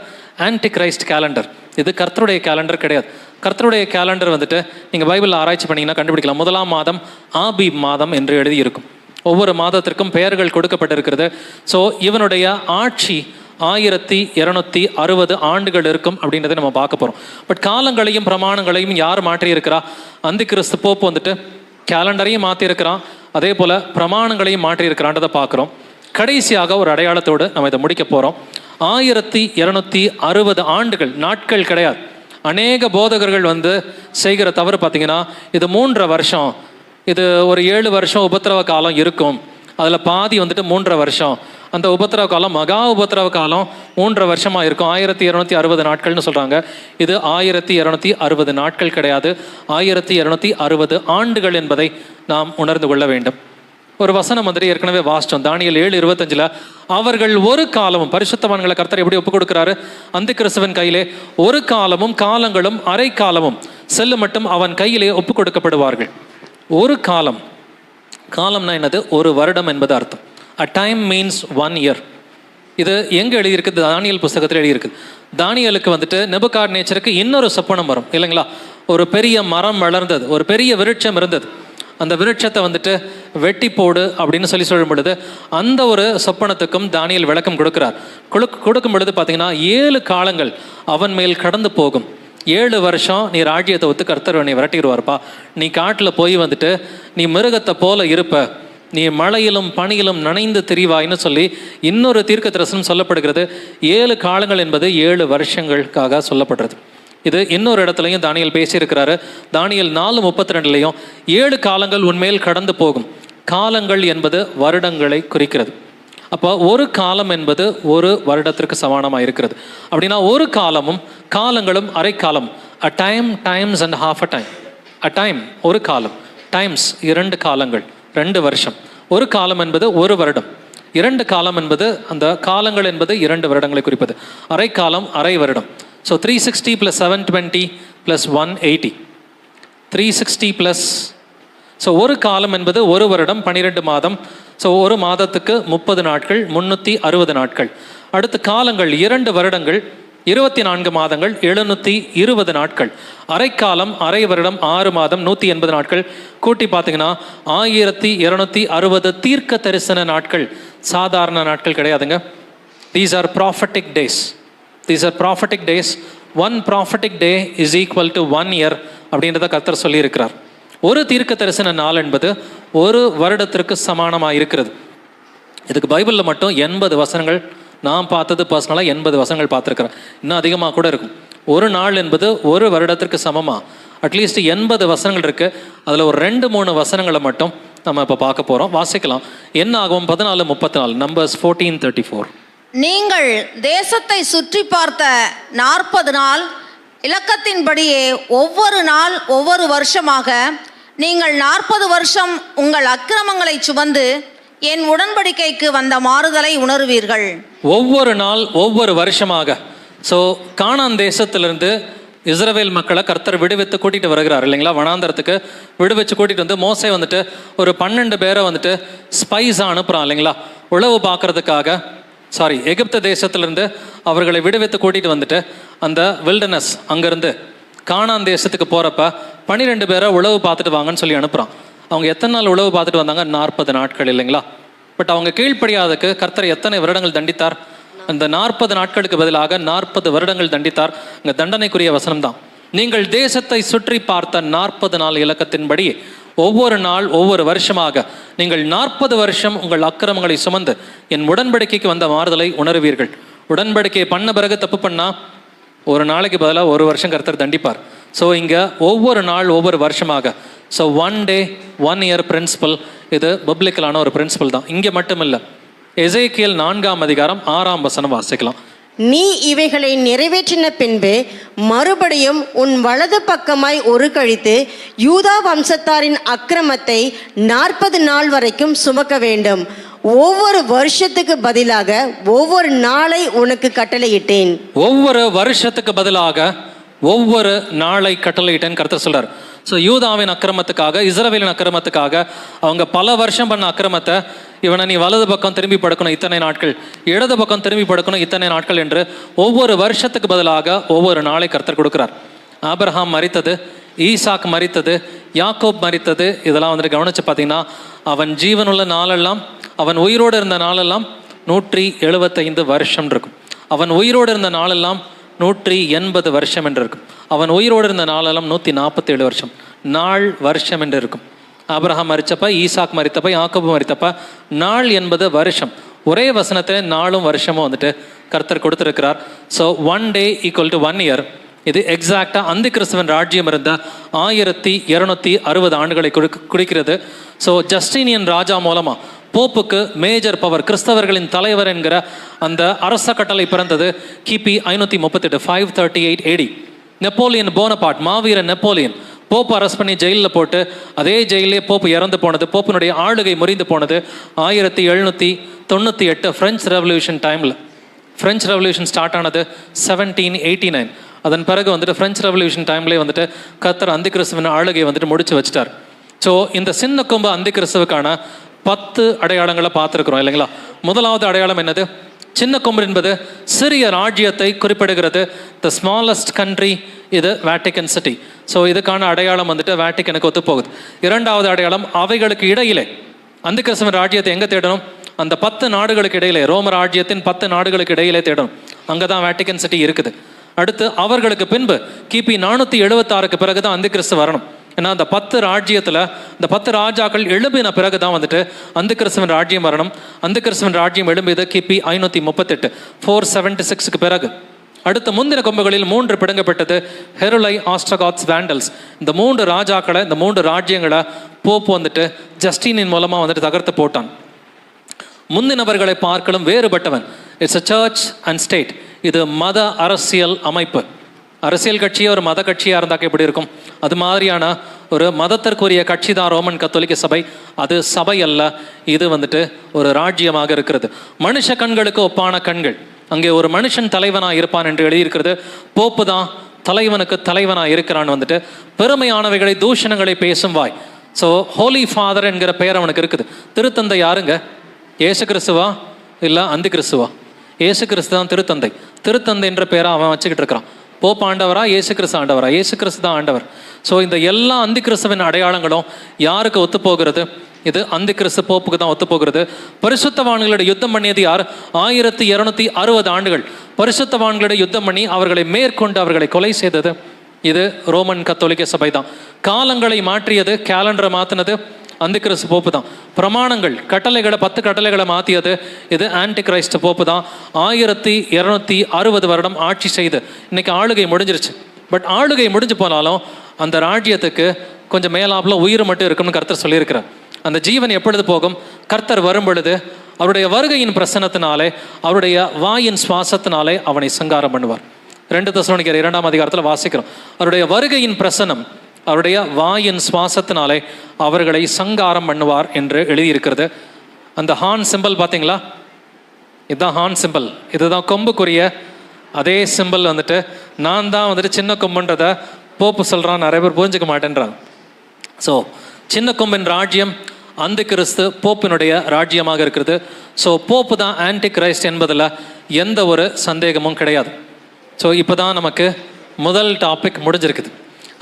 Anti Christ calendar. இது கர்த்தருடைய கேலண்டர் கிடையாது. கர்த்தருடைய கேலண்டர் வந்துட்டு நீங்கள் பைபிளில் ஆராய்ச்சி பண்ணிங்கன்னா கண்டுபிடிக்கலாம். 1ஆம் மாதம் ஆபீப் மாதம் என்று எழுதியிருக்கும். ஒவ்வொரு மாதத்திற்கும் பெயர்கள் கொடுக்கப்பட்டிருக்கிறது. ஸோ இவனுடைய ஆட்சி 1260 ஆண்டுகள் இருக்கும் அப்படின்றத நம்ம பார்க்க போகிறோம். பட் காலங்களையும் பிரமாணங்களையும் யார் மாற்றியிருக்கிறா? அந்தி கிறிஸ்து போப்பு வந்துட்டு கேலண்டரையும் மாற்றிருக்கிறான், அதே போல் பிரமாணங்களையும் மாற்றியிருக்கிறான்றதை பார்க்குறோம். கடைசியாக ஒரு அடையாளத்தோடு நம்ம இதை முடிக்க போகிறோம். 1260 ஆண்டுகள், நாட்கள் கிடையாது. அநேக போதகர்கள் செய்கிற தவறு பார்த்தீங்கன்னா இது 3.5 வருஷம், இது ஒரு 7 வருஷம் உபத்திரவ காலம் இருக்கும், அதில் பாதி 3.5 வருஷம், அந்த உபத்திரவ காலம் மகா உபத்திரவ காலம் 3.5 வருஷமாக இருக்கும். 1260 நாட்கள்னு சொல்கிறாங்க. இது 1260 நாட்கள் கிடையாது, 1260 ஆண்டுகள் என்பதை நாம் உணர்ந்து கொள்ள வேண்டும். ஒரு வசனம் ஏற்கனவே வாசித்தோம். தானியேல் 7:25 அவர்கள் ஒரு காலமும், பரிசுத்தவான்களை கர்த்தர் எப்படி ஒப்புக் கொடுக்கிறாரு? அந்தி கிறிஸ்துவின் கையிலே ஒரு காலமும் காலங்களும் அரை காலமும் செல்லும் மட்டும் அவன் கையிலே ஒப்புக் கொடுக்கப்படுவார்கள். ஒரு காலம், காலம்னா என்னது? ஒரு வருடம் என்பது அர்த்தம். A time means 1 year. இது எங்கே எழுதியிருக்குது? தானியேல் புஸ்தகத்தில் எழுதியிருக்குது. தானியேலுக்கு நெபுகாத்நேச்சருக்கு இன்னொரு சொப்பனம் வரும் இல்லைங்களா? ஒரு பெரிய மரம் வளர்ந்தது, ஒரு பெரிய விருட்சம் இருந்தது. அந்த விருட்சத்தை வெட்டி போடு அப்படின்னு சொல்லும் பொழுது அந்த ஒரு சொப்பனத்துக்கும் தானியேல் விளக்கம் கொடுக்கிறார். கொடுக்கும் பொழுது பார்த்தீங்கன்னா 7 காலங்கள் அவன் மேல் கடந்து போகும். 7 வருஷம் நீ ராஜ்யத்தை ஒத்து கர்த்தர் நீ விரட்டிடுவார்ப்பா. நீ காட்டில் போய் நீ மிருகத்தை போல இருப்ப, நீ மழையிலும் பனியிலும் நனைந்து திரிவாய்னு சொல்லி இன்னொரு தீர்க்க தரிசனம் சொல்லப்படுகிறது. 7 காலங்கள் என்பது 7 வருஷங்களுக்காக சொல்லப்படுறது. இது இன்னொரு இடத்துலையும் தானியேல் பேசியிருக்கிறாரு. தானியேல் 4:32 7 காலங்கள் உன்மேல் கடந்து போகும். காலங்கள் என்பது வருடங்களை குறிக்கிறது. அப்போ ஒரு காலம் என்பது ஒரு வருடத்திற்கு சமானமாக இருக்கிறது. அப்படின்னா ஒரு காலமும் காலங்களும் அரை காலம். அ time, times and half a time. A time ஒரு காலம், டைம்ஸ் 2 காலங்கள், 2 வருஷம். ஒரு காலம் என்பது ஒரு வருடம். 2 காலம் என்பது அந்த காலங்கள் என்பது 2 வருடங்களை குறிப்பது. அரை காலம், அரை வருடம். ஸோ 360 + 720 + 180. 360 + ஸோ ஒரு காலம் என்பது ஒரு வருடம், 12 மாதம். ஸோ ஒரு மாதத்துக்கு 30 நாட்கள், 360 நாட்கள். அடுத்து காலங்கள் 2 வருடங்கள், 24 மாதங்கள், 720 நாட்கள். அரைக்காலம், அரை வருடம், 6 மாதம், 180 நாட்கள். கூட்டி பார்த்தீங்கன்னா 1260 தீர்க்க தரிசன நாட்கள். சாதாரண நாட்கள் கிடையாதுங்க. These are prophetic days. These are prophetic days. 1 prophetic day is equal to 1 year அப்படின்றத கர்த்தர் சொல்லியிருக்கிறார். ஒரு தீர்க்க தரிசன நாள் என்பது ஒரு வருடத்திற்கு சமானமாக இருக்கிறது. இதுக்கு பைபிளில் மட்டும் 80 வசனங்கள், நான் பார்த்தது பர்சனலாக 80 வசனங்கள் பார்த்துருக்குறேன். இன்னும் அதிகமாக கூட இருக்கும். ஒரு நாள் என்பது ஒரு வருடத்திற்கு சமமாக அட்லீஸ்ட் 80 வசனங்கள் இருக்குது. அதில் ஒரு 2-3 வசனங்களை மட்டும் நம்ம இப்போ பார்க்க போகிறோம். வாசிக்கலாம். என்ன ஆகும்? 14:34, நம்பர்ஸ் 14:34. நீங்கள் தேசத்தை சுற்றி பார்த்த 40 நாள் இலக்கத்தின்படியே ஒவ்வொரு நாள் ஒவ்வொரு வருஷமாக நீங்கள் 40 வருஷம் உங்கள் அக்கிரமங்களை சுமந்து என் உடன்படிக்கைக்கு வந்த மாறுதலை உணர்வீர்கள். ஒவ்வொரு நாள் ஒவ்வொரு வருஷமாக. ஸோ கானான் தேசத்திலிருந்து இஸ்ரவேல் மக்களை கர்த்தர் விடுவித்து கூட்டிகிட்டு வருகிறார் இல்லைங்களா? வனாந்தரத்துக்கு விடுவிச்சு கூட்டிகிட்டு வந்து மோசே வந்துட்டு ஒரு 12 பேரை வந்துட்டு ஸ்பைஸாக அனுப்புகிறான் இல்லைங்களா? உளவு பார்க்கறதுக்காக. எகிப்து தேசத்திலிருந்து அவர்களை விடுவித்து கூட்டிகிட்டு வந்துட்டு அந்த வில்டர்னஸ் அங்கேருந்து கானான் தேசத்துக்கு போகிறப்ப 12 பேரை உளவு பார்த்துட்டு வாங்கன்னு சொல்லி அனுப்புகிறான். அவங்க எத்தனை நாள் உளவு பார்த்துட்டு வந்தாங்க? 40 நாட்கள் இல்லைங்களா? பட் அவங்க கீழ்ப்படியாததுக்கு கர்த்தர் எத்தனை வருடங்கள் தண்டித்தார்? அந்த 40 நாட்களுக்கு பதிலாக 40 வருடங்கள் தண்டித்தார். இங்கே தண்டனைக்குரிய வசனம் தான். நீங்கள் தேசத்தை சுற்றி பார்த்த 40 நாள் இலக்கத்தின்படி ஒவ்வொரு நாள் ஒவ்வொரு வருஷமாக நீங்கள் 40 வருஷம் உங்கள் அக்கிரமங்களை சுமந்து என் உடன்படிக்கைக்கு வந்த மாறுதலை உணர்வீர்கள். உடன்படிக்கையை பண்ண பிறகு தப்பு பண்ணால் ஒரு நாளைக்கு பதிலாக ஒரு வருஷம் கர்த்தர் தண்டிப்பார். ஸோ இங்கே ஒவ்வொரு நாள் ஒவ்வொரு வருஷமாக. So 1 day 1 year principle. இது பப்ளிக்கலான ஒரு பிரின்சிபல் தான். இங்கே மட்டும் இல்லை, எசேக்கியேல் 4ஆம் அதிகாரம் 6ஆம் வசனம் வாசிக்கலாம். நீ இவைகளை நிறைவேற்றின பின்பு மறுபடியும் உன் வலது பக்கமாய் ஒரு கழித்து யூதா வம்சத்தாரின் அக்கிரமத்தை 40 நாள் வரைக்கும் சுமக்க வேண்டும். ஒவ்வொரு வருஷத்துக்கு பதிலாக ஒவ்வொரு நாளை உனக்கு கட்டளையிட்டேன். ஒவ்வொரு வருஷத்துக்கு பதிலாக ஒவ்வொரு நாளை கட்டளையிட்டேன்னு கர்த்தர் சொல்றார். ஸோ யூதாவின் அக்கிரமத்துக்காக, இஸ்ரவேலின் அக்கிரமத்துக்காக, அவங்க பல வருஷம் பண்ண அக்கிரமத்தை இவனை நீ வலது பக்கம் திரும்பி படுக்கணும் இத்தனை நாட்கள், இடது பக்கம் திரும்பி படுக்கணும் இத்தனை நாட்கள் என்று ஒவ்வொரு வருஷத்துக்கு பதிலாக ஒவ்வொரு நாளை கர்த்தர் கொடுக்குறார். ஆபிரகாம் மரித்தது, ஈசாக் மரித்தது, யாக்கோப் மரித்தது, இதெல்லாம் வந்துட்டு கவனித்து பார்த்தீங்கன்னா அவன் ஜீவனுள்ள நாளெல்லாம், அவன் உயிரோடு இருந்த நாளெல்லாம் 175 வருஷம் இருக்கும். அவன் உயிரோடு இருந்த நாளெல்லாம் 180 வருஷம் என்று இருக்கும். அவன் உயிரோடு இருந்த நாளெல்லாம் 147 வருஷம். நாள் வருஷம் என்று இருக்கும். ஆபிரகாம் மரித்தப்ப, ஈசாக் மரித்தப்ப, யாக்கோபு மரித்தப்ப நாள் என்பது வருஷம். ஒரே வசனத்தில் நாளும் வருஷமும் வந்துட்டு கர்த்தர் கொடுத்துருக்கிறார். So 1 day = 1 year. இது எக்ஸாக்டாக அந்த கிறிஸ்துவன் ராஜ்யம் இருந்த 1260 ஆண்டுகளை குறிக்கிறது. ஸோ ஜஸ்டினியன் ராஜா மூலமாக போப்புக்கு மேஜர் பவர், கிறிஸ்தவர்களின் தலைவர் என்கிற அந்த அரச கட்டளை பிறந்தது கிபி 538 538 AD. நெப்போலியன் போனபார்ட், மாவீரன் நெப்போலியன் போப்பு அரெஸ்ட் பண்ணி ஜெயிலில் போட்டு அதே ஜெயிலே போப்பு இறந்து போனது, போப்பினுடைய ஆளுகை முறிந்து போனது 1798 ஃப்ரெஞ்ச் ரெவல்யூஷன் டைமில். ஃப்ரெஞ்ச் ரெவல்யூஷன் ஸ்டார்ட் ஆனது 1789. அதன் பிறகு வந்துட்டு ஃப்ரெஞ்ச் ரெவல்யூஷன் டைம்லேயே வந்துட்டு கர்த்தர் அந்த கிறிஸ்துவின் ஆளுகையை வந்துட்டு முடிச்சு வச்சுட்டார். ஸோ இந்த சின்ன கொம்பு அந்த கிறிஸ்துவுக்கான 10 அடையாளங்களை பார்த்துருக்குறோம் இல்லைங்களா? முதலாவது அடையாளம் என்னது? சின்ன கொம்பு என்பது சிறிய ராஜ்யத்தை குறிப்பிடுகிறது. த ஸ்மாலஸ்ட் கண்ட்ரி, இது வேட்டிக்கன் சிட்டி. ஸோ இதுக்கான அடையாளம் வந்துட்டு வேட்டிக்கனுக்கு ஒத்து போகுது. இரண்டாவது அடையாளம், அவைகளுக்கு இடையிலே அந்த கிறிஸ்துவன் ராஜ்யத்தை எங்கே தேடணும்? அந்த 10 நாடுகளுக்கு இடையிலே, ரோம ராஜ்யத்தின் 10 நாடுகளுக்கு இடையிலே தேடணும். அங்கே தான் வேட்டிக்கன் சிட்டி இருக்குது. அடுத்து அவர்களுக்கு பின்பு கிபி 476க்கு பிறகு தான் அந்த கிறிஸ்து வரணும். ஏன்னா அந்த 10 ராஜ்யத்தில் இந்த 10 ராஜாக்கள் எழும்பின பிறகு தான் வந்துட்டு அந்த கிறிஸ்துவன் ராஜ்யம் வரணும். அந்த கிறிஸ்துவன் ராஜ்யம் எழும்பியது கிபி 538 476க்கு பிறகு. அடுத்த முந்தின கொம்புகளில் 3 பிடுங்கப்பட்டது. ஹெருலை, ஆஸ்ட்ரகாட்ஸ், வேண்டல்ஸ். இந்த 3 ராஜாக்களை, இந்த 3 ராஜ்யங்களை போப்பு வந்துட்டு ஜஸ்டினின் மூலமாக வந்துட்டு தகர்த்து போட்டான். முந்தினவர்களை பார்க்கலும் வேறுபட்டவன். It's a church and state. இது மத அரசியல் அமைப்பு. அரசியல் கட்சியே ஒரு மத கட்சியாக இருந்தாக்க எப்படி இருக்கும்? அது மாதிரியான ஒரு மதத்திற்குரிய கட்சி தான் ரோமன் கத்தோலிக்க சபை. அது சபை அல்ல, இது வந்துட்டு ஒரு ராஜ்யமாக இருக்கிறது. மனுஷ கண்களுக்கு ஒப்பான கண்கள். அங்கே ஒரு மனுஷன் தலைவனாக இருப்பான் என்று எழுதியிருக்கிறது. போப்பு தான் தலைவனுக்கு தலைவனாக இருக்கிறான்னு வந்துட்டு பெருமையானவைகளை, தூஷணங்களை பேசும் வாய். ஸோ ஹோலி ஃபாதர் என்கிற பெயர் அவனுக்கு இருக்குது. திருத்தந்தை யாருங்க? ஏசு கிறிஸ்துவா இல்லை அந்த கிறிஸ்துவா? ஏசு கிறிஸ்து தான் திருத்தந்தை. திருத்தந்தை என்ற பெயரை அவன் வச்சுக்கிட்டு இருக்கிறான். போப் ஆண்டவரா, ஏசு கிறிஸ்து ஆண்டவரா? ஏசு கிறிஸ்து தான் ஆண்டவர். ஸோ இந்த எல்லா அந்த கிறிஸ்துவின் அடையாளங்களும் யாருக்கு ஒத்து போகிறது? இது அந்த கிறிஸ்து போப்புக்கு தான் ஒத்து போகிறது. பரிசுத்தவான்களுடைய யுத்தம் பண்ணியது யார்? 1260 ஆண்டுகள் பரிசுத்தவான்களுடைய யுத்தம் பண்ணி அவர்களை மேற்கொண்டு அவர்களை கொலை செய்தது இது ரோமன் கத்தோலிக்க சபை தான். காலங்களை மாற்றியது, கேலண்டரை மாற்றினது அந்த கிறிஸ்து போப்பு தான். பிரமாணங்கள், கட்டளைகளை 10 கட்டளைகளை மாற்றியது இது ஆன்டி கிரைஸ்ட் போப்பு தான். 1260 வருடம் ஆட்சி செய்து இன்னைக்கு ஆளுகை முடிஞ்சிருச்சு. பட் ஆளுகை முடிஞ்சு போனாலும் அந்த ராஜ்யத்துக்கு கொஞ்சம் மேலாப்புல உயிர் மட்டும் இருக்கும்னு கர்த்தர் சொல்லியிருக்கிறார். அந்த ஜீவன் எப்பொழுது போகும்? கர்த்தர் வரும் பொழுது அவருடைய வருகையின் பிரசன்னத்தினாலே, அவருடைய வாயின் சுவாசத்தினாலே அவனை சங்காரம் பண்ணுவார். 2 தெசலோனிக்கர் 2ஆம் அதிகாரத்தில் வாசிக்கிறோம். அவருடைய வருகையின் பிரசன்னம், அவருடைய வாயின் சுவாசத்தினாலே அவர்களை சங்காரம் பண்ணுவார் என்று எழுதியிருக்கிறது. அந்த ஹார்ன் சிம்பல் பார்த்தீங்களா? இதுதான் ஹார்ன் சிம்பல். இதுதான் கொம்புக்குரிய அதே சிம்பல். வந்துட்டு நான் தான் வந்துட்டு சின்ன கொம்புன்றதை போப்பு சொல்கிறான், நிறைய பேர் புரிஞ்சுக்க மாட்டேன்றாங்க. ஸோ சின்ன கொம்பின் ராஜ்யம் அந்த கிறிஸ்து போப்பினுடைய ராஜ்யமாக இருக்கிறது. ஸோ போப்பு தான் ஆன்டி கிரைஸ்ட் என்பதில் எந்த ஒரு சந்தேகமும் கிடையாது. ஸோ இப்போ தான் நமக்கு முதல் டாபிக் முடிஞ்சிருக்குது.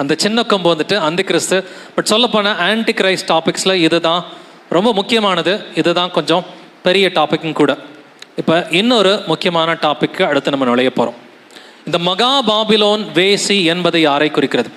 அந்த சின்ன கொம்பு வந்துட்டு அந்த கிறிஸ்து. பட் சொல்லப்போனால் ஆன்டி கிரைஸ்ட் டாபிக்ஸில் இது தான் ரொம்ப முக்கியமானது. இதுதான் கொஞ்சம் பெரிய டாபிக்கும் கூட. இப்போ இன்னொரு முக்கியமான டாபிக்கு அடுத்து நம்ம நுழைய போகிறோம். இந்த மகா பாபிலோன் வேசி என்பது யாரை குறிக்கிறது?